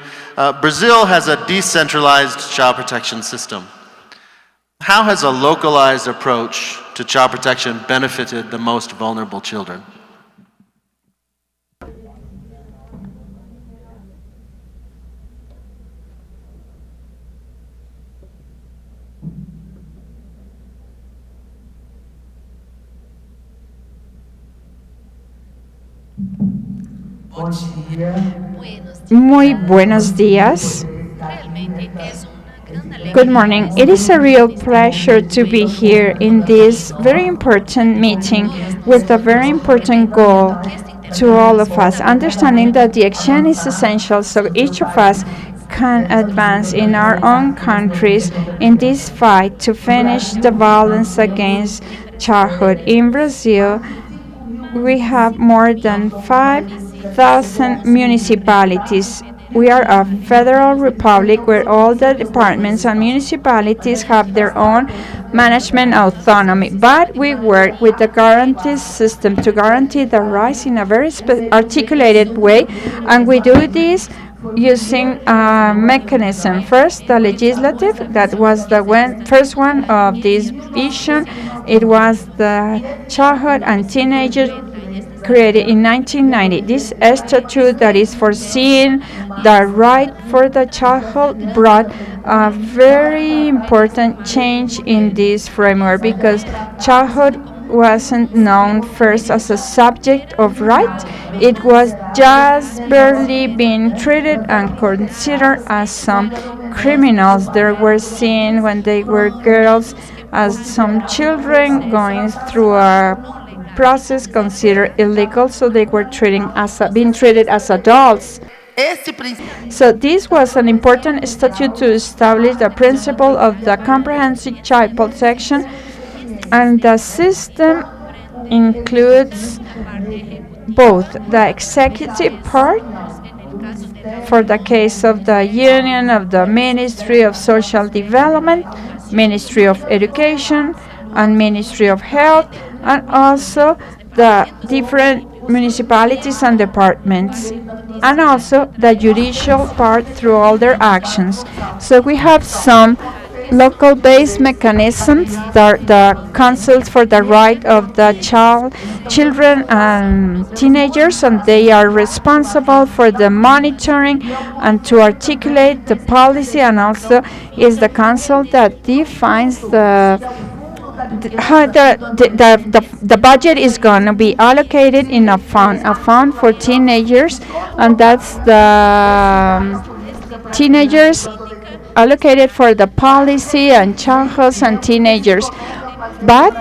Brazil has a decentralized child protection system. How has a localized approach to child protection benefited the most vulnerable children? Muy buenos días. Good morning. It is a real pleasure to be here in this very important meeting with a very important goal, to all of us, understanding that the exchange is essential so each of us can advance in our own countries in this fight to finish the violence against childhood. In Brazil, we have more than 5,000 municipalities. We are a federal republic where all the departments and municipalities have their own management autonomy, but we work with the guarantee system to guarantee the rights in a very articulated way, and we do this using a mechanism. First, the legislative, that was the first one of this vision. It was the Childhood and Teenagers created in 1990. This statute that is foreseeing the right for the childhood brought a very important change in this framework because childhood wasn't known first as a subject of right. It was just barely being treated and considered as some criminals. They were seen when they were girls as some children going through a process considered illegal, so they were being treated as adults. So this was an important statute to establish the principle of the comprehensive child protection, and the system includes both the executive part for the case of the Union of the Ministry of Social Development, Ministry of Education, and Ministry of Health, and also the different municipalities and departments, and also the judicial part through all their actions. So we have some local-based mechanisms, the councils for the right of the children and teenagers, and they are responsible for the monitoring and to articulate the policy, and also is the council that defines how the budget is going to be allocated in a fund for teenagers, and that's the teenagers allocated for the policy and childhoods and teenagers. But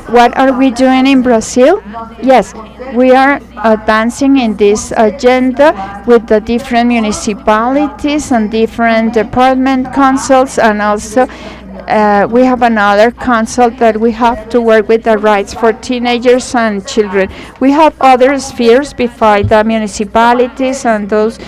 what are we doing in Brazil? Yes, we are advancing in this agenda with the different municipalities and different department councils, and also we have another council that we have to work with the rights for teenagers and children. We have other spheres besides the municipalities and those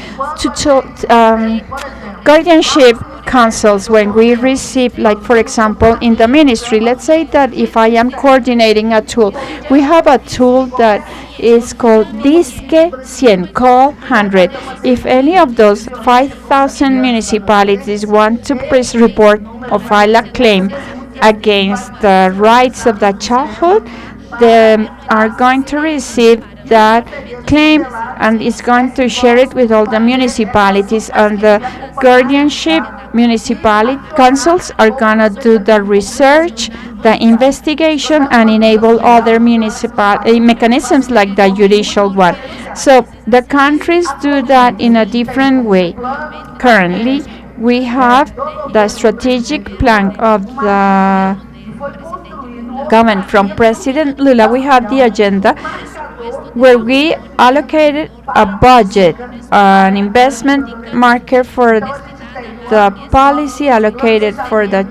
guardianship councils. When we receive, like for example in the ministry, let's say that if I am coordinating a tool, we have a tool that is called Disque 100, call 100. If any of those 5,000 municipalities want to report or file a claim against the rights of the childhood, they are going to receive that claim and is going to share it with all the municipalities, and the guardianship municipality councils are going to do the research, the investigation, and enable other municipal mechanisms like the judicial one. So the countries do that in a different way. Currently, we have the strategic plan of the government from President Lula. We have the agenda where we allocated a budget, an investment marker for the policy allocated for the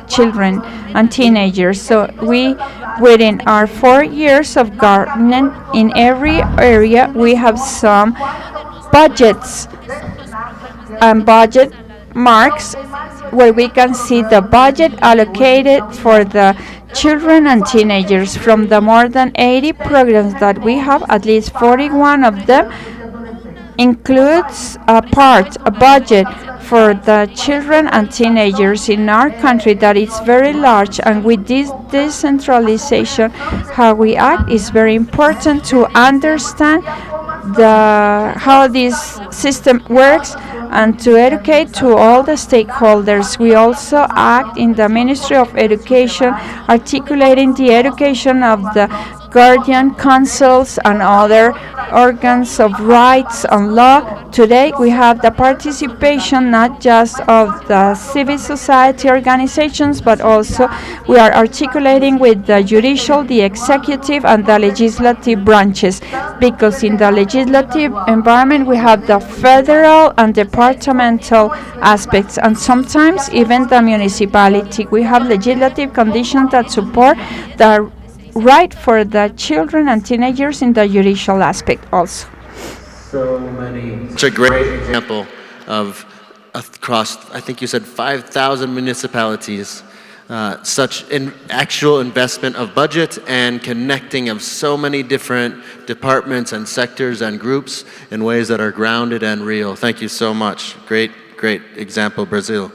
children and teenagers. So we, within our 4 years of government, in every area we have some budgets and budget marks where we can see the budget allocated for the children and teenagers. From the more than 80 programs that we have, at least 41 of them includes a budget for the children and teenagers in our country that is very large. And with this decentralization, how we act is very important to understand how this system works and to educate to all the stakeholders. We also act in the Ministry of Education, articulating the education of the guardian councils and other organs of rights and law. Today we have the participation not just of the civil society organizations, but also we are articulating with the judicial, the executive, and the legislative branches, because in the legislative environment we have the federal and departmental aspects, and sometimes even the municipality. We have legislative conditions that support the right for the children and teenagers in the judicial aspect also. So many. Such a great example of across, I think you said 5,000 municipalities, such an actual investment of budget and connecting of so many different departments and sectors and groups in ways that are grounded and real. Thank you so much. Great example, Brazil.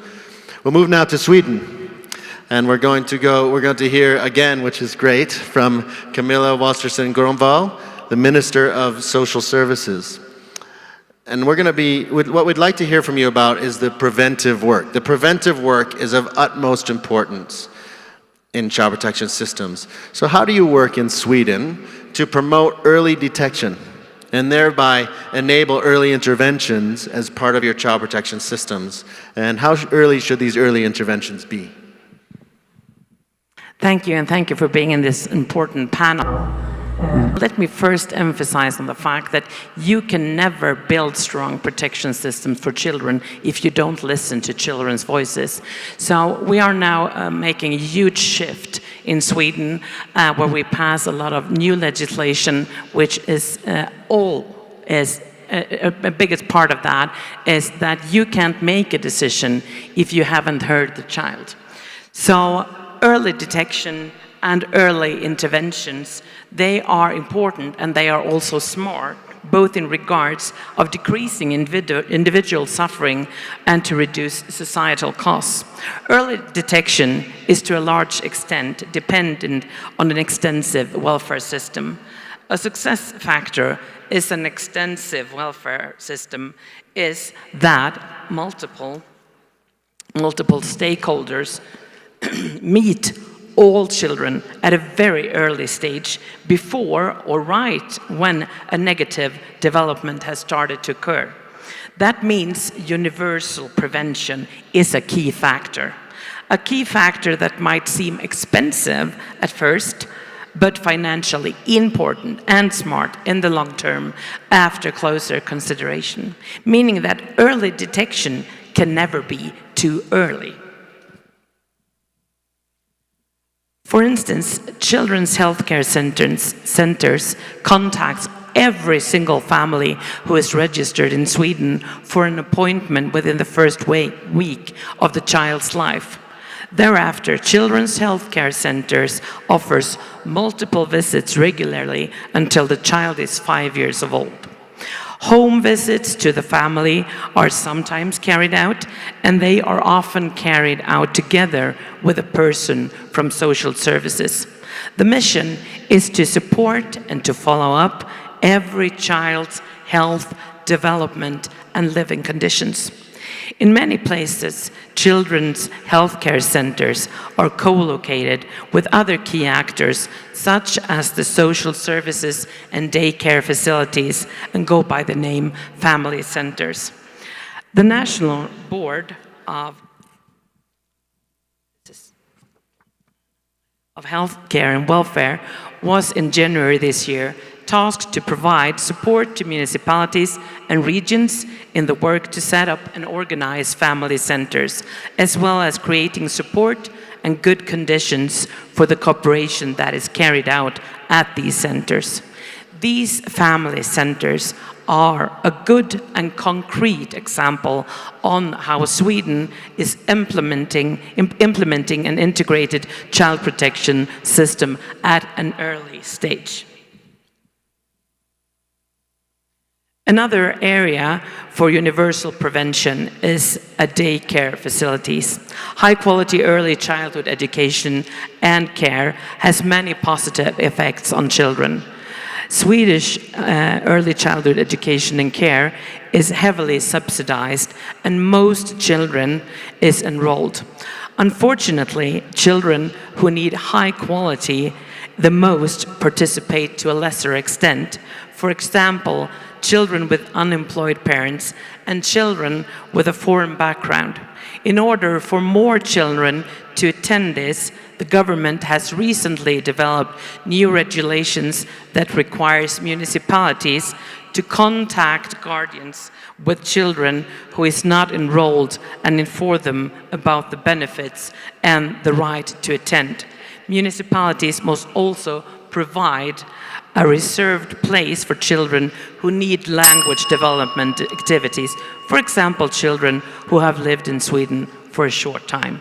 We'll move now to Sweden. And we're going to hear again, which is great, from Camilla Walsterson Grönvall, the Minister of Social Services. And what we'd like to hear from you about is the preventive work. The preventive work is of utmost importance in child protection systems. So how do you work in Sweden to promote early detection and thereby enable early interventions as part of your child protection systems? And how early should these early interventions be? Thank you, and thank you for being in this important panel. Let me first emphasize on the fact that you can never build strong protection systems for children if you don't listen to children's voices. So we are now making a huge shift in Sweden where we pass a lot of new legislation, which is a biggest part of that is that you can't make a decision if you haven't heard the child. So early detection and early interventions, they are important and they are also smart, both in regards of decreasing individual suffering and to reduce societal costs. Early detection is to a large extent dependent on an extensive welfare system. A success factor is an extensive welfare system is that multiple stakeholders meet all children at a very early stage before or right when a negative development has started to occur. That means universal prevention is a key factor. A key factor that might seem expensive at first, but financially important and smart in the long term after closer consideration, meaning that early detection can never be too early. For instance, children's healthcare centers contacts every single family who is registered in Sweden for an appointment within the first week of the child's life. Thereafter, children's healthcare centers offers multiple visits regularly until the child is 5 years old. Home visits to the family are sometimes carried out, and they are often carried out together with a person from social services. The mission is to support and to follow up every child's health, development, and living conditions. In many places, children's healthcare centers are co-located with other key actors, such as the social services and daycare facilities, and go by the name family centers. The National Board of Healthcare and Welfare was in January this year tasked to provide support to municipalities and regions in the work to set up and organize family centers, as well as creating support and good conditions for the cooperation that is carried out at these centers. These family centers are a good and concrete example on how Sweden is implementing an integrated child protection system at an early stage. Another area for universal prevention is daycare facilities. High-quality early childhood education and care has many positive effects on children. Swedish early childhood education and care is heavily subsidized, and most children is enrolled. Unfortunately, children who need high-quality the most participate to a lesser extent. For example, children with unemployed parents and children with a foreign background. In order for more children to attend this, the government has recently developed new regulations that requires municipalities to contact guardians with children who is not enrolled and inform them about the benefits and the right to attend. Municipalities must also provide a reserved place for children who need language development activities, for example, children who have lived in Sweden for a short time.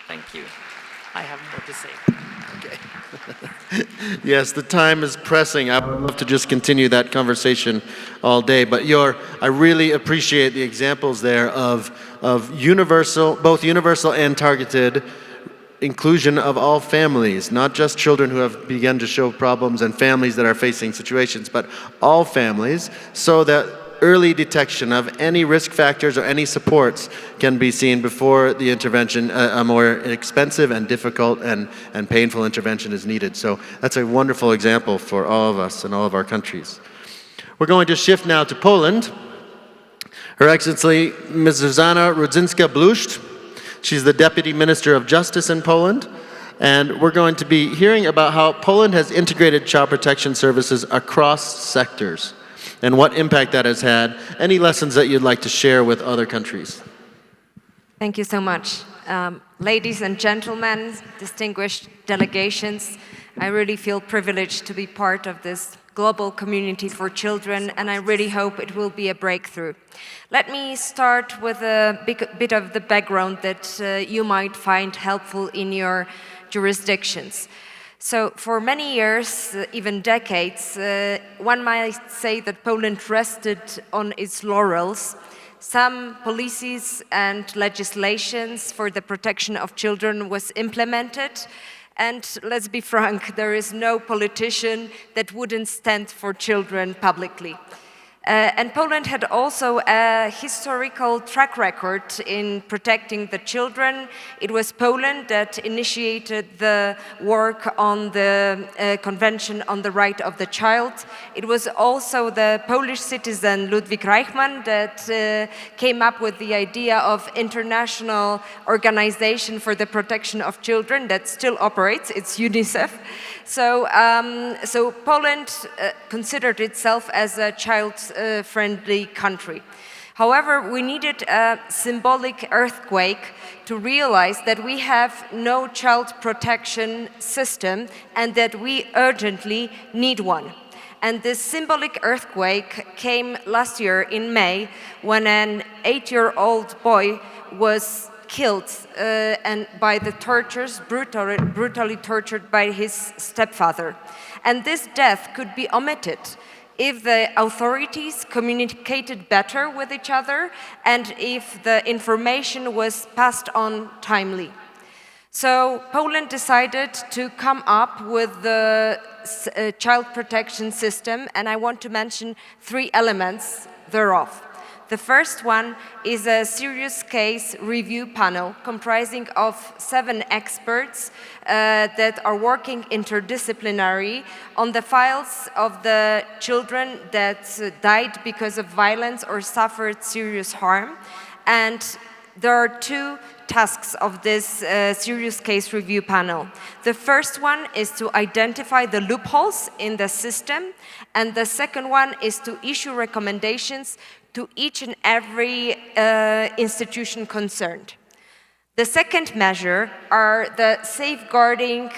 Thank you. I have more to say. Yes, the time is pressing. I would love to just continue that conversation all day, but I really appreciate the examples there of universal, both universal and targeted inclusion of all families, not just children who have begun to show problems and families that are facing situations, but all families, so that early detection of any risk factors or any supports can be seen before the intervention, a more expensive and difficult and painful intervention is needed. So that's a wonderful example for all of us and all of our countries. We're going to shift now to Poland. Her Excellency, Ms. Zuzanna Rudzinska-Bluszcz. She's the Deputy Minister of Justice in Poland. And we're going to be hearing about how Poland has integrated child protection services across sectors and what impact that has had. Any lessons that you'd like to share with other countries? Thank you so much. Ladies and gentlemen, distinguished delegations, I really feel privileged to be part of this global community for children, and I really hope it will be a breakthrough. Let me start with a bit of the background that you might find helpful in your jurisdictions. So for many years, even decades, one might say that Poland rested on its laurels. Some policies and legislations for the protection of children was implemented. And let's be frank, there is no politician that wouldn't stand for children publicly. And Poland had also a historical track record in protecting the children. It was Poland that initiated the work on the Convention on the Right of the Child. It was also the Polish citizen Ludwik Reichmann that came up with the idea of international organization for the protection of children that still operates. It's UNICEF. So Poland considered itself as a child-friendly country. However, we needed a symbolic earthquake to realize that we have no child protection system and that we urgently need one. And this symbolic earthquake came last year in May when an 8-year-old boy was killed and by the tortures, brutally tortured by his stepfather. And this death could be omitted if the authorities communicated better with each other and if the information was passed on timely. So Poland decided to come up with the child protection system, and I want to mention 3 elements thereof. The first one is a serious case review panel comprising of 7 experts that are working interdisciplinary on the files of the children that died because of violence or suffered serious harm. And there are 2 tasks of this serious case review panel. The first one is to identify the loopholes in the system, and the second one is to issue recommendations to each and every institution concerned. The second measure are the safeguarding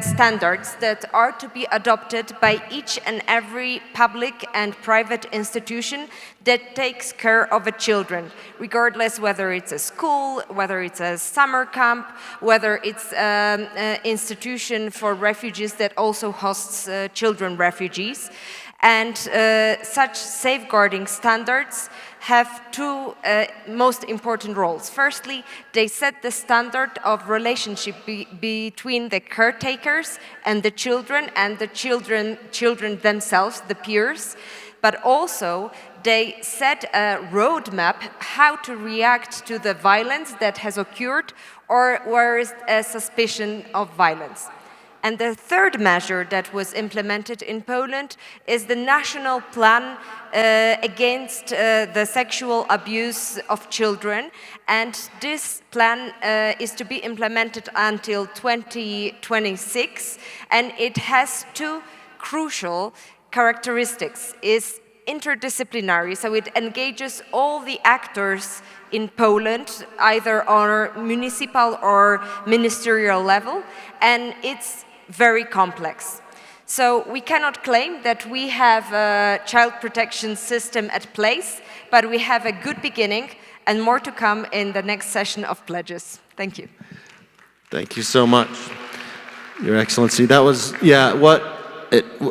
standards that are to be adopted by each and every public and private institution that takes care of the children, regardless whether it's a school, whether it's a summer camp, whether it's an institution for refugees that also hosts children refugees. And such safeguarding standards have 2 most important roles. Firstly, they set the standard of relationship between the caretakers and the children themselves, the peers. but also they set a roadmap how to react to the violence that has occurred or where is a suspicion of violence. And the third measure that was implemented in Poland is the national plan against the sexual abuse of children. And this plan is to be implemented until 2026. And it has two crucial characteristics. It's interdisciplinary, so it engages all the actors in Poland, either on municipal or ministerial level, and it's very complex. So we cannot claim that we have a child protection system at place, but we have a good beginning and more to come in the next session of pledges. Thank you. Thank you so much, Your Excellency. That was,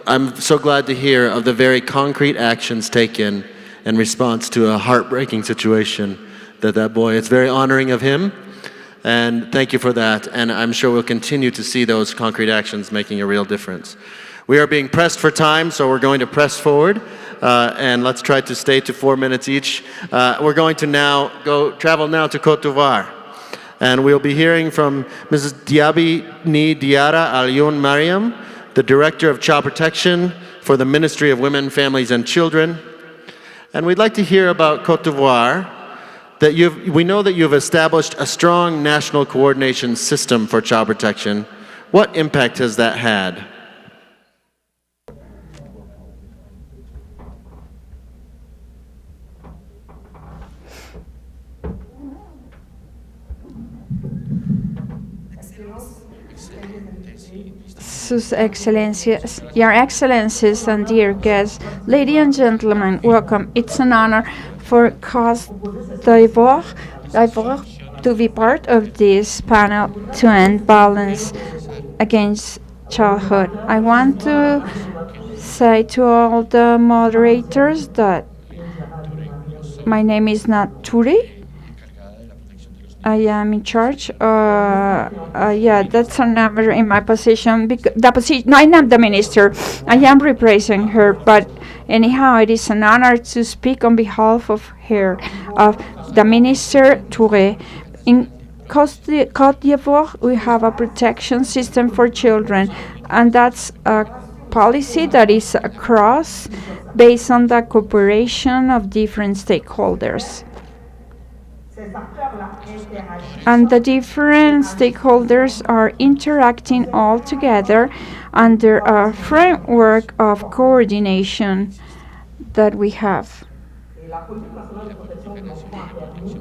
I'm so glad to hear of the very concrete actions taken in response to a heartbreaking situation that boy, it's very honoring of him. And thank you for that. And I'm sure we'll continue to see those concrete actions making a real difference. We are being pressed for time, so we're going to press forward. And let's try to stay to 4 minutes each. We're going to travel now to Côte d'Ivoire. And we'll be hearing from Mrs. Diaby Ni Diara Alioun Mariam, the Director of Child Protection for the Ministry of Women, Families and Children. And we'd like to hear about Côte d'Ivoire. We know that you've established a strong national coordination system for child protection. What impact has that had? Sus Excellencies, Your Excellencies and dear guests, ladies and gentlemen, welcome. It's an honor for Côte d'Ivoire to be part of this panel to end violence against childhood. I want to say to all the moderators that my name is not Turi. I am in charge. That's a number in my position. I'm not the minister. I am replacing her. But anyhow, it is an honor to speak on behalf of her, of the Minister Touré. In Côte d'Ivoire, we have a protection system for children, and that's a policy that is across, based on the cooperation of different stakeholders. And the different stakeholders are interacting all together under a framework of coordination that we have.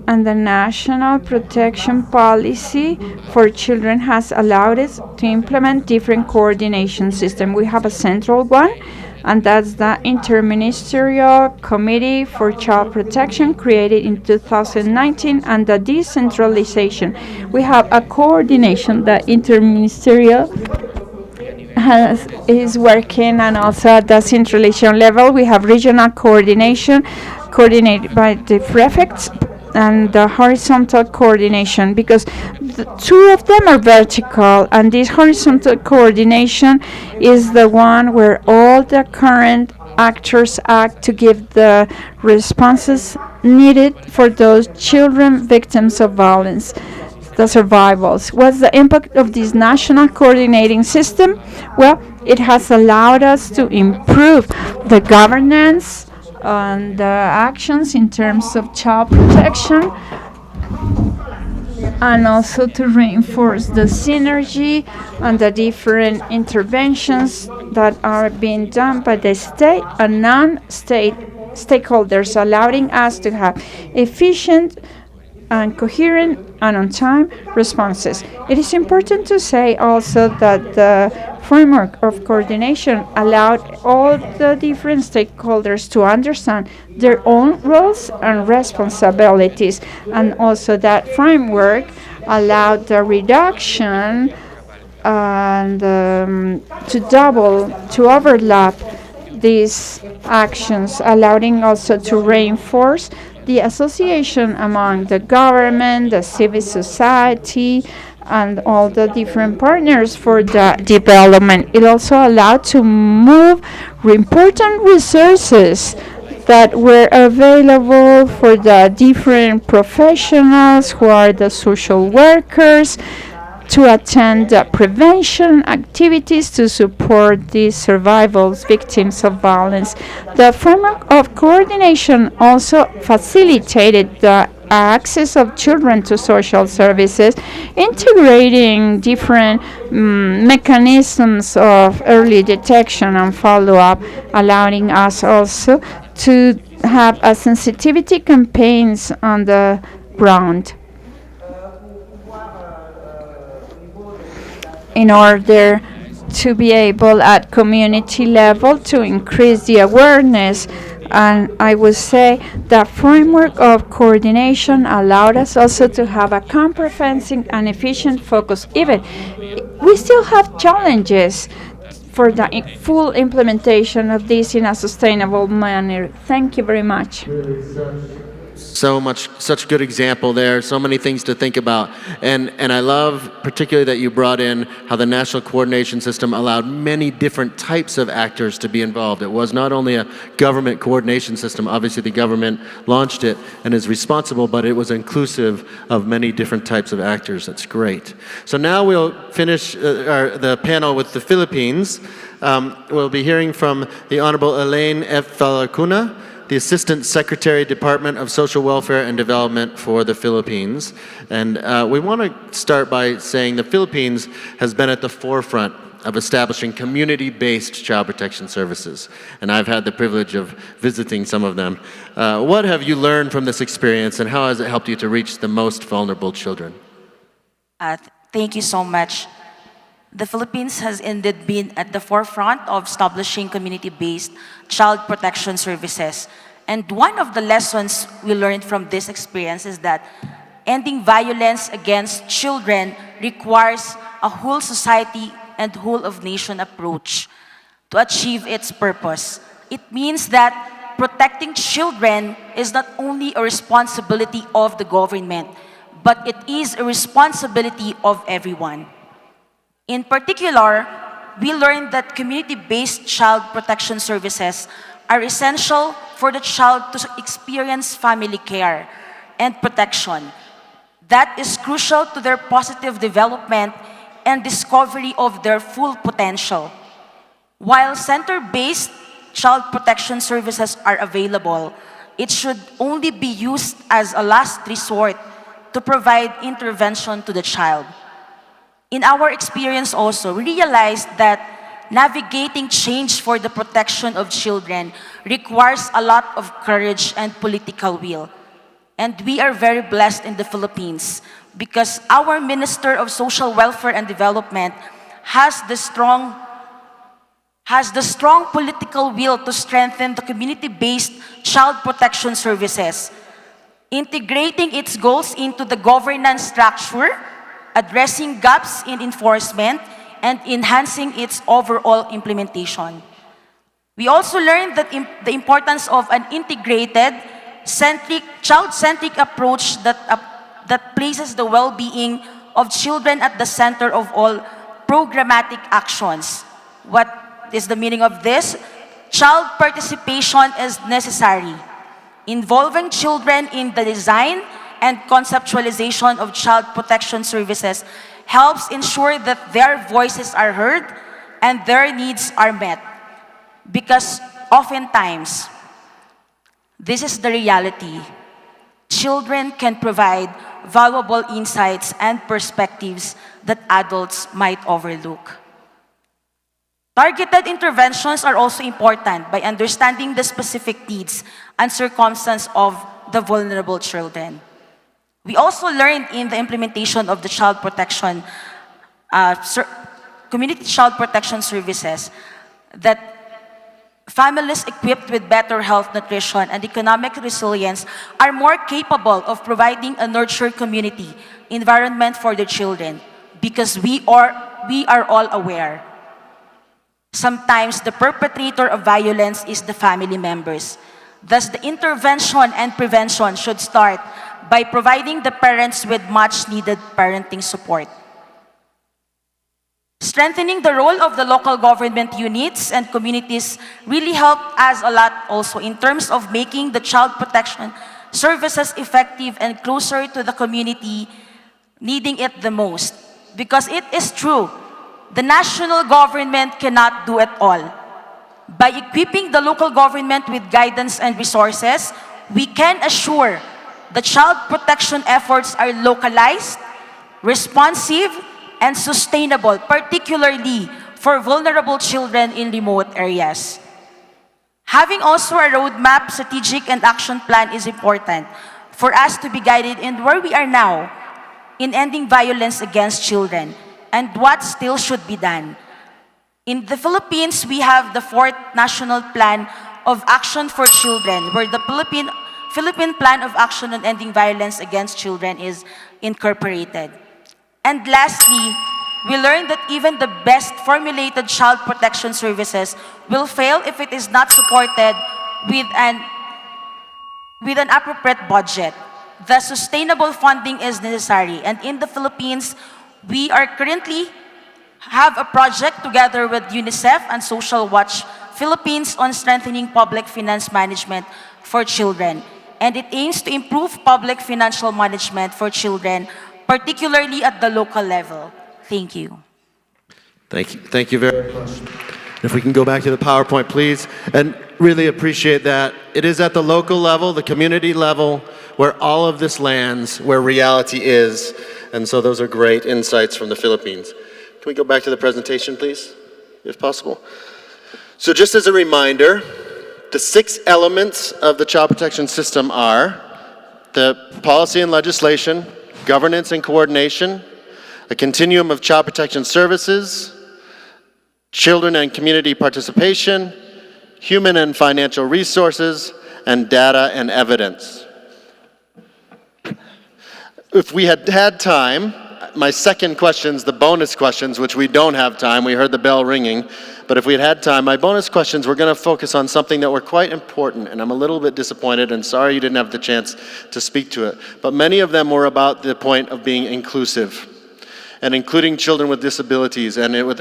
And the national protection policy for children has allowed us to implement different coordination systems. We have a central one, and that's the Interministerial Committee for Child Protection created in 2019, and the decentralization. We have a coordination, the Interministerial is working, and also at the centralization level we have regional coordination coordinated by the prefects, and the horizontal coordination, because the two of them are vertical, and this horizontal coordination is the one where all the current actors act to give the responses needed for those children victims of violence, the survivals. What's the impact of this national coordinating system? Well, it has allowed us to improve the governance and the actions in terms of child protection, and also to reinforce the synergy and the different interventions that are being done by the state and non-state stakeholders, allowing us to have efficient and coherent and on-time responses. It is important to say also that the framework of coordination allowed all the different stakeholders to understand their own roles and responsibilities, and also that framework allowed the reduction and to overlap these actions, allowing also to reinforce the association among the government, the civil society, and all the different partners for the development. It also allowed to move important resources that were available for the different professionals who are the social workers to attend the prevention activities to support the survivors, victims of violence. The framework of coordination also facilitated the access of children to social services, integrating different mechanisms of early detection and follow-up, allowing us also to have a sensitivity campaigns on the ground in order to be able at community level to increase the awareness. And I would say the framework of coordination allowed us also to have a comprehensive and efficient focus. Even we still have challenges for the full implementation of this in a sustainable manner. Thank you very much. Such good example there, so many things to think about. And I love particularly that you brought in how the national coordination system allowed many different types of actors to be involved. It was not only a government coordination system, obviously the government launched it and is responsible, but it was inclusive of many different types of actors. That's great. So now we'll finish the panel with the Philippines. We'll be hearing from the Honorable Elaine F. Falacuna, the Assistant Secretary, Department of Social Welfare and Development for the Philippines. And we want to start by saying the Philippines has been at the forefront of establishing community-based child protection services. And I've had the privilege of visiting some of them. What have you learned from this experience, and how has it helped you to reach the most vulnerable children? Thank you so much. The Philippines has indeed been at the forefront of establishing community-based child protection services. And one of the lessons we learned from this experience is that ending violence against children requires a whole society and whole of nation approach to achieve its purpose. It means that protecting children is not only a responsibility of the government, but it is a responsibility of everyone. In particular, we learned that community-based child protection services are essential for the child to experience family care and protection. That is crucial to their positive development and discovery of their full potential. While center-based child protection services are available, it should only be used as a last resort to provide intervention to the child. In our experience also, we realized that navigating change for the protection of children requires a lot of courage and political will. And we are very blessed in the Philippines because our Minister of Social Welfare and Development has the strong political will to strengthen the community-based child protection services, integrating its goals into the governance structure, addressing gaps in enforcement, and enhancing its overall implementation. We also learned that the importance of an integrated, child-centric approach that places the well-being of children at the center of all programmatic actions. What is the meaning of this? Child participation is necessary. Involving children in the design and conceptualization of child protection services helps ensure that their voices are heard and their needs are met. Because oftentimes, this is the reality. Children can provide valuable insights and perspectives that adults might overlook. Targeted interventions are also important by understanding the specific needs and circumstances of the vulnerable children. We also learned in the implementation of the community child protection services that families equipped with better health, nutrition, and economic resilience are more capable of providing a nurtured community environment for their children because we are all aware. Sometimes the perpetrator of violence is the family members. Thus, the intervention and prevention should start by providing the parents with much-needed parenting support. Strengthening the role of the local government units and communities really helped us a lot also in terms of making the child protection services effective and closer to the community needing it the most. Because it is true, the national government cannot do it all. By equipping the local government with guidance and resources, we can assure the child protection efforts are localized, responsive, and sustainable, particularly for vulnerable children in remote areas. Having also a roadmap, strategic, and action plan is important for us to be guided in where we are now in ending violence against children and what still should be done. In the Philippines, we have the 4th National Plan of Action for Children, where the Philippine Plan of Action on Ending Violence Against Children is incorporated. And lastly, we learned that even the best formulated child protection services will fail if it is not supported with an appropriate budget. The sustainable funding is necessary. And in the Philippines, we are currently have a project together with UNICEF and Social Watch Philippines on strengthening public finance management for children. And it aims to improve public financial management for children, particularly at the local level. Thank you. Thank you very much. If we can go back to the PowerPoint, please. And really appreciate that. It is at the local level, the community level, where all of this lands, where reality is. And so those are great insights from the Philippines. Can we go back to the presentation, please, if possible? So just as a reminder, the 6 elements of the child protection system are the policy and legislation, governance and coordination, a continuum of child protection services, children and community participation, human and financial resources, and data and evidence. If we had had time, my second questions, the bonus questions, which we don't have time, we heard the bell ringing, but if we had had time, my bonus questions were going to focus on something that were quite important, and I'm a little bit disappointed and sorry you didn't have the chance to speak to it. But many of them were about the point of being inclusive and including children with disabilities and with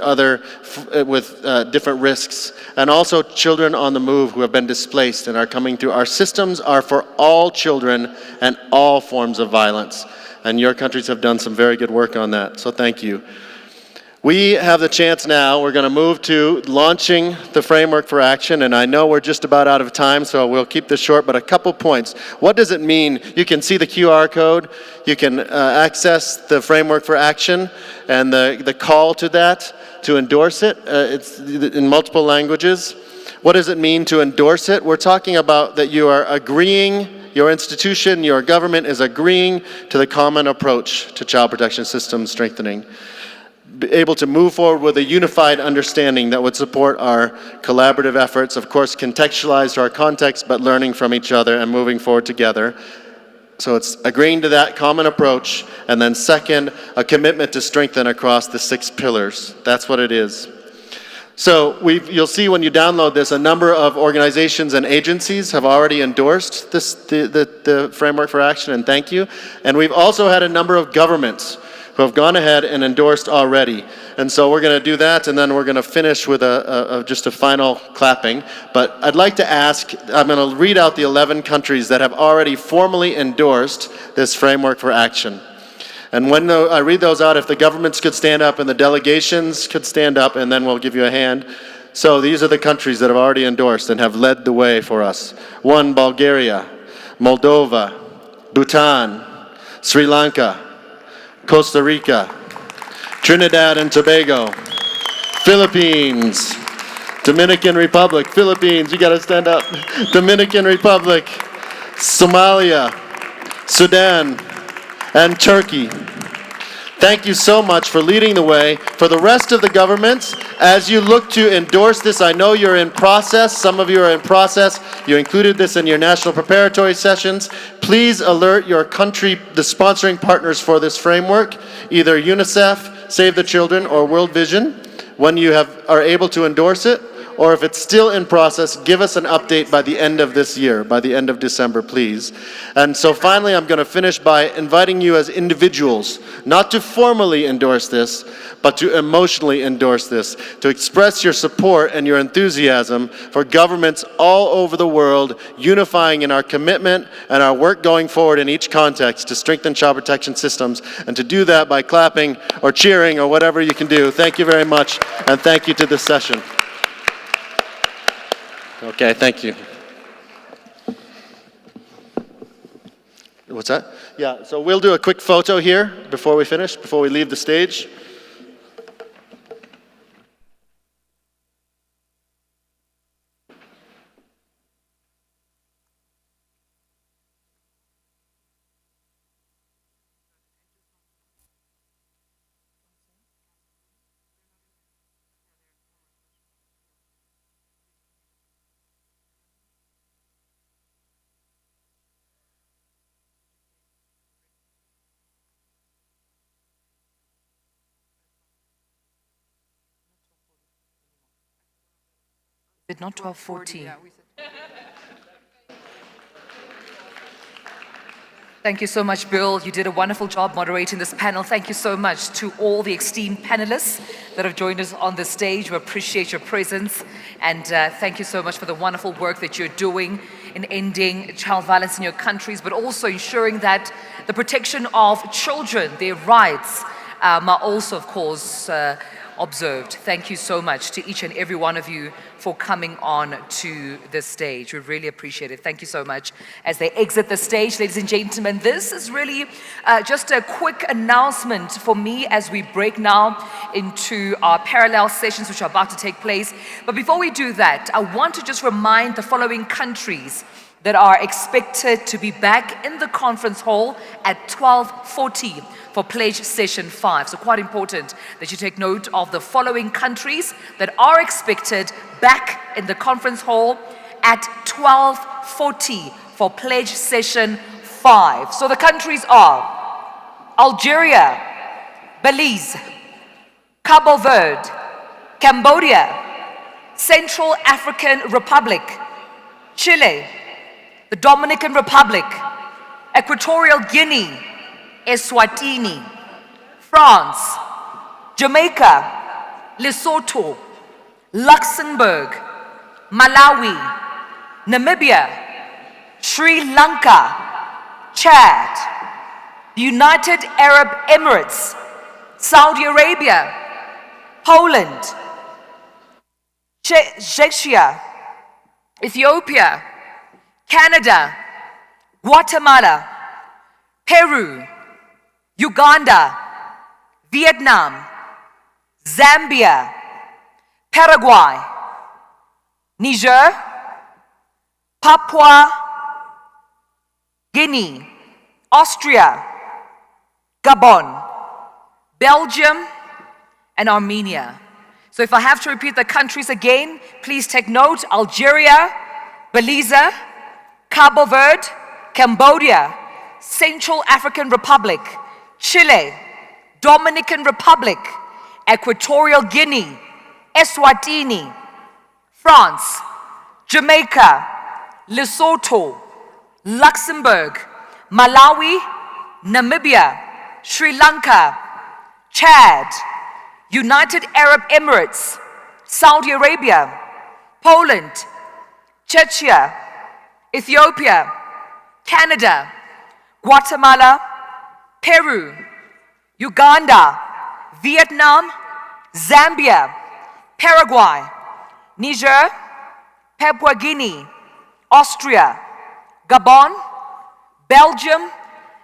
different risks, and also children on the move who have been displaced and are coming through. Our systems are for all children and all forms of violence. And your countries have done some very good work on that, so thank you. We have the chance now, we're going to move to launching the framework for action, and I know we're just about out of time, so we'll keep this short, but a couple points. What does it mean? You can see the QR code, you can access the framework for action, and the call to that, to endorse it. It's in multiple languages. What does it mean to endorse it? We're talking about that you are agreeing, your institution, your government is agreeing to the common approach to child protection system strengthening. Be able to move forward with a unified understanding that would support our collaborative efforts, of course contextualized to our context, but learning from each other and moving forward together. So it's agreeing to that common approach, and then second, a commitment to strengthen across the 6 pillars. That's what it is. So you'll see when you download this, a number of organizations and agencies have already endorsed the framework for action, and thank you. And we've also had a number of governments who have gone ahead and endorsed already. And so we're going to do that, and then we're going to finish with just a final clapping. But I'd like to ask, I'm going to read out the 11 countries that have already formally endorsed this framework for action. And when I read those out, if the governments could stand up and the delegations could stand up, and then we'll give you a hand. So these are the countries that have already endorsed and have led the way for us. 1, Bulgaria, Moldova, Bhutan, Sri Lanka, Costa Rica, Trinidad and Tobago, Philippines, Dominican Republic, Philippines, you gotta stand up, Dominican Republic, Somalia, Sudan, and Turkey. Thank you so much for leading the way. For the rest of the governments, as you look to endorse this, I know you're in process, some of you are in process, you included this in your national preparatory sessions. Please alert your country, the sponsoring partners for this framework, either UNICEF, Save the Children, or World Vision, when you are able to endorse it, or if it's still in process, give us an update by the end of this year, by the end of December, please. And so finally, I'm going to finish by inviting you as individuals, not to formally endorse this, but to emotionally endorse this, to express your support and your enthusiasm for governments all over the world unifying in our commitment and our work going forward in each context to strengthen child protection systems, and to do that by clapping or cheering or whatever you can do. Thank you very much, and thank you to this session. Okay, thank you. What's that? Yeah, so we'll do a quick photo here before we finish, before we leave the stage. Did not 12:40. Thank you so much, Bill. You did a wonderful job moderating this panel. Thank you so much to all the esteemed panelists that have joined us on the stage. We appreciate your presence, and thank you so much for the wonderful work that you're doing in ending child violence in your countries, but also ensuring that the protection of children, their rights, are also, of course, observed. Thank you so much to each and every one of you for coming on to the stage. We really appreciate it. Thank you so much. As they exit the stage, ladies and gentlemen, this is really just a quick announcement for me as we break now into our parallel sessions which are about to take place. But before we do that, I want to just remind the following countries that are expected to be back in the conference hall at 12:40 for Pledge Session 5. So quite important that you take note of the following countries that are expected back in the conference hall at 12:40 for Pledge Session 5. So the countries are Algeria, Belize, Cabo Verde, Cambodia, Central African Republic, Chile, the Dominican Republic, Equatorial Guinea, Eswatini, France, Jamaica, Lesotho, Luxembourg, Malawi, Namibia, Sri Lanka, Chad, the United Arab Emirates, Saudi Arabia, Poland, Czechia, Ethiopia, Canada, Guatemala, Peru, Uganda, Vietnam, Zambia, Paraguay, Niger, Papua Guinea, Austria, Gabon, Belgium, and Armenia. So if I have to repeat the countries again, please take note: Algeria, Belize, Cabo Verde, Cambodia, Central African Republic, Chile, Dominican Republic, Equatorial Guinea, Eswatini, France, Jamaica, Lesotho, Luxembourg, Malawi, Namibia, Sri Lanka, Chad, United Arab Emirates, Saudi Arabia, Poland, Czechia, Ethiopia, Canada, Guatemala, Peru, Uganda, Vietnam, Zambia, Paraguay, Niger, Papua Guinea, Austria, Gabon, Belgium,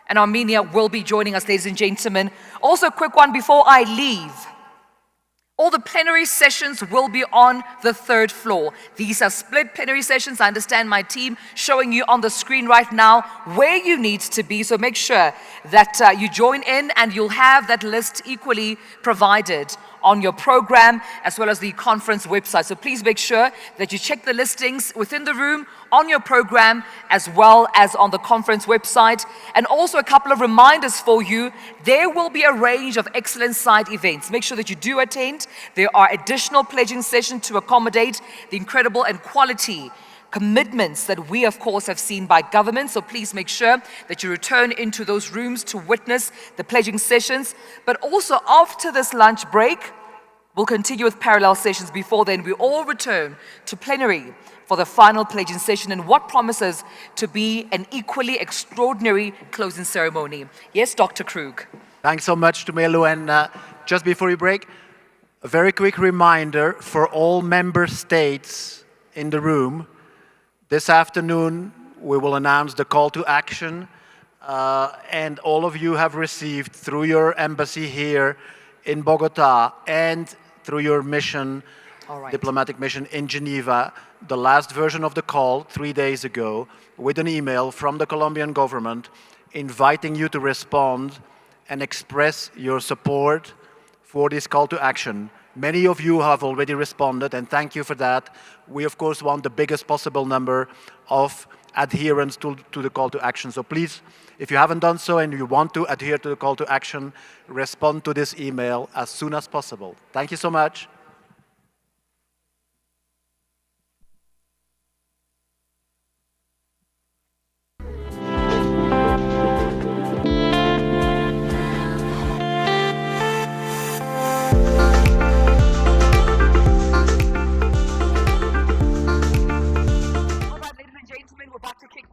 and Armenia will be joining us, ladies and gentlemen. Also, a quick one before I leave. All the plenary sessions will be on the third floor. These are split plenary sessions. I understand my team showing you on the screen right now where you need to be. So make sure that you join in, and you'll have that list equally provided on your program as well as the conference website. So please make sure that you check the listings within the room, on your program, as well as on the conference website. And also a couple of reminders for you. There will be a range of excellent side events. Make sure that you do attend. There are additional pledging sessions to accommodate the incredible and quality commitments that we, of course, have seen by government. So please make sure that you return into those rooms to witness the pledging sessions. But also after this lunch break, we'll continue with parallel sessions. Before then, we all return to plenary for the final pledging session and what promises to be an equally extraordinary closing ceremony. Yes, Dr. Krug. Thanks so much, Tumelo. And just before we break, a very quick reminder for all member states in the room. This afternoon, we will announce the call to action, and all of you have received through your embassy here in Bogota and through your mission, diplomatic mission in Geneva, the last version of the call 3 days ago with an email from the Colombian government inviting you to respond and express your support for this call to action. Many of you have already responded, and thank you for that. We, of course, want the biggest possible number of adherents to the call to action. So please, if you haven't done so and you want to adhere to the call to action, respond to this email as soon as possible. Thank you so much.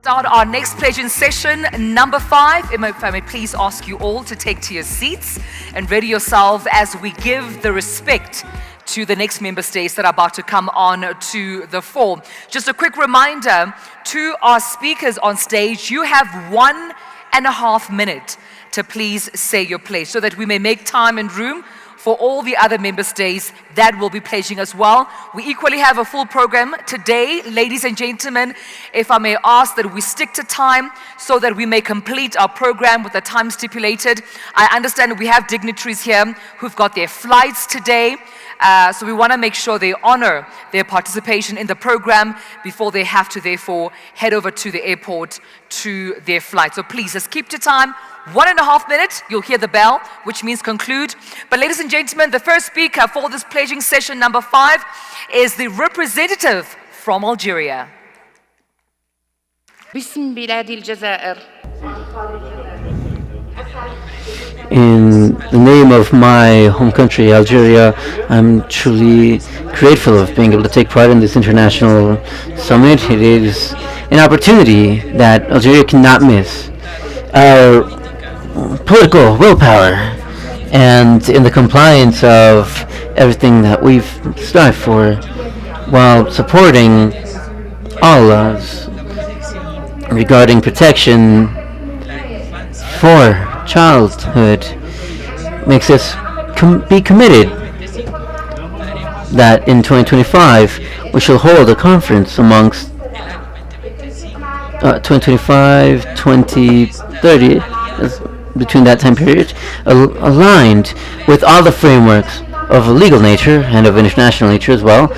Start our next pledging session, number 5. If I may please ask you all to take to your seats and ready yourself as we give the respect to the next member states that are about to come on to the fore. Just a quick reminder to our speakers on stage, you have 1.5 minutes to please say your pledge so that we may make time and room for all the other member states that will be pledging as well. We equally have a full program today. Ladies and gentlemen, if I may ask that we stick to time so that we may complete our program with the time stipulated. I understand we have dignitaries here who've got their flights today. So we want to make sure they honor their participation in the program before they have to therefore head over to the airport to their flight. So please, let's keep to time. 1.5 minutes, you'll hear the bell, which means conclude. But ladies and gentlemen, the first speaker for this pledging session number 5 is the representative from Algeria. باسم بلاد الجزائر. In the name of my home country, Algeria, I'm truly grateful of being able to take part in this international summit. It is an opportunity that Algeria cannot miss. Our political willpower and in the compliance of everything that we've strived for while supporting all laws regarding protection for childhood makes us be committed that in 2025 we shall hold a conference amongst 2025, 2030, between that time period, aligned with all the frameworks of a legal nature and of international nature as well.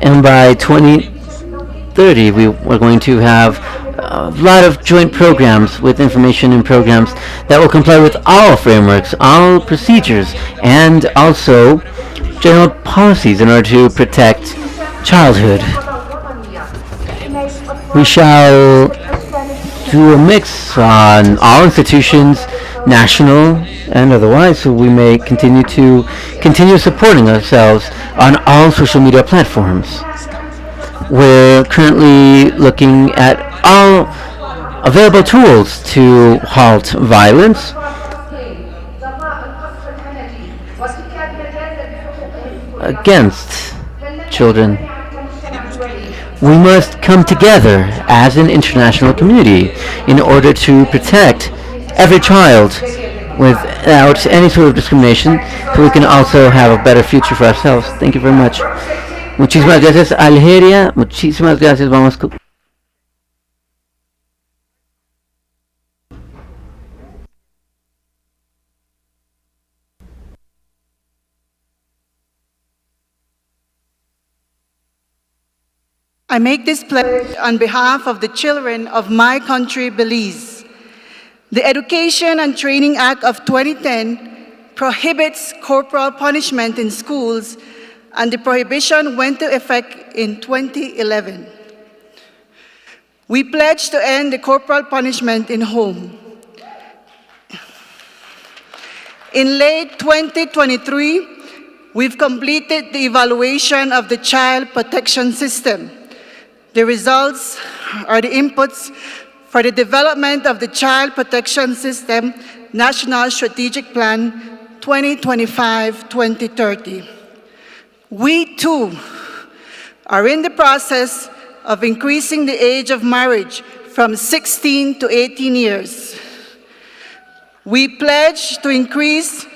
And by 2030, we're going to have a lot of joint programs with information and programs that will comply with all frameworks, all procedures, and also general policies in order to protect childhood. We shall do a mix on all institutions, national and otherwise, so we may continue supporting ourselves on all social media platforms. We're currently looking at all available tools to halt violence, against children. We must come together as an international community in order to protect every child without any sort of discrimination, so we can also have a better future for ourselves. Thank you very much. Muchísimas gracias, Algeria. Muchísimas gracias. Vamos. I make this pledge on behalf of the children of my country, Belize. The Education and Training Act of 2010 prohibits corporal punishment in schools, and the prohibition went into effect in 2011. We pledge to end the corporal punishment in home. In late 2023, we've completed the evaluation of the child protection system. The results are the inputs for the development of the Child Protection System National Strategic Plan 2025-2030. We too are in the process of increasing the age of marriage from 16 to 18 years. We pledge to increase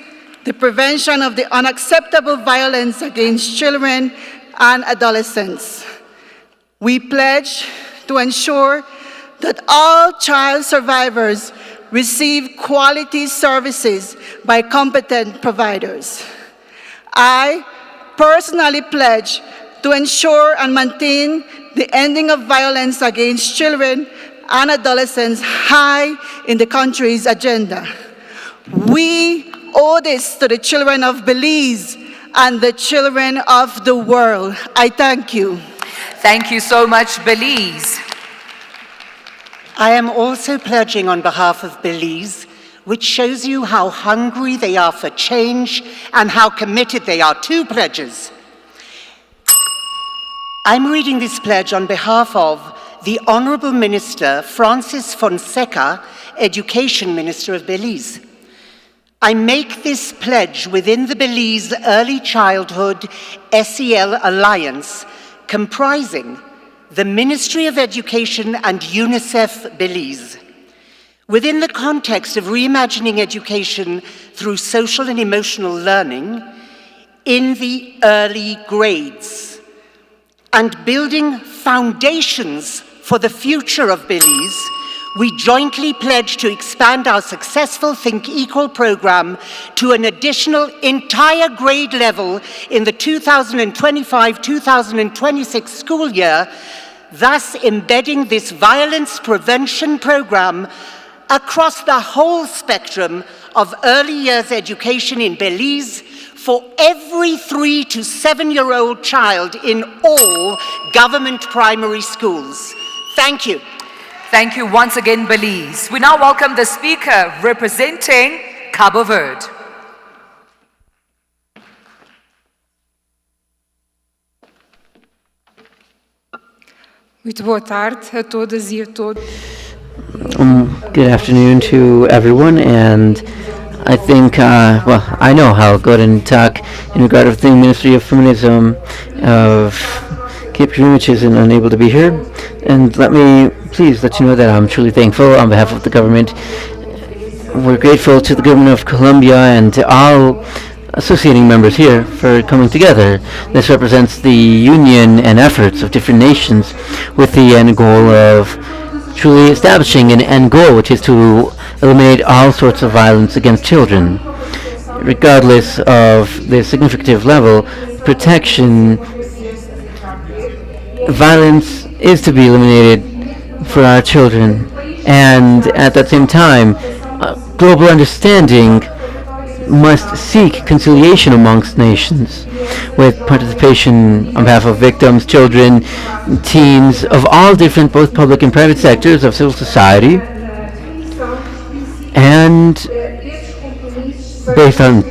the prevention of the unacceptable violence against children and adolescents. We pledge to ensure that all child survivors receive quality services by competent providers. I personally pledge to ensure and maintain the ending of violence against children and adolescents high in the country's agenda. We owe this to the children of Belize and the children of the world. I thank you. Thank you so much, Belize. I am also pledging on behalf of Belize, which shows you how hungry they are for change and how committed they are to pledges. I'm reading this pledge on behalf of the Honorable Minister Francis Fonseca, Education Minister of Belize. I make this pledge within the Belize Early Childhood SEL Alliance, comprising the Ministry of Education and UNICEF Belize. Within the context of reimagining education through social and emotional learning in the early grades and building foundations for the future of Belize, we jointly pledge to expand our successful Think Equal program to an additional entire grade level in the 2025-2026 school year, thus embedding this violence prevention program across the whole spectrum of early years education in Belize for every 3 to 7-year-old child in all government primary schools. Thank you. Thank you once again, Belize. We now welcome the speaker representing Cabo Verde. Muito boa tarde a todas e a todos. Good afternoon to everyone, and I think, well, I know how go ahead and talk in regard of the Ministry of Feminism of Cape Green, which is unable to be here. And let me please let you know that I'm truly thankful on behalf of the government. We're grateful to the government of Colombia and to all associating members here for coming together. This represents the union and efforts of different nations with the end goal of truly establishing an end goal, which is to eliminate all sorts of violence against children. Regardless of the significant level, protection, violence is to be eliminated for our children. And at that same time, global understanding must seek conciliation amongst nations with participation on behalf of victims, children, teens of all different, both public and private sectors of civil society, and based on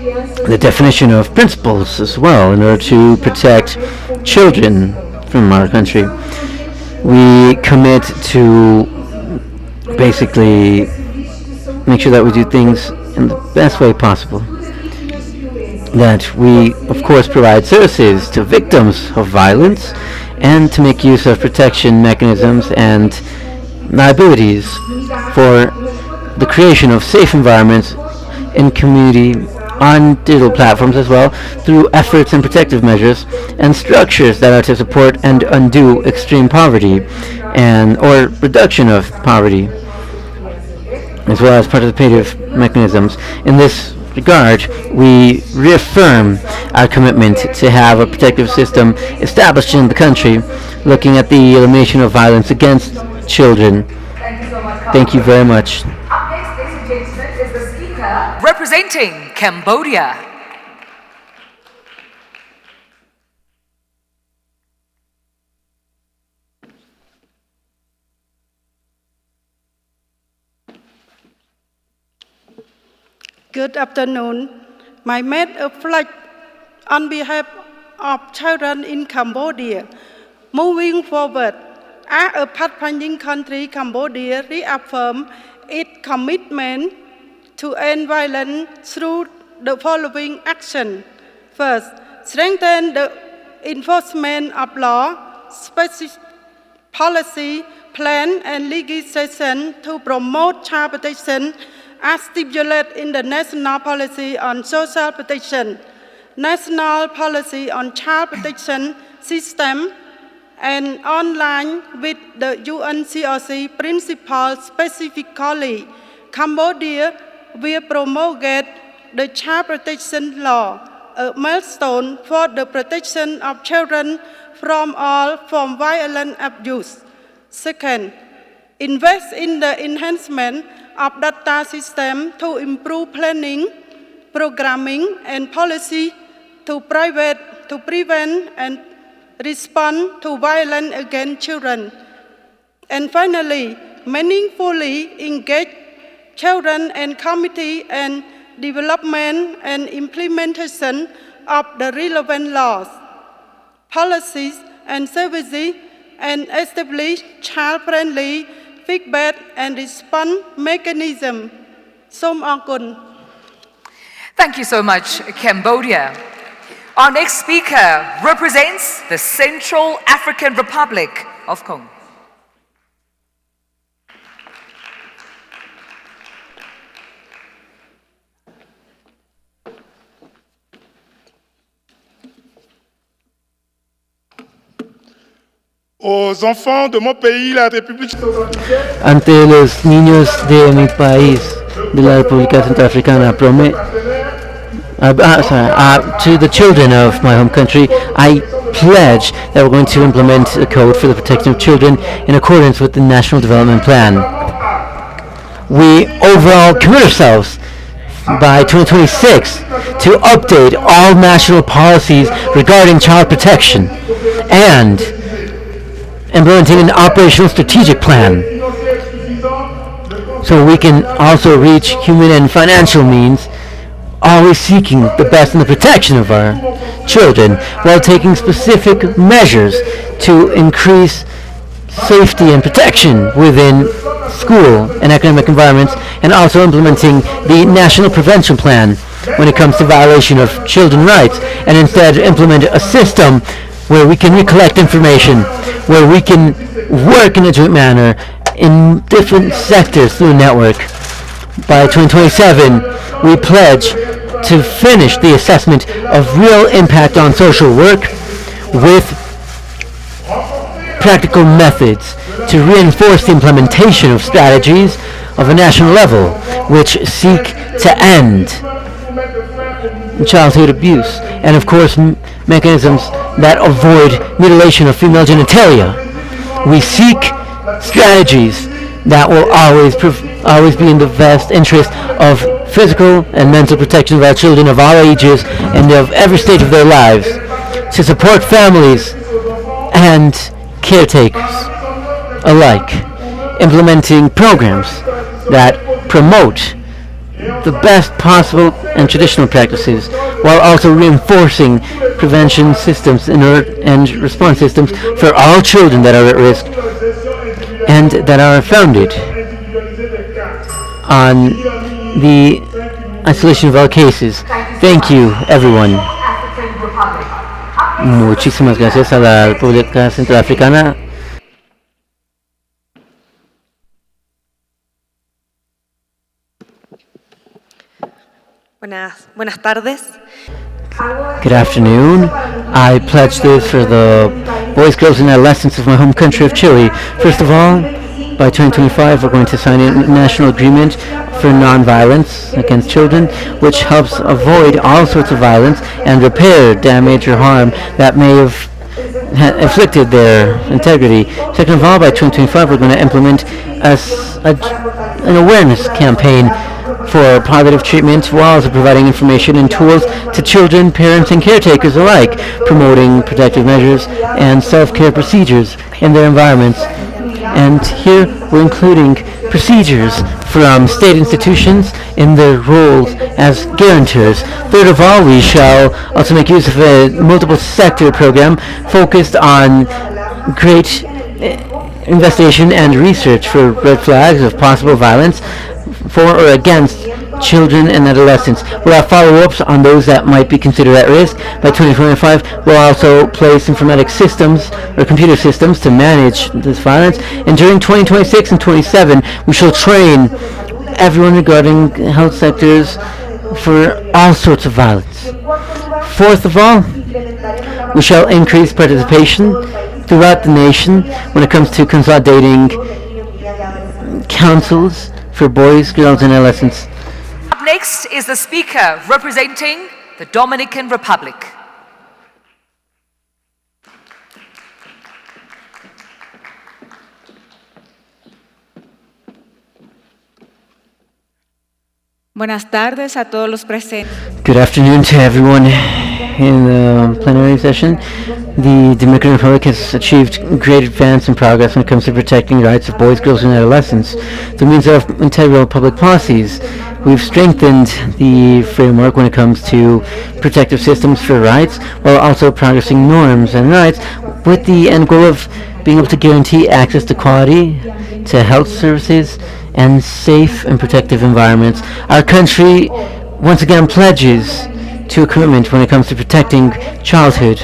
the definition of principles as well in order to protect children from our country. We commit to basically make sure that we do things in the best way possible. That we, of course, provide services to victims of violence and to make use of protection mechanisms and liabilities for the creation of safe environments in community on digital platforms as well, through efforts and protective measures and structures that are to support and undo extreme poverty and or reduction of poverty, as well as participative mechanisms. In this regard, we reaffirm our commitment to have a protective system established in the country, looking at the elimination of violence against children. Thank you very much. Up next, ladies and gentlemen, is the speaker representing Cambodia. Good afternoon. My made a pledge on behalf of children in Cambodia. Moving forward, as a pathfinding country, Cambodia reaffirms its commitment to end violence through the following action. First, strengthen the enforcement of law, specific policy, plan, and legislation to promote child protection as stipulated in the National Policy on Social Protection, National Policy on Child Protection System, and online with the UNCRC principles specifically. Cambodia will promulgate the Child Protection Law, a milestone for the protection of children from all forms of violent abuse. Second, invest in the enhancement of data system to improve planning, programming, and policy to prevent and respond to violence against children. And finally, meaningfully engage children and community and development and implementation of the relevant laws, policies, and services, and establish child-friendly feedback and response mechanism. Som Akun. Thank you so much, Cambodia. Our next speaker represents the Central African Republic of Congo. Aux enfants de mon pays, la République Ante los niños de mi país, de la República Centroafricana, to the children of my home country, I pledge that we're going to implement a code for the protection of children in accordance with the National Development Plan. We overall commit ourselves by 2026 to update all national policies regarding child protection and implementing an operational strategic plan so we can also reach human and financial means, always seeking the best in the protection of our children while taking specific measures to increase safety and protection within school and academic environments, and also implementing the National Prevention Plan when it comes to violation of children's rights, and instead implement a system where we can recollect information, where we can work in a joint manner in different sectors through a network. By 2027, we pledge to finish the assessment of real impact on social work with practical methods to reinforce the implementation of strategies of a national level which seek to end childhood abuse, and of course mechanisms that avoid mutilation of female genitalia. We seek strategies that will always be in the best interest of physical and mental protection of our children of all ages and of every stage of their lives, to support families and caretakers alike, implementing programs that promote the best possible and traditional practices while also reinforcing prevention systems and response systems for all children that are at risk and that are founded on the isolation of all cases. Thank you, everyone. Muchísimas gracias a la República Centroafricana. Buenas tardes. Good afternoon. I pledge this for the boys, girls, and adolescents of my home country of Chile. First of all, by 2025, we're going to sign a national agreement for non-violence against children, which helps avoid all sorts of violence and repair damage or harm that may have afflicted their integrity. Second of all, by 2025, we're going to implement an awareness campaign for positive treatment while also providing information and tools to children, parents, and caretakers alike, promoting protective measures and self-care procedures in their environments. And here we're including procedures from state institutions in their roles as guarantors. Third of all, we shall also make use of a multiple sector program focused on great investigation and research for red flags of possible violence for or against children and adolescents. We'll have follow-ups on those that might be considered at risk. By 2025, we'll also place informatic systems or computer systems to manage this violence. And during 2026 and 27, we shall train everyone regarding health sectors for all sorts of violence. Fourth of all, we shall increase participation throughout the nation when it comes to consolidating councils for boys, girls, and adolescents. Up next is the speaker representing the Dominican Republic. Buenas tardes a todos los presentes. Good afternoon to everyone in the plenary session. The Dominican Republic has achieved great advance and progress when it comes to protecting the rights of boys, girls, and adolescents through means of integral public policies. We've strengthened the framework when it comes to protective systems for rights, while also progressing norms and rights with the end goal of being able to guarantee access to quality, to health services, and safe and protective environments. Our country once again pledges to a commitment when it comes to protecting childhood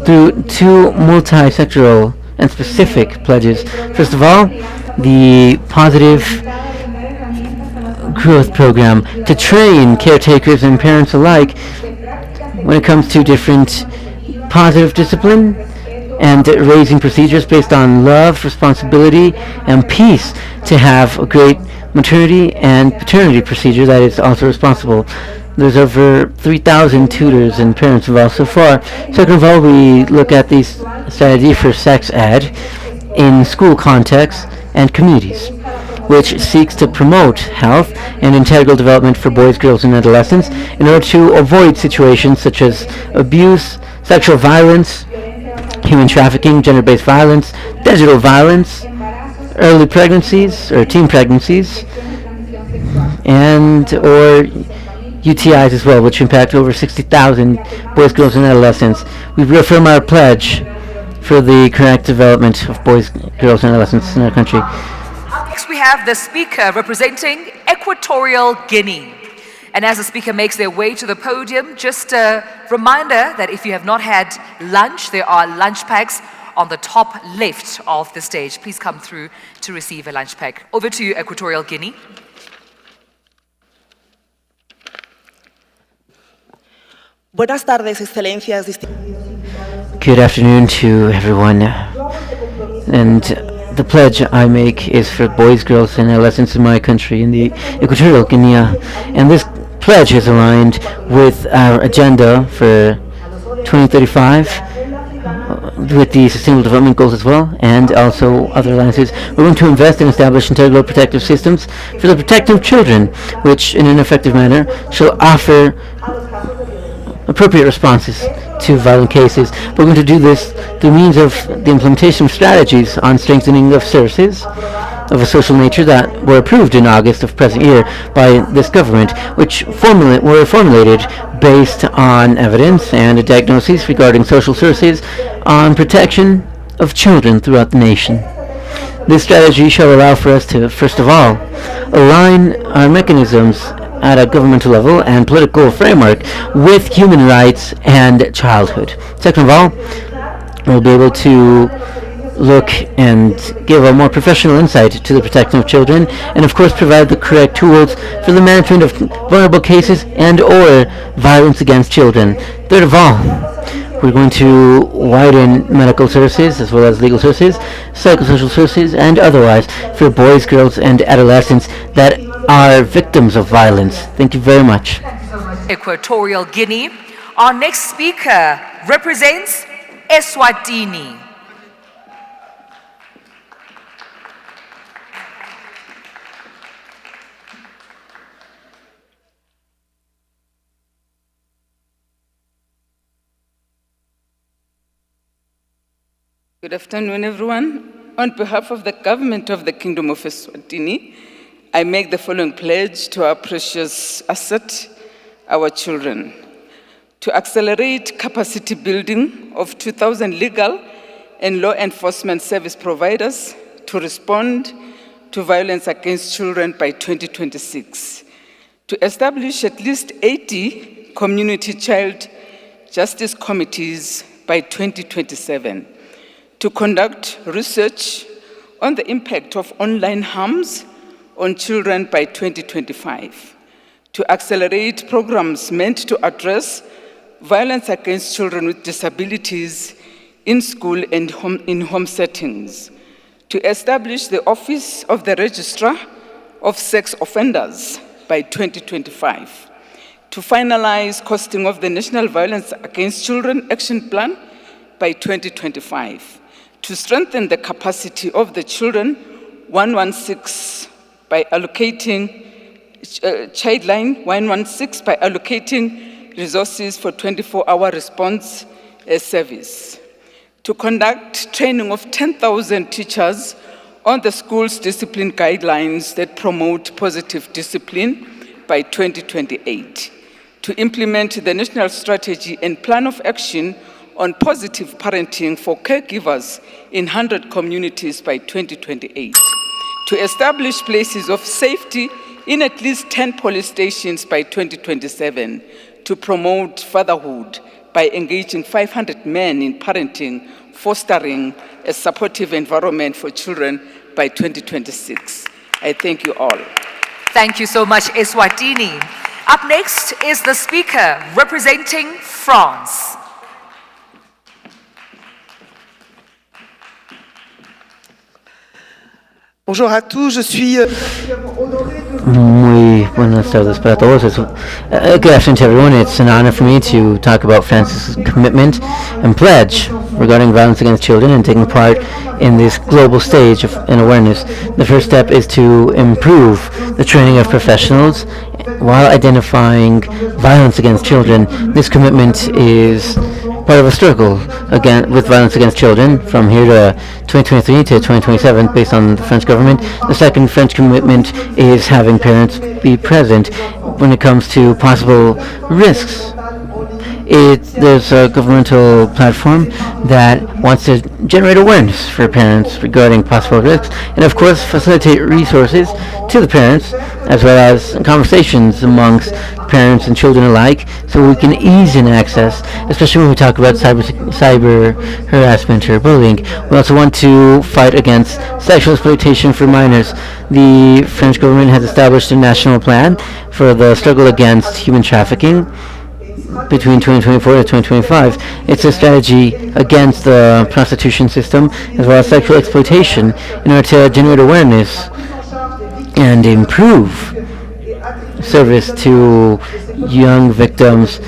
through two multi-sectoral and specific pledges. First of all, the positive growth program to train caretakers and parents alike when it comes to different positive discipline and raising procedures based on love, responsibility, and peace to have a great maternity and paternity procedure that is also responsible. There's over 3,000 tutors and parents involved so far. Second of all, we look at the strategy for sex ed in school contexts and communities, which seeks to promote health and integral development for boys, girls, and adolescents in order to avoid situations such as abuse, sexual violence, human trafficking, gender-based violence, digital violence, early pregnancies or teen pregnancies, and or UTIs as well, which impact over 60,000 boys, girls, and adolescents. We reaffirm our pledge for the correct development of boys, girls, and adolescents in our country. Next we have the speaker representing Equatorial Guinea. And as the speaker makes their way to the podium, just a reminder that if you have not had lunch, there are lunch packs on the top left of the stage. Please come through to receive a lunch pack. Over to you, Equatorial Guinea. Buenas tardes, excelencias. Good afternoon to everyone. And the pledge I make is for boys, girls, and adolescents in my country, in the Equatorial Guinea. And this pledge is aligned with our agenda for 2035, with the Sustainable Development Goals as well, and also other alliances. We're going to invest and establish integral protective systems for the protection of children, which in an effective manner shall offer appropriate responses to violent cases. We're going to do this through means of the implementation of strategies on strengthening of services of a social nature that were approved in August of present year by this government, which were formulated based on evidence and a diagnosis regarding social services on protection of children throughout the nation. This strategy shall allow for us to, first of all, align our mechanisms at a governmental level and political framework with human rights and childhood. Second of all, we'll be able to look and give a more professional insight to the protection of children, and of course provide the correct tools for the management of vulnerable cases and or violence against children. Third of all, We're going to widen medical services as well as legal services, psychosocial services, and otherwise for boys, girls, and adolescents that are victims of violence. Thank you very much. Equatorial Guinea. Our next speaker represents Eswatini. Good afternoon, everyone. On behalf of the government of the Kingdom of Eswatini, I make the following pledge to our precious asset, our children, to accelerate capacity building of 2,000 legal and law enforcement service providers to respond to violence against children by 2026, to establish at least 80 community child justice committees by 2027, to conduct research on the impact of online harms on children by 2025, to accelerate programs meant to address violence against children with disabilities in school and in home settings, to establish the Office of the Registrar of Sex Offenders by 2025, to finalize costing of the National Violence Against Children Action Plan by 2025, to strengthen the capacity of the Children 116 by allocating Childline 116 by allocating resources for 24-hour response service, to conduct training of 10,000 teachers on the school's discipline guidelines that promote positive discipline by 2028, to implement the national strategy and plan of action on positive parenting for caregivers in 100 communities by 2028, to establish places of safety in at least 10 police stations by 2027, to promote fatherhood by engaging 500 men in parenting, fostering a supportive environment for children by 2026. I thank you all. Thank you so much, Eswatini. Up next is the speaker representing France. Bonjour à tous, je suis Muy buenas tardes para todos. Good afternoon to everyone. It's an honor for me to talk about France's commitment and pledge regarding violence against children and taking part in this global stage of awareness. The first step is to improve the training of professionals while identifying violence against children. This commitment is part of a struggle again with violence against children from here to 2023 to 2027 based on the French government. The second French commitment is having parents be present when it comes to possible risks. There's a governmental platform that wants to generate awareness for parents regarding possible risks and of course facilitate resources to the parents as well as conversations amongst parents and children alike so we can ease in access, especially when we talk about cyber harassment or bullying. We also want to fight against sexual exploitation for minors. The French government has established a national plan for the struggle against human trafficking between 2024 and 2025. It's a strategy against the prostitution system as well as sexual exploitation in order to generate awareness and improve service to young victims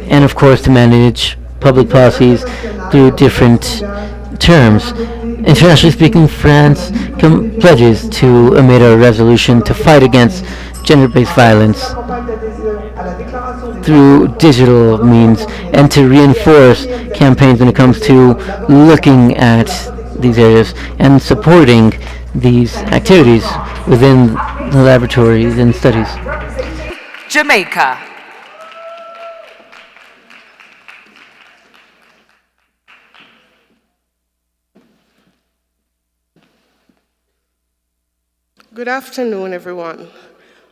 and of course to manage public policies through different terms. Internationally speaking, France pledges to emit a resolution to fight against gender-based violence through digital means and to reinforce campaigns when it comes to looking at these areas and supporting these activities within the laboratories and studies. Jamaica. Good afternoon, everyone.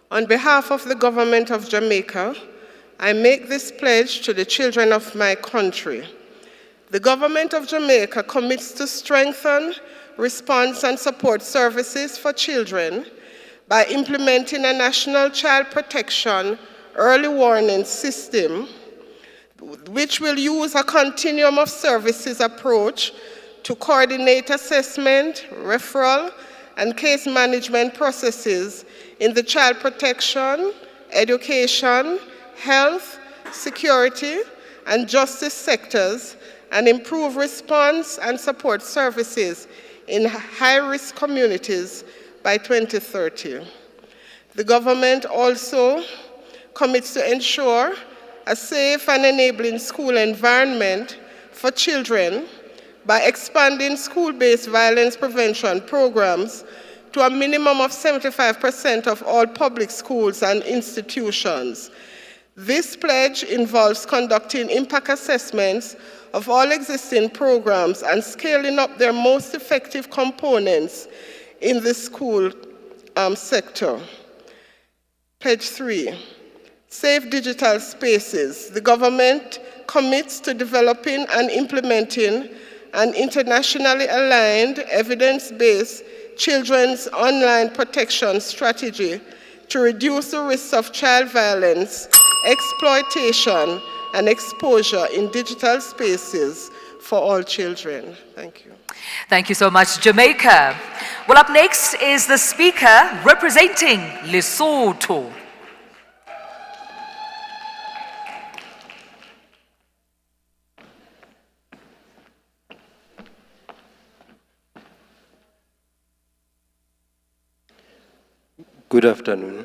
On behalf of the government of Jamaica, I make this pledge to the children of my country. The government of Jamaica commits to strengthen response and support services for children by implementing a national child protection early warning system. which will use a continuum of services approach to coordinate assessment, referral, and case management processes in the child protection, education, health, security, and justice sectors, and improve response and support services in high-risk communities by 2030. The government also commits to ensure a safe and enabling school environment for children by expanding school-based violence prevention programs to a minimum of 75% of all public schools and institutions. This pledge involves conducting impact assessments of all existing programs and scaling up their most effective components in the school sector. Pledge 3. Safe digital spaces. The government commits to developing and implementing an internationally aligned, evidence-based children's online protection strategy to reduce the risks of child violence, exploitation, and exposure in digital spaces for all children. Thank you. Thank you so much, Jamaica. Well, up next is the speaker representing Lesotho. Good afternoon.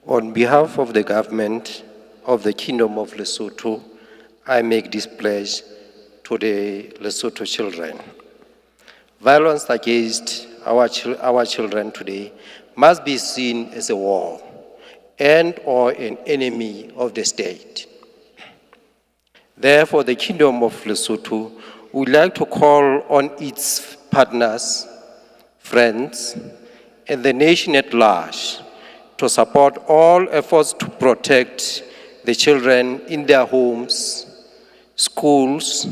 On behalf of the government of the Kingdom of Lesotho, I make this pledge to the Lesotho children. Violence against our children today must be seen as a war and/or an enemy of the state. Therefore, the Kingdom of Lesotho would like to call on its partners, friends, and the nation at large to support all efforts to protect the children in their homes, schools,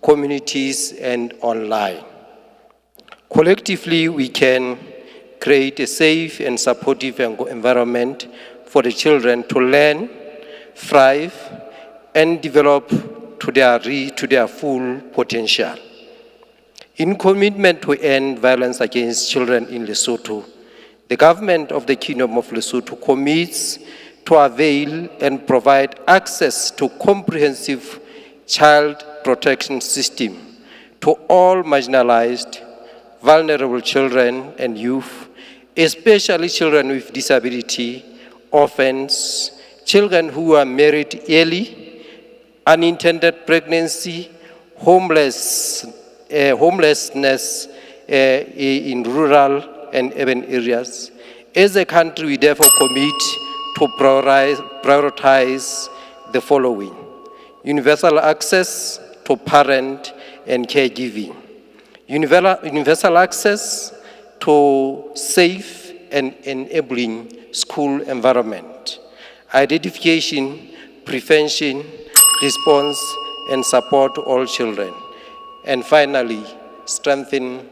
communities, and online. Collectively, we can create a safe and supportive environment for the children to learn, thrive, and develop to their full potential. In commitment to end violence against children in Lesotho, the government of the Kingdom of Lesotho commits to avail and provide access to comprehensive child protection system to all marginalized, vulnerable children and youth, especially children with disability, orphans, children who are married early, unintended pregnancy, homelessness in rural and urban areas. As a country, we therefore commit to prioritize the following: universal access to parent and caregiving, universal access to safe and enabling school environment, identification, prevention, response, and support to all children. And finally, strengthen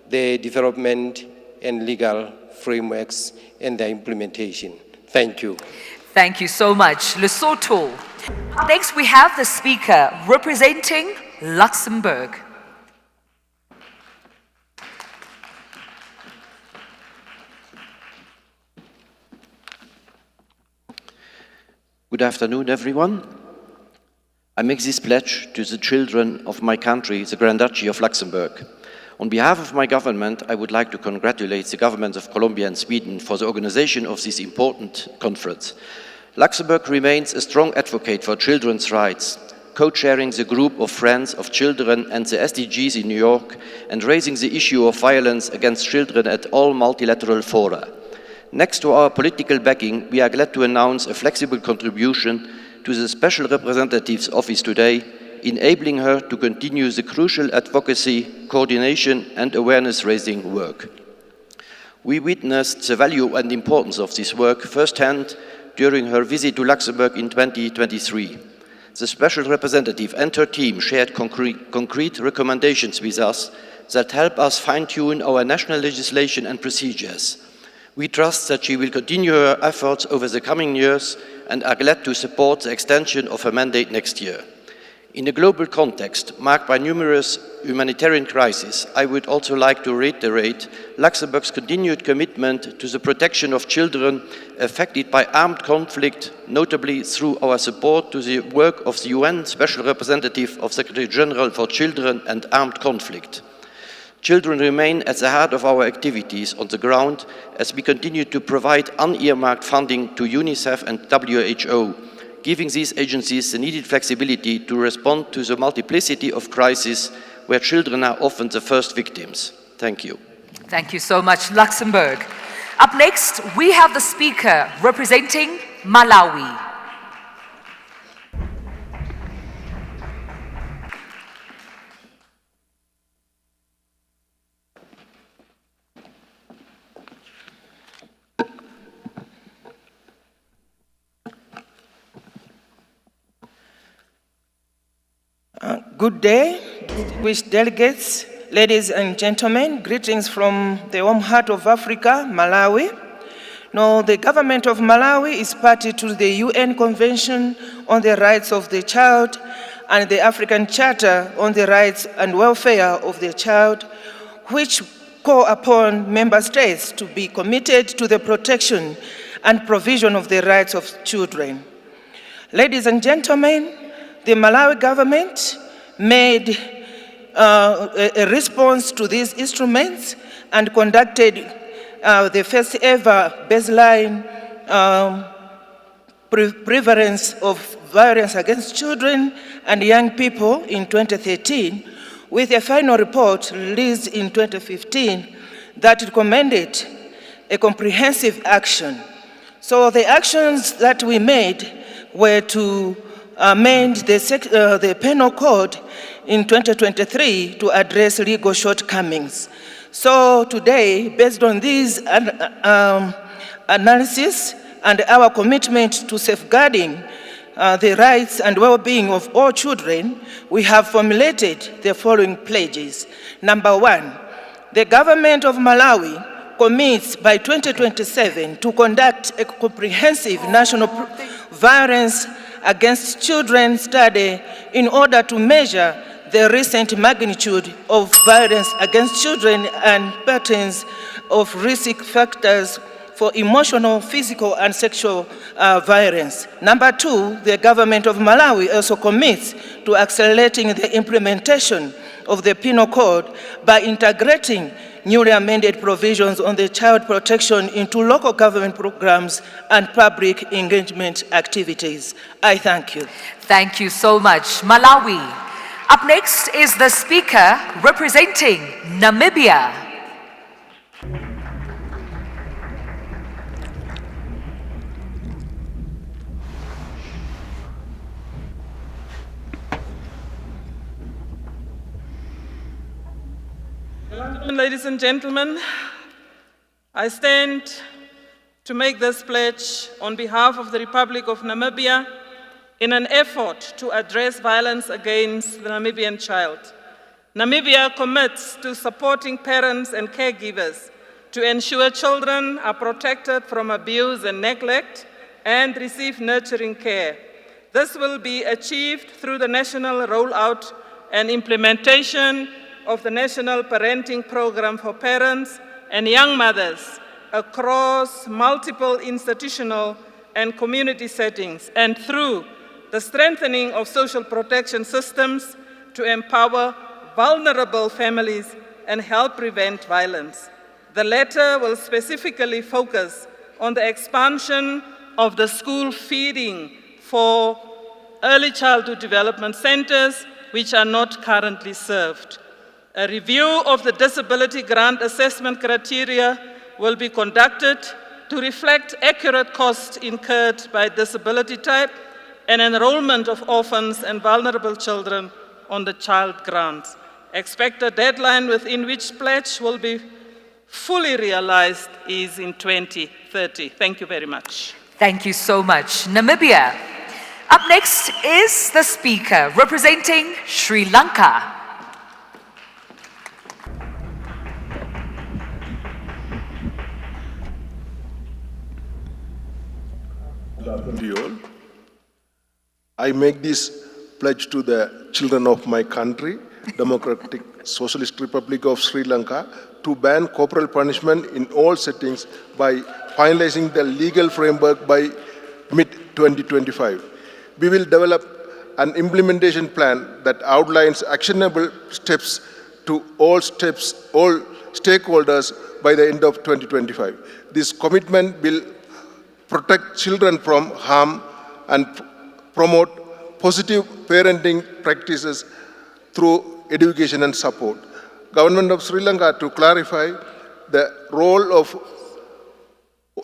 the development and legal frameworks and their implementation. Thank you. Thank you so much, Lesotho. Next, we have the speaker representing Luxembourg. Good afternoon, everyone. I make this pledge to the children of my country, the Grand Duchy of Luxembourg. On behalf of my government, I would like to congratulate the governments of Colombia and Sweden for the organization of this important conference. Luxembourg remains a strong advocate for children's rights, co-chairing the group of Friends of Children and the SDGs in New York, and raising the issue of violence against children at all multilateral fora. Next to our political backing, we are glad to announce a flexible contribution to the Special Representative's office today, enabling her to continue the crucial advocacy, coordination, and awareness-raising work. We witnessed the value and importance of this work firsthand during her visit to Luxembourg in 2023. The Special Representative and her team shared concrete recommendations with us that help us fine-tune our national legislation and procedures. We trust that she will continue her efforts over the coming years and are glad to support the extension of her mandate next year. In a global context marked by numerous humanitarian crises, I would also like to reiterate Luxembourg's continued commitment to the protection of children affected by armed conflict, notably through our support to the work of the UN Special Representative of Secretary General for Children and Armed Conflict. Children remain at the heart of our activities on the ground as we continue to provide unearmarked funding to UNICEF and WHO, giving these agencies the needed flexibility to respond to the multiplicity of crises where children are often the first victims. Thank you. Thank you so much, Luxembourg. Up next, we have the speaker representing Malawi. Good day, distinguished delegates, ladies and gentlemen. Greetings from the home heart of Africa, Malawi. Now, the government of Malawi is party to the UN Convention on the Rights of the Child and the African Charter on the Rights and Welfare of the Child, which call upon member states to be committed to the protection and provision of the rights of children. Ladies and gentlemen, the Malawi government made a response to these instruments and conducted the first ever baseline prevalence of violence against children and young people in 2013, with a final report released in 2015 that recommended a comprehensive action. So the actions that we made were to amend the penal code in 2023 to address legal shortcomings. So today, based on these analysis and our commitment to safeguarding the rights and well-being of all children, we have formulated the following pledges. Number one, the government of Malawi commits by 2027 to conduct a comprehensive national violence against children study in order to measure the recent magnitude of violence against children and patterns of risk factors for emotional, physical, and sexual violence. Number two, the government of Malawi also commits to accelerating the implementation of the penal code by integrating newly amended provisions on the child protection into local government programs and public engagement activities. I thank you. Thank you so much, Malawi. Up next is the speaker representing Namibia. Ladies and gentlemen, I stand to make this pledge on behalf of the Republic of Namibia in an effort to address violence against the Namibian child. Namibia commits to supporting parents and caregivers to ensure children are protected from abuse and neglect and receive nurturing care. This will be achieved through the national rollout and implementation of the National Parenting Program for parents and young mothers across multiple institutional and community settings, and through the strengthening of social protection systems to empower vulnerable families and help prevent violence. The latter will specifically focus on the expansion of the school feeding for early childhood development centers, which are not currently served. A review of the disability grant assessment criteria will be conducted to reflect accurate costs incurred by disability type and enrollment of orphans and vulnerable children on the child grants. Expected deadline within which pledge will be fully realized is in 2030. Thank you very much. Thank you so much, Namibia. Up next is the speaker representing Sri Lanka. to you all. I make this pledge to the children of my country, Democratic Socialist Republic of Sri Lanka, to ban corporal punishment in all settings by finalizing the legal framework by mid-2025. We will develop an implementation plan that outlines actionable steps to all stakeholders by the end of 2025. This commitment will protect children from harm and promote positive parenting practices through education and support. Government of Sri Lanka to clarify the role of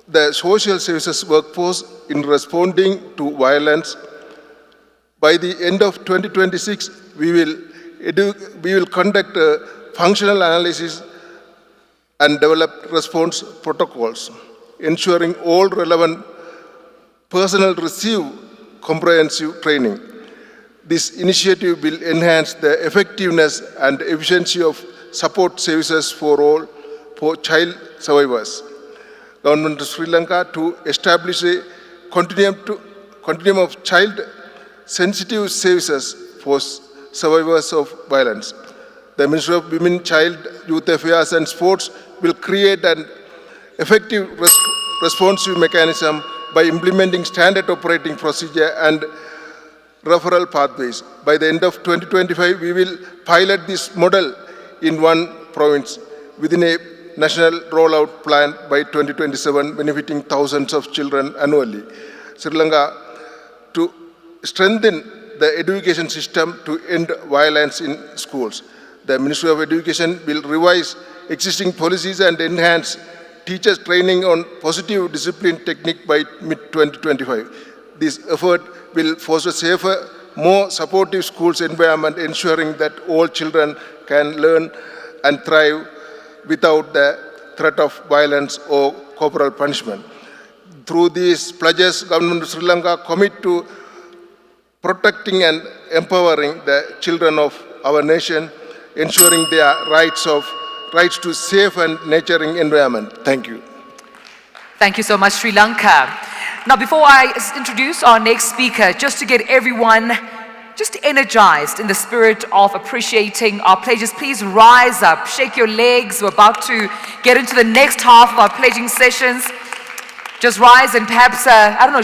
the social services workforce in responding to violence. By the end of 2026, we will conduct a functional analysis and develop response protocols, ensuring all relevant personnel receive comprehensive training. This initiative will enhance the effectiveness and efficiency of support services for child survivors. Government of Sri Lanka to establish a continuum of child-sensitive services for survivors of violence. The Ministry of Women, Child, Youth Affairs and Sports will create an effective responsive mechanism by implementing standard operating procedure and referral pathways. By the end of 2025, we will pilot this model in one province within a national rollout plan by 2027, benefiting thousands of children annually. Sri Lanka to strengthen the education system to end violence in schools. The Ministry of Education will revise existing policies and enhance teachers' training on positive discipline technique by mid-2025. This effort will foster safer, more supportive schools environment, ensuring that all children can learn and thrive without the threat of violence or corporal punishment. Through these pledges, Government of Sri Lanka commit to protecting and empowering the children of our nation, ensuring their rights to safe and nurturing environment. Thank you. Thank you so much, Sri Lanka. Now, before I introduce our next speaker, just to get everyone just energized in the spirit of appreciating our pledges, please rise up, shake your legs. We're about to get into the next half of our pledging sessions. Just rise and perhaps,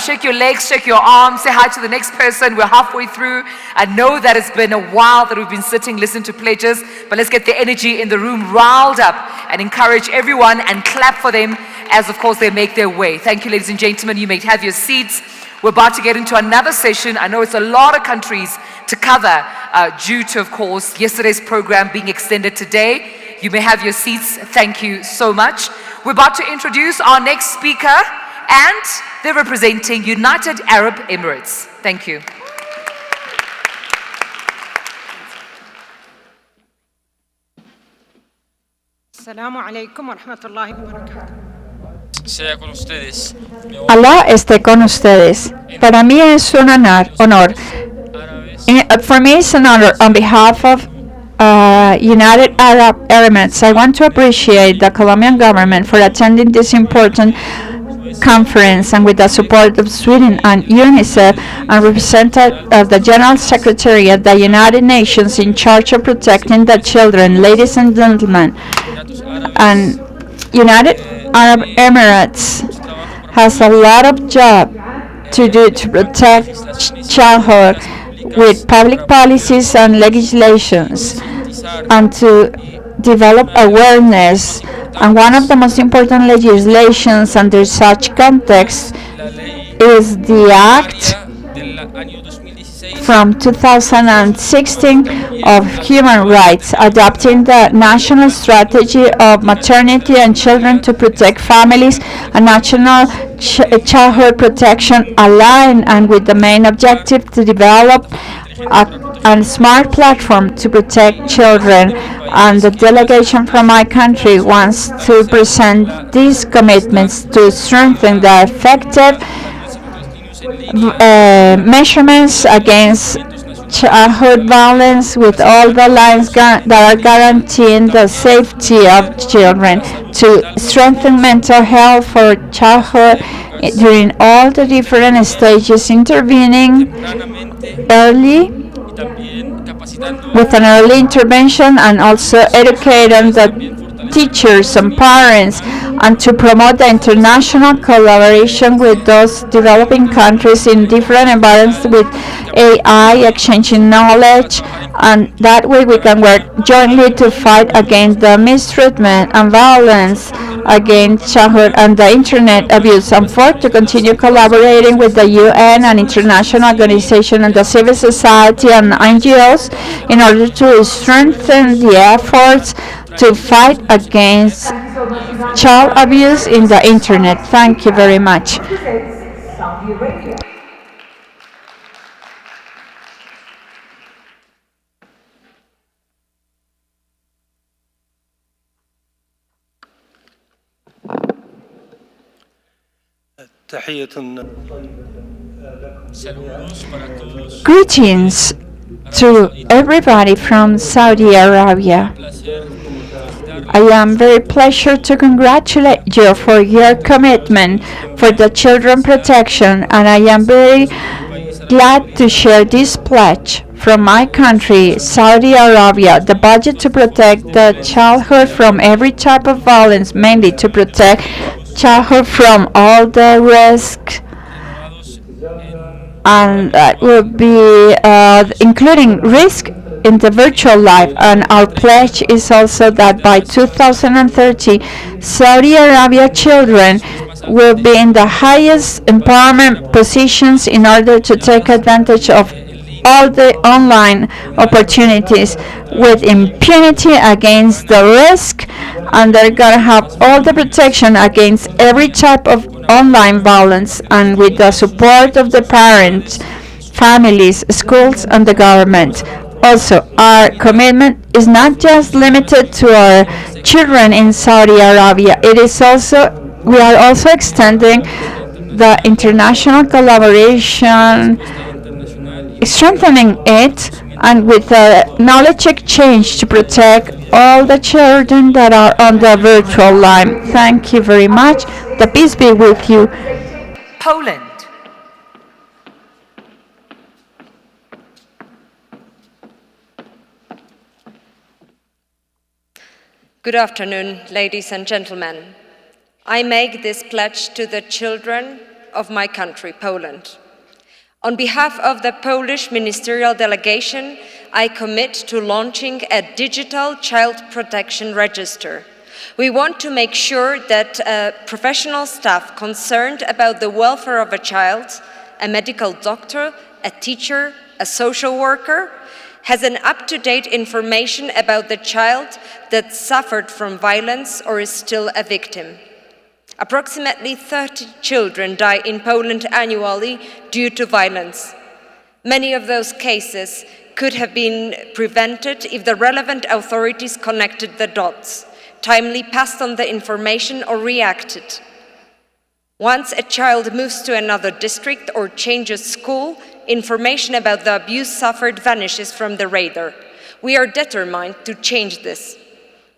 shake your legs, shake your arms, say hi to the next person. We're halfway through. I know that it's been a while that we've been sitting, listening to pledges, but let's get the energy in the room riled up and encourage everyone and clap for them as, of course, they make their way. Thank you, ladies and gentlemen. You may have your seats. We're about to get into another session. I know it's a lot of countries to cover due to, of course, yesterday's program being extended today. You may have your seats. Thank you so much. We're about to introduce our next speaker, and they're representing United Arab Emirates. Thank you. Assalamu alaikum wa rahmatullahi wa barakatuh. Alá esté con ustedes. Para mí es un honor. For me, it's an honor on behalf of United Arab Emirates. I want to appreciate the Colombian government for attending this important conference, and with the support of Sweden and UNICEF and representative of the General Secretary of the United Nations in charge of protecting the children. Ladies and gentlemen, and United Arab Emirates has a lot of job to do to protect childhood with public policies and legislations and to develop awareness. And one of the most important legislations under such context is the Act from 2016 of Human Rights, adopting the National Strategy of Maternity and Children to protect families, a national childhood protection aligned and with the main objective to develop a smart platform to protect children. And the delegation from my country wants to present these commitments to strengthen the effective measurements against childhood violence with all the lines that are guaranteeing the safety of children, to strengthen mental health for childhood during all the different stages, intervening early with an early intervention, and also educating the teachers and parents, and to promote the international collaboration with those developing countries in different environments with AI, exchanging knowledge, and that way we can work jointly to fight against the mistreatment and violence against childhood and the internet abuse, and fourth, to continue collaborating with the UN and international organizations and the civil society and NGOs in order to strengthen the efforts to fight against child abuse in the internet. Thank you very much. Greetings to everybody from Saudi Arabia. I am very pleased to congratulate you for your commitment for the children protection, and I am very glad to share this pledge from my country, Saudi Arabia, the budget to protect the childhood from every type of violence, mainly to protect childhood from all the risks, and that will be including risk in the virtual life. And our pledge is also that by 2030, Saudi Arabia children will be in the highest empowerment positions in order to take advantage of all the online opportunities with impunity against the risk, and they're going to have all the protection against every type of online violence, and with the support of the parents, families, schools, and the government. Also, our commitment is not just limited to our children in Saudi Arabia. It is also, we are also extending the international collaboration, strengthening it, and with a knowledge exchange to protect all the children that are on the virtual line. Thank you very much. The peace be with you. Poland. Good afternoon, ladies and gentlemen. I make this pledge to the children of my country, Poland. On behalf of the Polish ministerial delegation, I commit to launching a digital child protection register. We want to make sure that professional staff concerned about the welfare of a child, a medical doctor, a teacher, a social worker, has an up-to-date information about the child that suffered from violence or is still a victim. Approximately 30 children die in Poland annually due to violence. Many of those cases could have been prevented if the relevant authorities connected the dots, timely passed on the information, or reacted. Once a child moves to another district or changes school, information about the abuse suffered vanishes from the radar. We are determined to change this.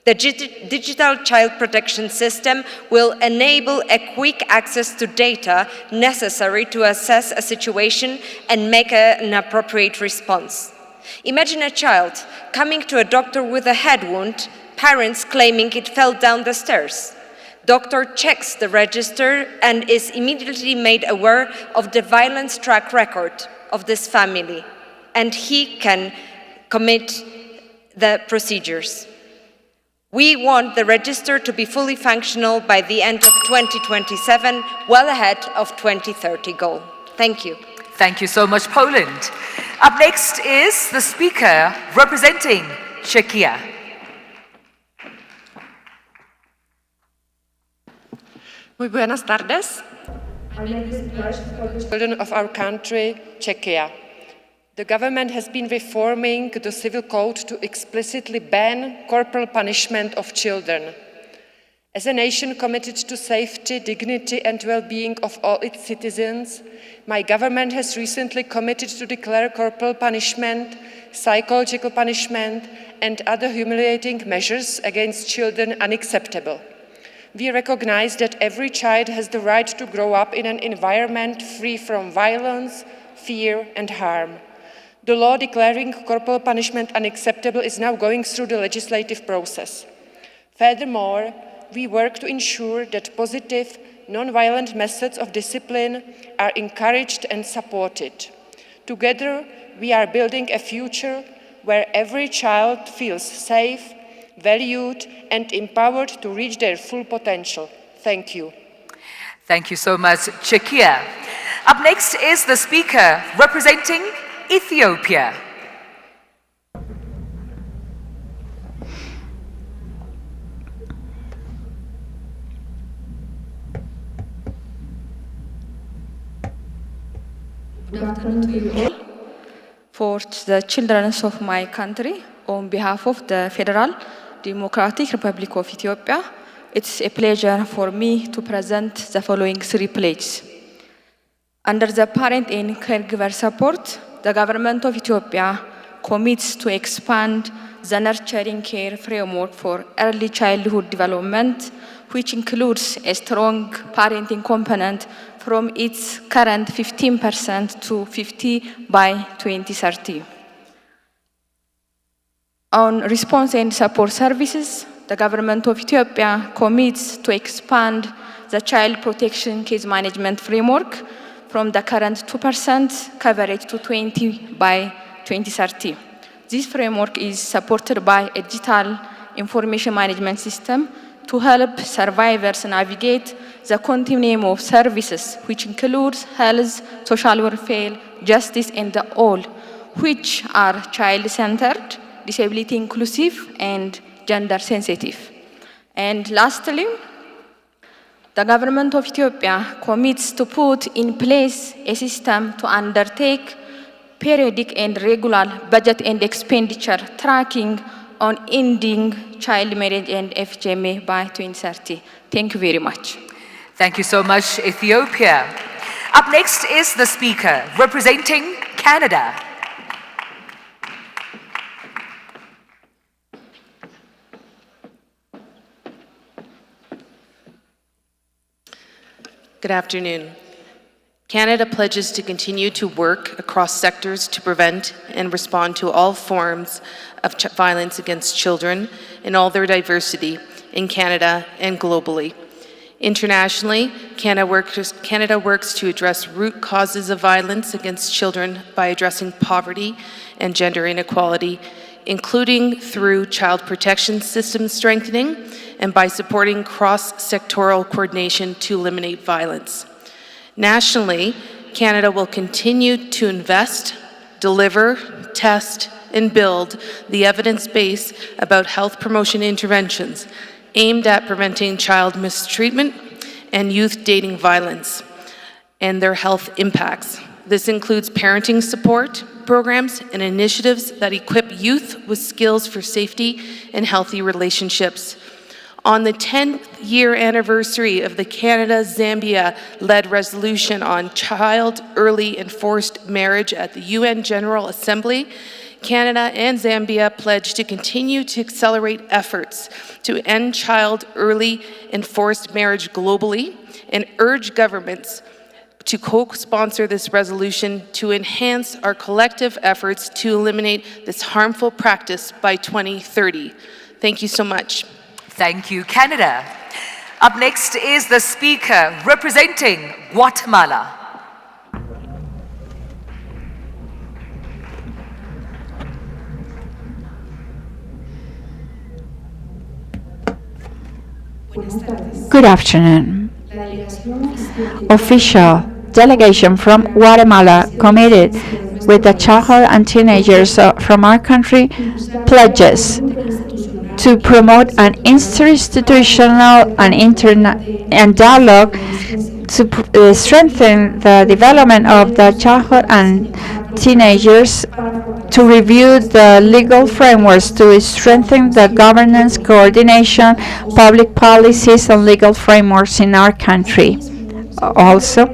The digital child protection system will enable a quick access to data necessary to assess a situation and make an appropriate response. Imagine a child coming to a doctor with a head wound, parents claiming it fell down the stairs. Doctor checks the register and is immediately made aware of the violence track record of this family, and he can commit the procedures. We want the register to be fully functional by the end of 2027, well ahead of 2030 goal. Thank you. Thank you so much, Poland. Up next is the speaker representing Czechia. Muy buenas tardes. I make this pledge for the children of our country, Czechia. The government has been reforming the civil code to explicitly ban corporal punishment of children. As a nation committed to safety, dignity and well-being of all its citizens, my government has recently committed to declare corporal punishment, psychological punishment and other humiliating measures against children unacceptable. We recognize that every child has the right to grow up in an environment free from violence, fear, and harm. The law declaring corporal punishment unacceptable is now going through the legislative process. Furthermore, we work to ensure that positive, non-violent methods of discipline are encouraged and supported. Together, we are building a future where every child feels safe, valued, and empowered to reach their full potential. Thank you. Thank you so much, Chakia. Up next is the speaker representing Ethiopia. Good afternoon to you all. For the children of my country, on behalf of the Federal Democratic Republic of Ethiopia, it's a pleasure for me to present the following three pledges. Under the parent and caregiver support, the government of Ethiopia commits to expand the nurturing care framework for early childhood development, which includes a strong parenting component from its current 15% to 50% by 2030. On response and support services, the government of Ethiopia commits to expand the child protection case management framework from the current 2% coverage to 20% by 2030. This framework is supported by a digital information management system to help survivors navigate the continuum of services, which includes health, social welfare, justice, and all, which are child-centered, disability inclusive, and gender sensitive. And lastly, the government of Ethiopia commits to put in place a system to undertake periodic and regular budget and expenditure tracking on ending child marriage and FGM by 2030. Thank you very much. Thank you so much, Ethiopia. Up next is the speaker representing Canada. Good afternoon. Canada pledges to continue to work across sectors to prevent and respond to all forms of violence against children in all their diversity in Canada and globally. Internationally, Canada works to address root causes of violence against children by addressing poverty and gender inequality, including through child protection system strengthening and by supporting cross-sectoral coordination to eliminate violence. Nationally, Canada will continue to invest, deliver, test, and build the evidence base about health promotion interventions aimed at preventing child mistreatment and youth dating violence and their health impacts. This includes parenting support programs and initiatives that equip youth with skills for safety and healthy relationships. On the 10th-year anniversary of the Canada-Zambia-led resolution on child early and forced marriage at the UN General Assembly, Canada and Zambia pledged to continue to accelerate efforts to end child early and forced marriage globally and urge governments to co-sponsor this resolution to enhance our collective efforts to eliminate this harmful practice by 2030. Thank you so much. Thank you, Canada. Up next is the speaker representing Guatemala. Good afternoon. Official delegation from Guatemala committed with the childhood and teenagers from our country pledges to promote an interinstitutional and dialogue to strengthen the development of the childhood and teenagers, to review the legal frameworks to strengthen the governance, coordination, public policies, and legal frameworks in our country. also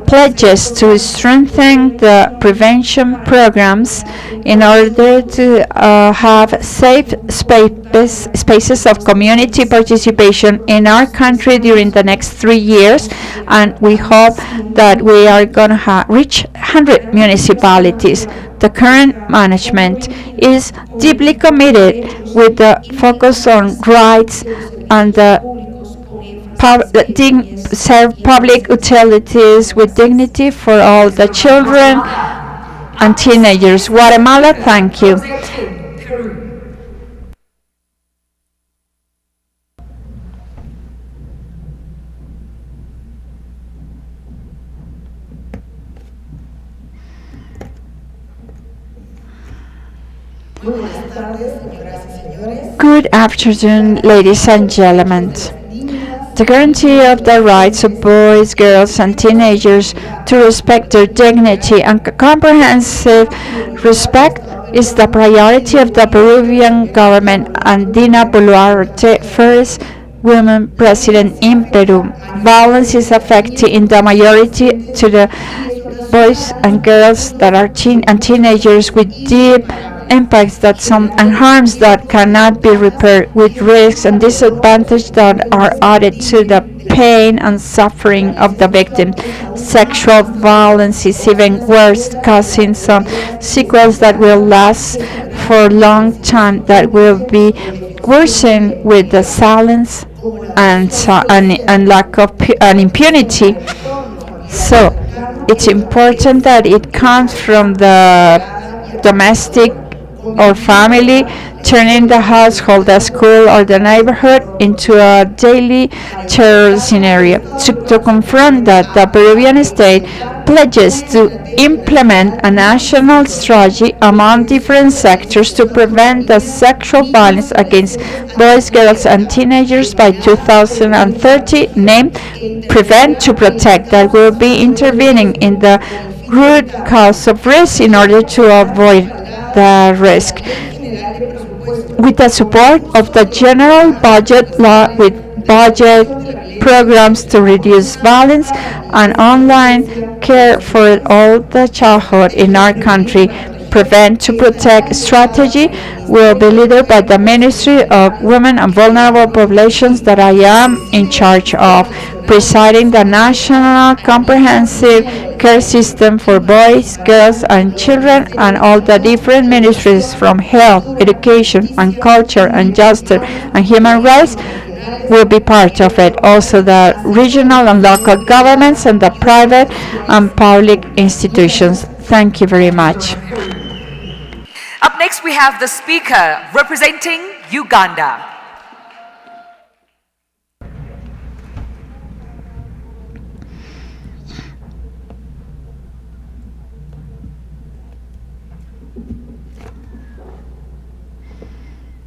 pledges to strengthen the prevention programs in order to have safe spaces of community participation in our country during the next 3 years, and we hope that we are going to reach 100 municipalities. The current management is deeply committed with the focus on rights and serve public utilities with dignity for all the children and teenagers. Guatemala, thank you. Good afternoon, ladies and gentlemen. The guarantee of the rights of boys, girls, and teenagers to respect their dignity and comprehensive respect is the priority of the Peruvian government and Dina Boluarte, first woman president in Peru. Violence is affecting the majority to the boys and girls that are teenagers with deep impacts and harms that cannot be repaired, with risks and disadvantages that are added to the pain and suffering of the victim. Sexual violence is even worse, causing some sequels that will last for a long time, that will be worsened with the silence and lack of impunity. So it's important that it comes from the domestic or family, turning the household, the school, or the neighborhood into a daily terror scenario. To confront that, the Peruvian state pledges to implement a national strategy among different sectors to prevent the sexual violence against boys, girls, and teenagers by 2030, named Prevent to Protect, that will be intervening in the root cause of risk in order to avoid the risk. With the support of the general budget law, with budget programs to reduce violence and online care for all the childhood in our country, Prevent to Protect strategy will be led by the Ministry of Women and Vulnerable Populations that I am in charge of, presiding the National Comprehensive Care System for boys, girls, and children, and all the different ministries from health, education, and culture, and justice, and human rights will be part of it. Also the regional and local governments and the private and public institutions. Thank you very much. Up next, we have the speaker representing Uganda.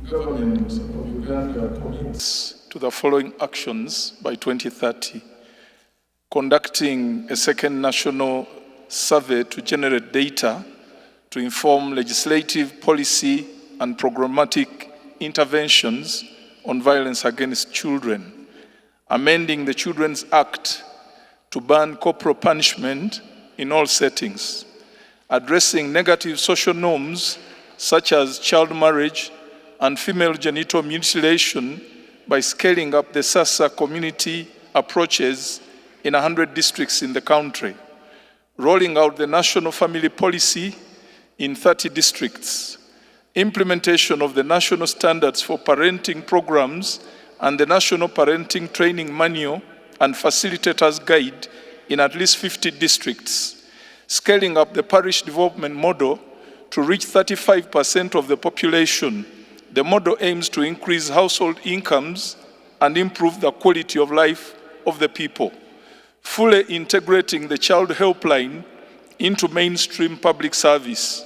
Government of Uganda commits to the following actions by 2030: conducting a second national survey to generate data to inform legislative, policy, and programmatic interventions on violence against children, amending the Children's Act to ban corporal punishment in all settings, addressing negative social norms such as child marriage and female genital mutilation by scaling up the SASA community approaches in 100 districts in the country, rolling out the national family policy in 30 districts, implementation of the national standards for parenting programs and the national parenting training manual and facilitators guide in at least 50 districts, scaling up the parish development model to reach 35% of the population. The model aims to increase household incomes and improve the quality of life of the people, fully integrating the child helpline into mainstream public service,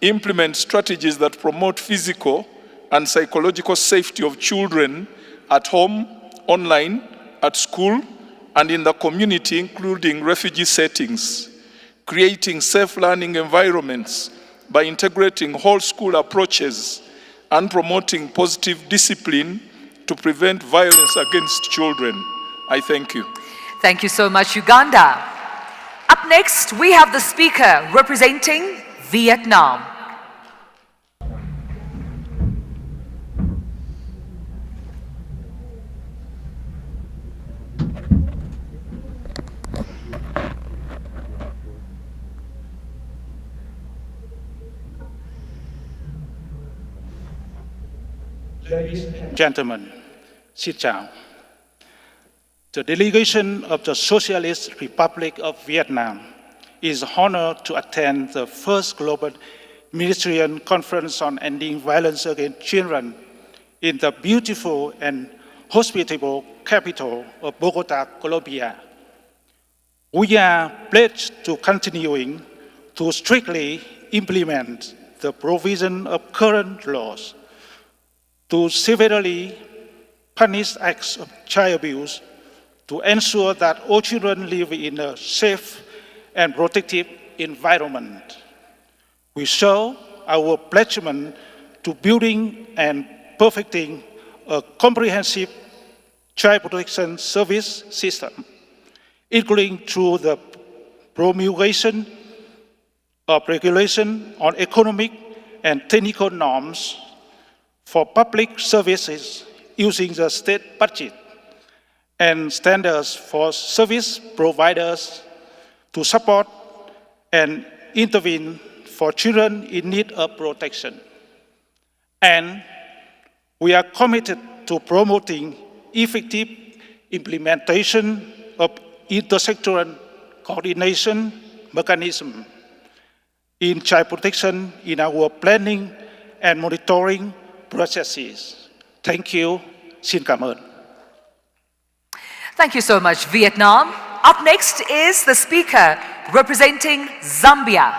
implement strategies that promote physical and psychological safety of children at home, online, at school, and in the community, including refugee settings, creating safe learning environments by integrating whole school approaches and promoting positive discipline to prevent violence against children. I thank you. Thank you so much, Uganda. Up next, we have the speaker representing Vietnam. Ladies and gentlemen, xin chào. The delegation of the Socialist Republic of Vietnam is honored to attend the first Global Ministerial Conference on Ending Violence Against Children in the beautiful and hospitable capital of Bogota, Colombia. We are pledged to continuing to strictly implement the provision of current laws to severely punish acts of child abuse, to ensure that all children live in a safe and protective environment. We show our pledgement to building and perfecting a comprehensive child protection service system, including through the promulgation of regulation on economic and technical norms for public services using the state budget and standards for service providers to support and intervene for children in need of protection. And we are committed to promoting effective implementation of intersectoral coordination mechanism in child protection in our planning and monitoring processes. Thank you. Xin cảm ơn. Thank you so much, Vietnam. Up next is the speaker representing Zambia.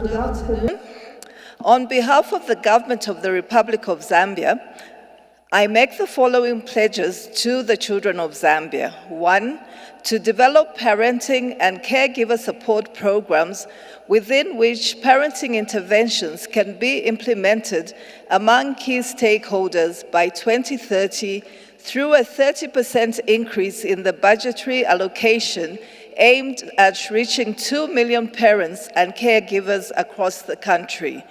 Good afternoon. On behalf of the government of the Republic of Zambia, I make the following pledges to the children of Zambia. 1, to develop parenting and caregiver support programs within which parenting interventions can be implemented among key stakeholders by 2030 through a 30% increase in the budgetary allocation aimed at reaching 2 million parents and caregivers across the country.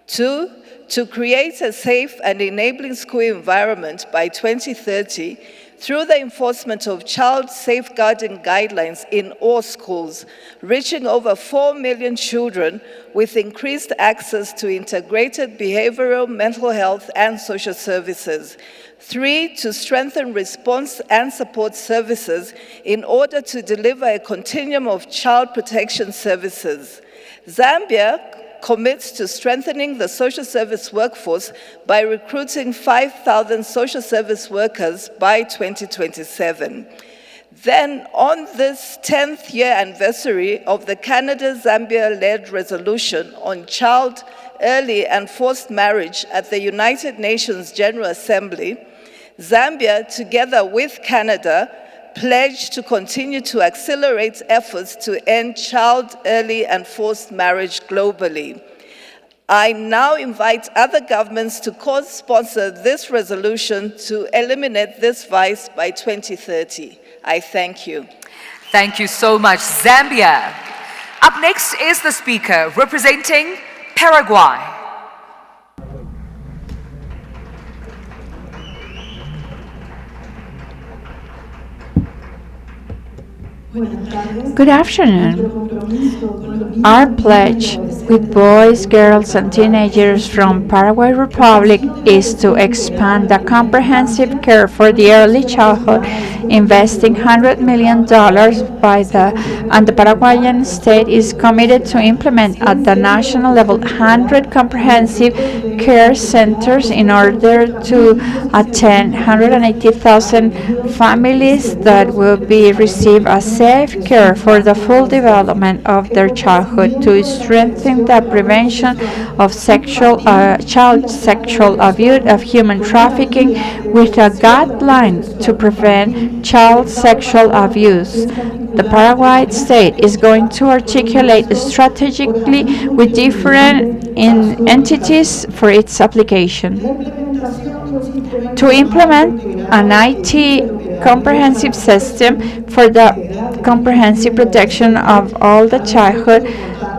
2, to create a safe and enabling school environment by 2030 through the enforcement of child safeguarding guidelines in all schools, reaching over 4 million children with increased access to integrated behavioral, mental health, and social services. 3, to strengthen response and support services in order to deliver a continuum of child protection services. Zambia commits to strengthening the social service workforce by recruiting 5,000 social service workers by 2027. Then, on this 10th year anniversary of the Canada-Zambia-led resolution on child, early and forced marriage at the United Nations General Assembly, Zambia, together with Canada, pledged to continue to accelerate efforts to end child, early and forced marriage globally. I now invite other governments to co-sponsor this resolution to eliminate this vice by 2030. I thank you. Thank you so much, Zambia. Up next is the speaker representing Paraguay. Good afternoon. Our pledge with boys, girls, and teenagers from Paraguay Republic is to expand the comprehensive care for the early childhood, investing $100 million and the Paraguayan state is committed to implement at the national level 100 comprehensive care centers in order to attend 180,000 families that will receive a safe care for the full development of their childhood, to strengthen promoting the prevention of child sexual abuse, of human trafficking, with a guideline to prevent child sexual abuse. The Paraguay state is going to articulate strategically with different entities for its application. To implement an IT comprehensive system for the comprehensive protection of all the childhood,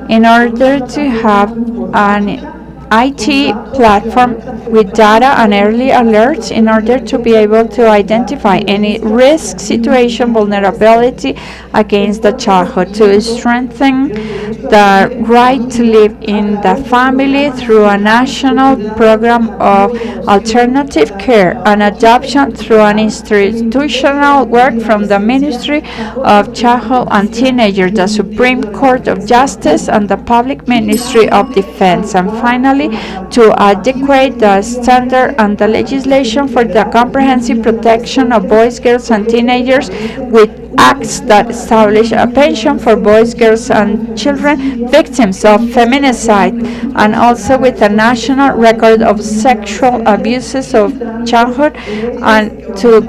in order to have an IT platform with data and early alerts in order to be able to identify any risk situation, vulnerability against the childhood, to strengthen the right to live in the family through a national program of alternative care and adoption through an institutional work from the Ministry of Childhood and Teenagers, the Supreme Court of Justice, and the Public Ministry of Defense. And finally, to adequate the standard and the legislation for the comprehensive protection of boys, girls, and teenagers with acts that establish a pension for boys, girls, and children victims of feminicide, and also with a national record of sexual abuses of childhood, and to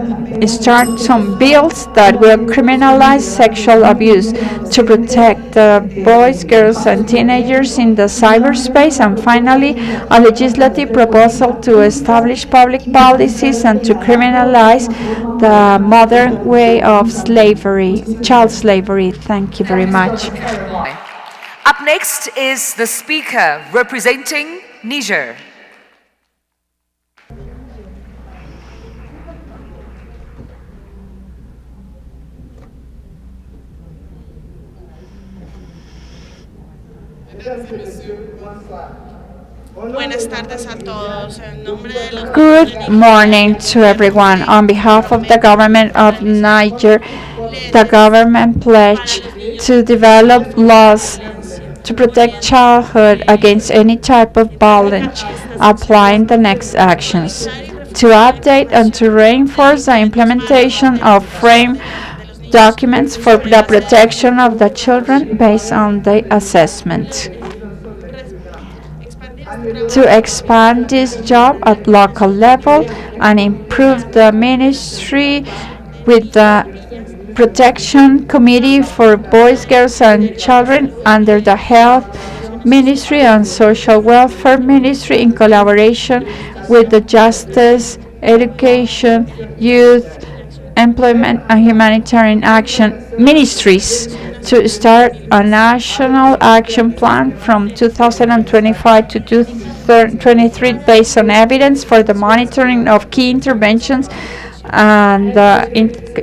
start some bills that will criminalize sexual abuse to protect the boys, girls, and teenagers in the cyberspace. And finally, a legislative proposal to establish public policies and to criminalize the modern way of slavery, child slavery. Thank you very much. Up next is the speaker representing Niger. Good morning to everyone. On behalf of the government of Niger, the government pledged to develop laws to protect childhood against any type of violence, applying the next actions: to update and to reinforce the implementation of frame documents for the protection of the children based on the assessment, to expand this job at local level and improve the ministry with the Protection Committee for Boys, Girls, and Children under the Health Ministry and Social Welfare Ministry in collaboration with the Justice, Education, Youth, Employment, and Humanitarian Action Ministries to start a national action plan from 2025 to 2023 based on evidence for the monitoring of key interventions and the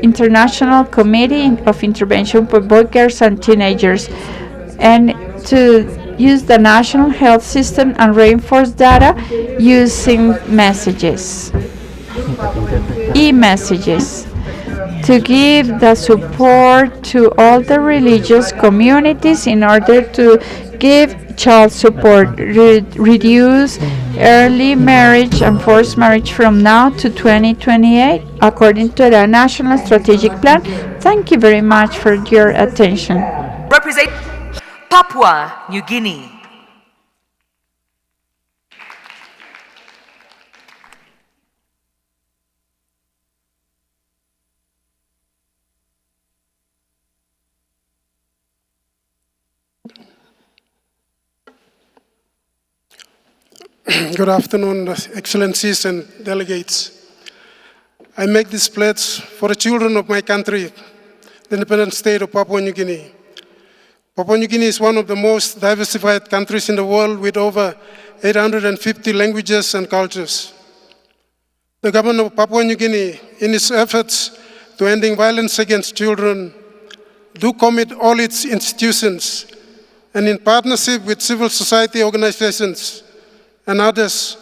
International Committee of Intervention for Boys, Girls, and Teenagers, and to use the national health system and reinforce data using messages, e-messages, to give the support to all the religious communities in order to give child support, reduce early marriage and forced marriage from now to 2028 according to the National Strategic Plan. Thank you very much for your attention. Represent Papua New Guinea. Good afternoon, Excellencies and delegates. I make this pledge for the children of my country, the independent state of Papua New Guinea. Papua New Guinea is one of the most diversified countries in the world with over 850 languages and cultures. The government of Papua New Guinea, in its efforts to ending violence against children, do commit all its institutions and in partnership with civil society organizations and others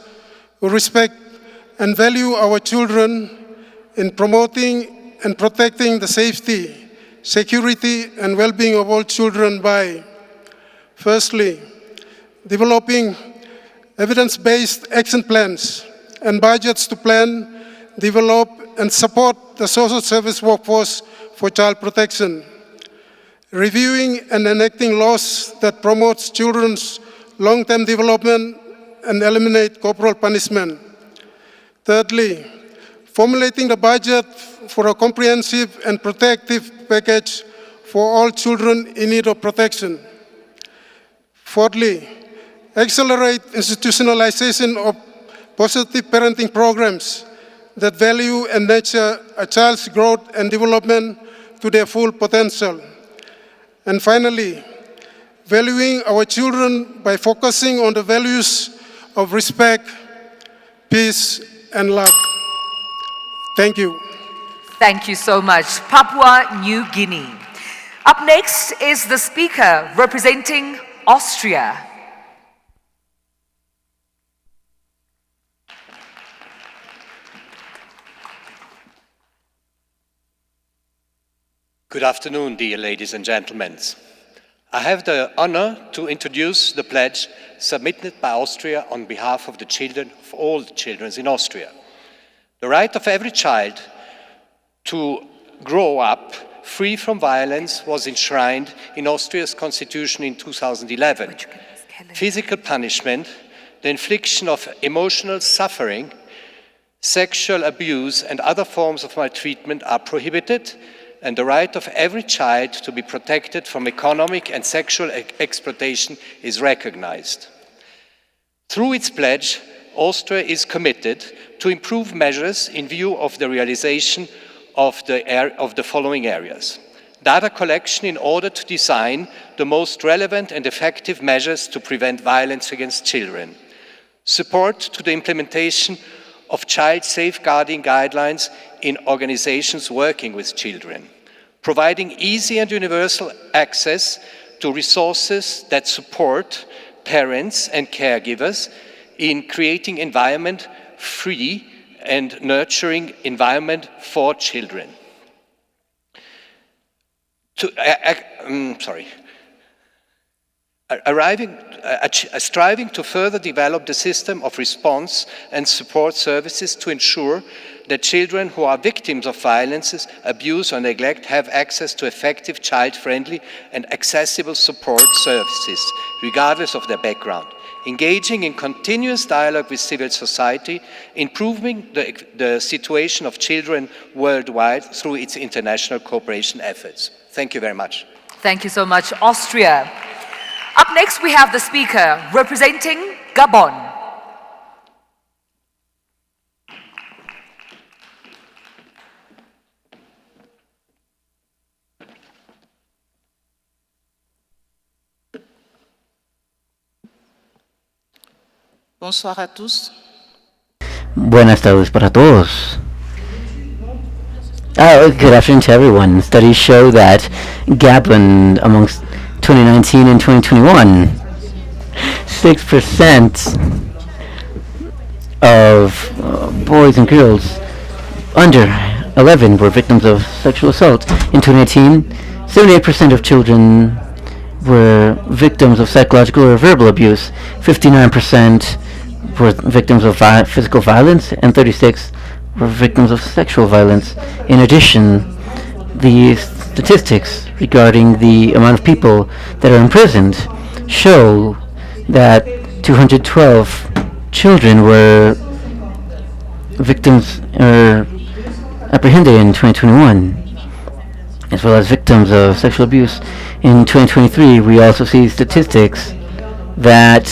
who respect and value our children in promoting and protecting the safety, security, and well-being of all children by, firstly, developing evidence-based action plans and budgets to plan, develop, and support the social service workforce for child protection, reviewing and enacting laws that promote children's long-term development, and eliminate corporal punishment. Thirdly, formulating the budget for a comprehensive and protective package for all children in need of protection. Fourthly, accelerate institutionalization of positive parenting programs that value and nurture a child's growth and development to their full potential. And finally, valuing our children by focusing on the values of respect, peace, and love. Thank you. Thank you so much. Papua New Guinea. Up next is the speaker representing Austria. Good afternoon, dear ladies and gentlemen. I have the honor to introduce the pledge submitted by Austria on behalf of the children, of all the children in Austria. The right of every child to grow up free from violence was enshrined in Austria's constitution in 2011. Physical punishment, the infliction of emotional suffering, sexual abuse and other forms of maltreatment are prohibited, and the right of every child to be protected from economic and sexual exploitation is recognized. Through its pledge, Austria is committed to improve measures in view of the realization of the following areas. Data collection in order to design the most relevant and effective measures to prevent violence against children. Support to the implementation of child safeguarding guidelines in organizations working with children, providing easy and universal access to resources that support parents and caregivers in creating environment-free and nurturing environment for children. Striving to further develop the system of response and support services to ensure that children who are victims of violence, abuse or neglect have access to effective child-friendly and accessible support services, regardless of their background. Engaging in continuous dialogue with civil society, improving the situation of children worldwide through its international cooperation efforts. Thank you very much. Thank you so much, Austria. Up next, we have the speaker representing Gabon. Bonsoir à tous. Buenas tardes para todos. Good afternoon to everyone. Studies show that Gabon, amongst 2019 and 2021, 6% of boys and girls under 11 were victims of sexual assault. In 2018, 78% of children were victims of psychological or verbal abuse, 59% were victims of physical violence, and 36% were victims of sexual violence. In addition, the statistics regarding the amount of people that are imprisoned show that 212 children were victims or apprehended in 2021, as well as victims of sexual abuse. In 2023, we also see statistics that,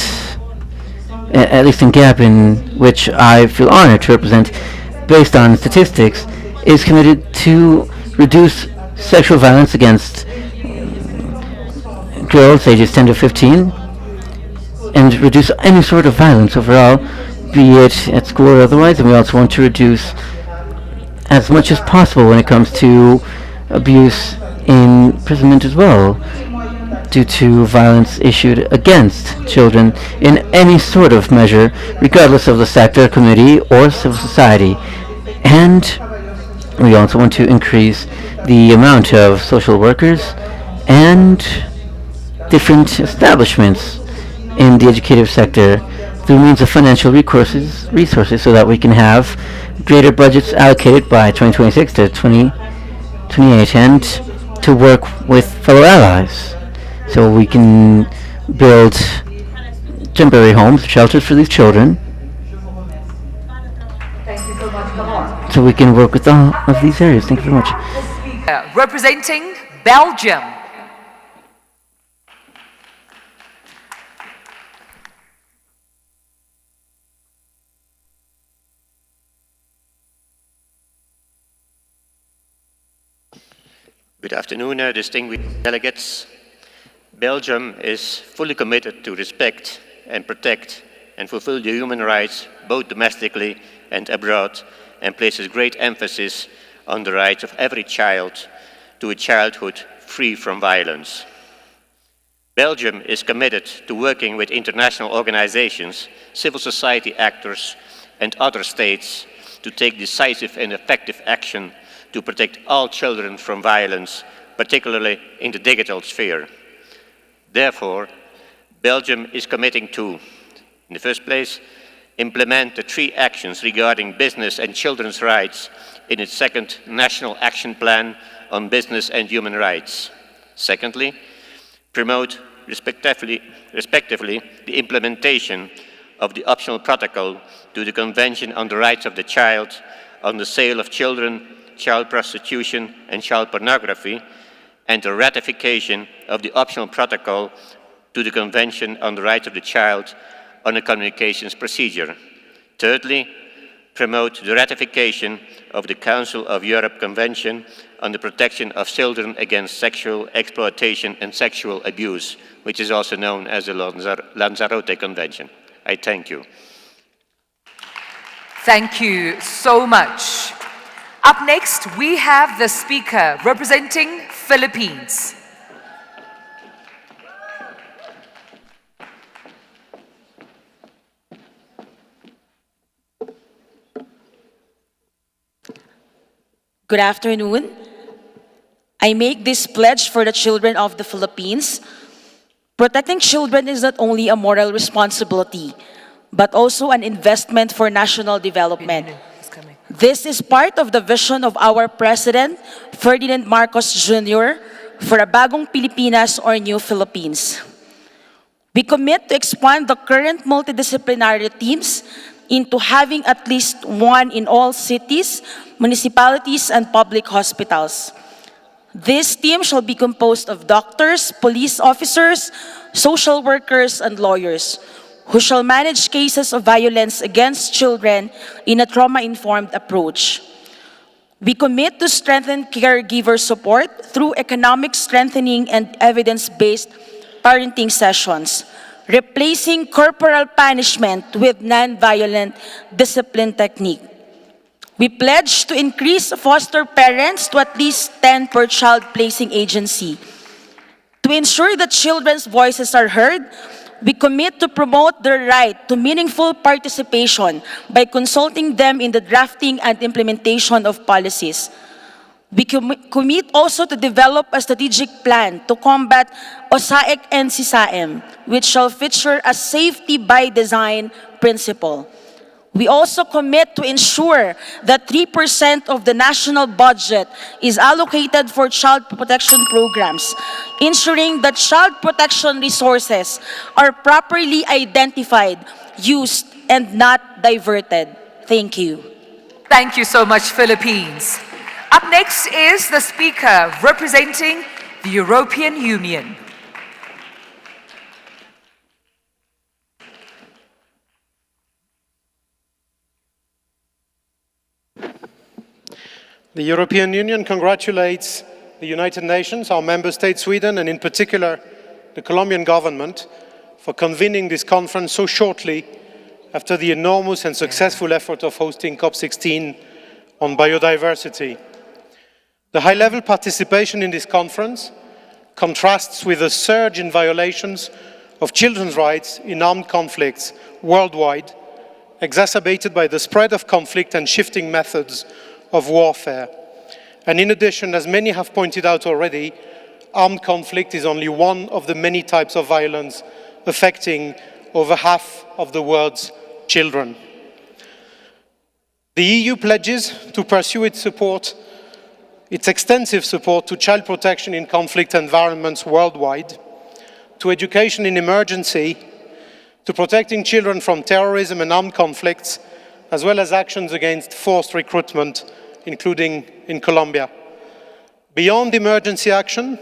at least in Gabon, which I feel honored to represent, based on statistics, is committed to reduce sexual violence against girls ages 10 to 15 and reduce any sort of violence overall, be it at school or otherwise. And we also want to reduce as much as possible when it comes to abuse in imprisonment as well, due to violence issued against children in any sort of measure, regardless of the sector, committee, or civil society. And we also want to increase the amount of social workers and different establishments in the educative sector through means of financial resources so that we can have greater budgets allocated by 2026 to 2028 and to work with fellow allies, so we can build temporary homes, shelters for these children, Thank you so much. Come on. so we can work with all of these areas. Thank you very much. Representing Belgium. Good afternoon, distinguished delegates. Belgium is fully committed to respect and protect and fulfill the human rights both domestically and abroad, and places great emphasis on the rights of every child to a childhood free from violence. Belgium is committed to working with international organizations, civil society actors, and other states to take decisive and effective action to protect all children from violence, particularly in the digital sphere. Therefore, Belgium is committing to, in the first place, implement the 3 actions regarding business and children's rights in its 2nd National Action Plan on Business and Human Rights. Secondly, promote respectively the implementation of the optional protocol to the Convention on the Rights of the Child on the sale of children, child prostitution and child pornography, and the ratification of the optional protocol to the Convention on the Rights of the Child on a communications procedure. Thirdly, promote the ratification of the Council of Europe Convention on the Protection of Children Against Sexual Exploitation and Sexual Abuse, which is also known as the Lanzarote Convention. I thank you. Thank you so much. Up next, we have the speaker representing Philippines. Good afternoon. I make this pledge for the children of the Philippines. Protecting children is not only a moral responsibility, but also an investment for national development. This is part of the vision of our President, Ferdinand Marcos Jr., for a bagong Pilipinas or new Philippines. We commit to expand the current multidisciplinary teams into having at least one in all cities, municipalities, and public hospitals. This team shall be composed of doctors, police officers, social workers, and lawyers, who shall manage cases of violence against children in a trauma-informed approach. We commit to strengthen caregiver support through economic strengthening and evidence-based parenting sessions, replacing corporal punishment with non-violent discipline technique. We pledge to increase foster parents to at least 10 per child placing agency. To ensure that children's voices are heard, we commit to promote their right to meaningful participation by consulting them in the drafting and implementation of policies. We commit also to develop a strategic plan to combat OSAEC and SISAEM, which shall feature a safety by design principle. We also commit to ensure that 3% of the national budget is allocated for child protection programs, ensuring that child protection resources are properly identified, used, and not diverted. Thank you. Thank you so much, Philippines. Up next is the speaker representing the European Union. The European Union congratulates the United Nations, our member state Sweden, and in particular the Colombian government for convening this conference so shortly after the enormous and successful effort of hosting COP16 on biodiversity. The high-level participation in this conference contrasts with a surge in violations of children's rights in armed conflicts worldwide, exacerbated by the spread of conflict and shifting methods of warfare. And in addition, as many have pointed out already, armed conflict is only one of the many types of violence affecting over half of the world's children. The EU pledges to pursue its extensive support to child protection in conflict environments worldwide, to education in emergency, to protecting children from terrorism and armed conflicts, as well as actions against forced recruitment, including in Colombia. Beyond emergency action,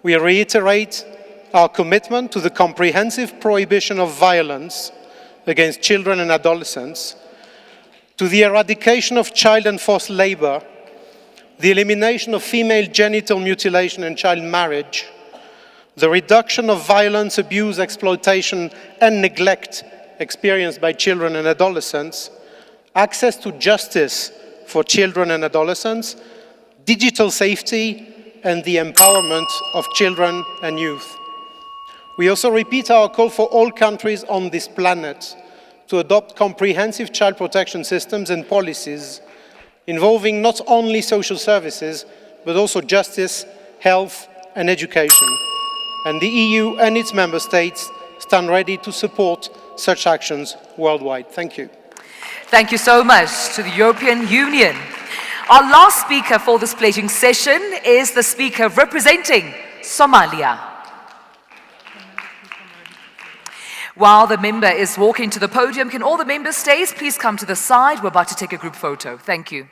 we reiterate our commitment to the comprehensive prohibition of violence against children and adolescents, to the eradication of child and forced labor, the elimination of female genital mutilation and child marriage, the reduction of violence, abuse, exploitation, and neglect experienced by children and adolescents, access to justice for children and adolescents, digital safety, and the empowerment of children and youth. We also repeat our call for all countries on this planet to adopt comprehensive child protection systems and policies involving not only social services, but also justice, health, and education. And the EU and its member states stand ready to support such actions worldwide. Thank you. Thank you so much to the European Union. Our last speaker for this pledging session is the speaker representing Somalia. While the member is walking to the podium, can all the member states please come to the side? We're about to take a group photo. Thank you.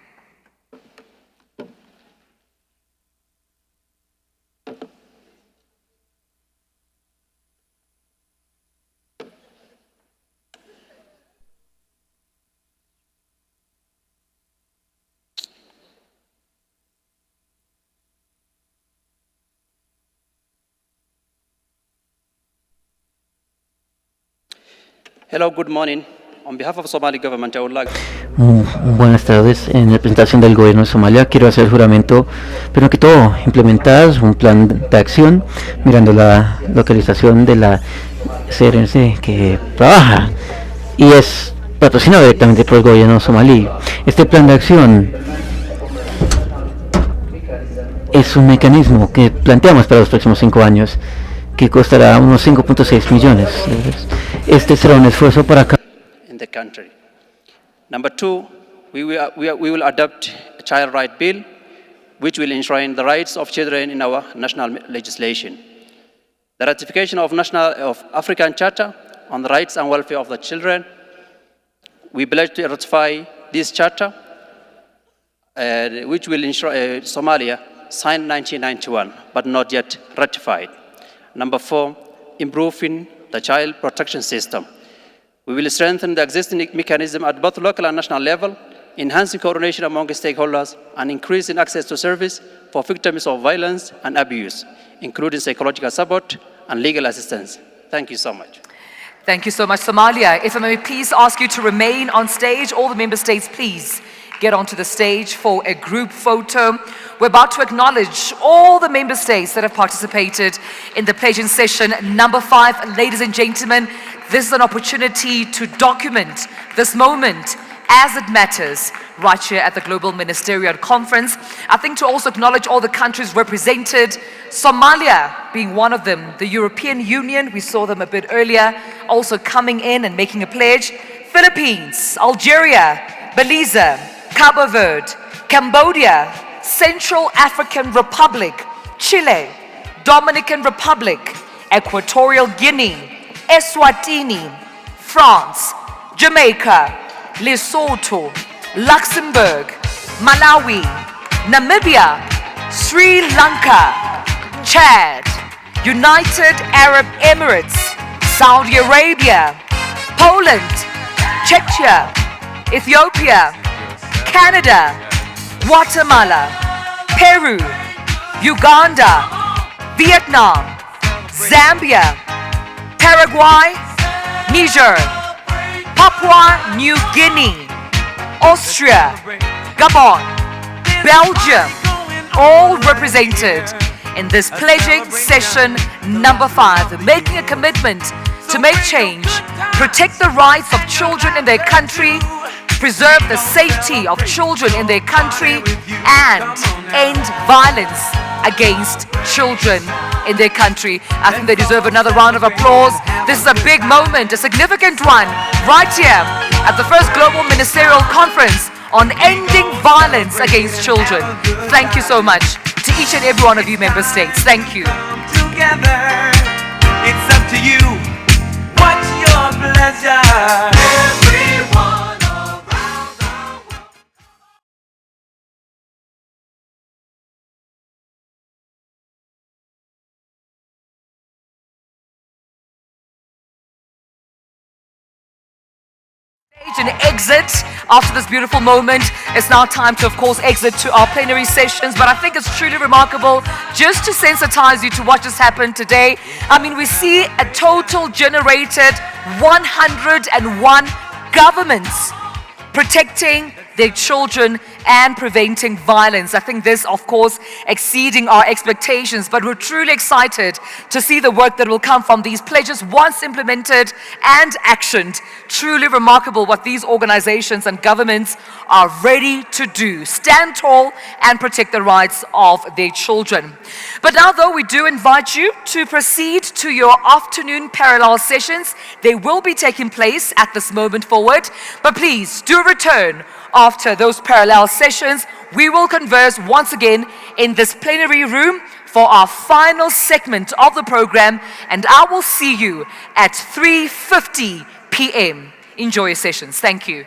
Hello, good morning. On behalf of the Somali government, I would like... Buenas tardes. En representación del gobierno de Somalia quiero hacer el juramento, pero que todo, implementar un plan de acción mirando la localización de la CRNC que trabaja y es patrocinado directamente por el gobierno somalí. Este plan de acción es un mecanismo que planteamos para los próximos 5 años que costará unos 5.6 millones. Este será un esfuerzo para in the country. Number 2, we will adopt a child right bill which will enshrine the rights of children in our national legislation. The ratification of African Charter on the rights and welfare of the children. We pledge to ratify this charter which will ensure Somalia signed 1991 but not yet ratified. Number 4, improving the child protection system. We will strengthen the existing mechanism at both local and national level, enhancing coordination among stakeholders and increasing access to service for victims of violence and abuse, including psychological support and legal assistance. Thank you so much. Thank you so much, Somalia. If I may please ask you to remain on stage, all the member states, please get onto the stage for a group photo. We're about to acknowledge all the member states that have participated in the pledging session number 5. Ladies and gentlemen, this is an opportunity to document this moment as it matters right here at the Global Ministerial Conference. I think to also acknowledge all the countries represented, Somalia being one of them, the European Union, we saw them a bit earlier, also coming in and making a pledge, Philippines, Algeria, Belize, Cabo Verde, Cambodia, Central African Republic, Chile, Dominican Republic, Equatorial Guinea, Eswatini, France, Jamaica, Lesotho, Luxembourg, Malawi, Namibia, Sri Lanka, Chad, United Arab Emirates, Saudi Arabia, Poland, Czechia, Ethiopia, Canada, Guatemala, Peru, Uganda, Vietnam, Zambia, Paraguay, Niger, Papua New Guinea, Austria, Gabon, Belgium, all represented in this pledging session number 5, making a commitment to make change, protect the rights of children in their country, preserve the safety of children in their country, and end violence against children in their country. I think they deserve another round of applause. This is a big moment, a significant one, right here at the first Global Ministerial Conference on ending violence against children. Thank you so much to each and every one of you member states. Thank you. Together, it's up to you. What's your often exit after this beautiful moment. It's now time to, of course, exit to our plenary sessions. But I think it's truly remarkable just to sensitize you to what just happened today. I mean, we see a total generated 101 governments protecting their children and preventing violence. I think this, of course, exceeding our expectations, but we're truly excited to see the work that will come from these pledges once implemented and actioned. Truly remarkable what these organizations and governments are ready to do. Stand tall and protect the rights of their children. But now, though, we do invite you to proceed to your afternoon parallel sessions. They will be taking place at this moment forward, but please do return after those parallel sessions. We will converse once again in this plenary room for our final segment of the program, and I will see you at 3:50 p.m. Enjoy your sessions. Thank you.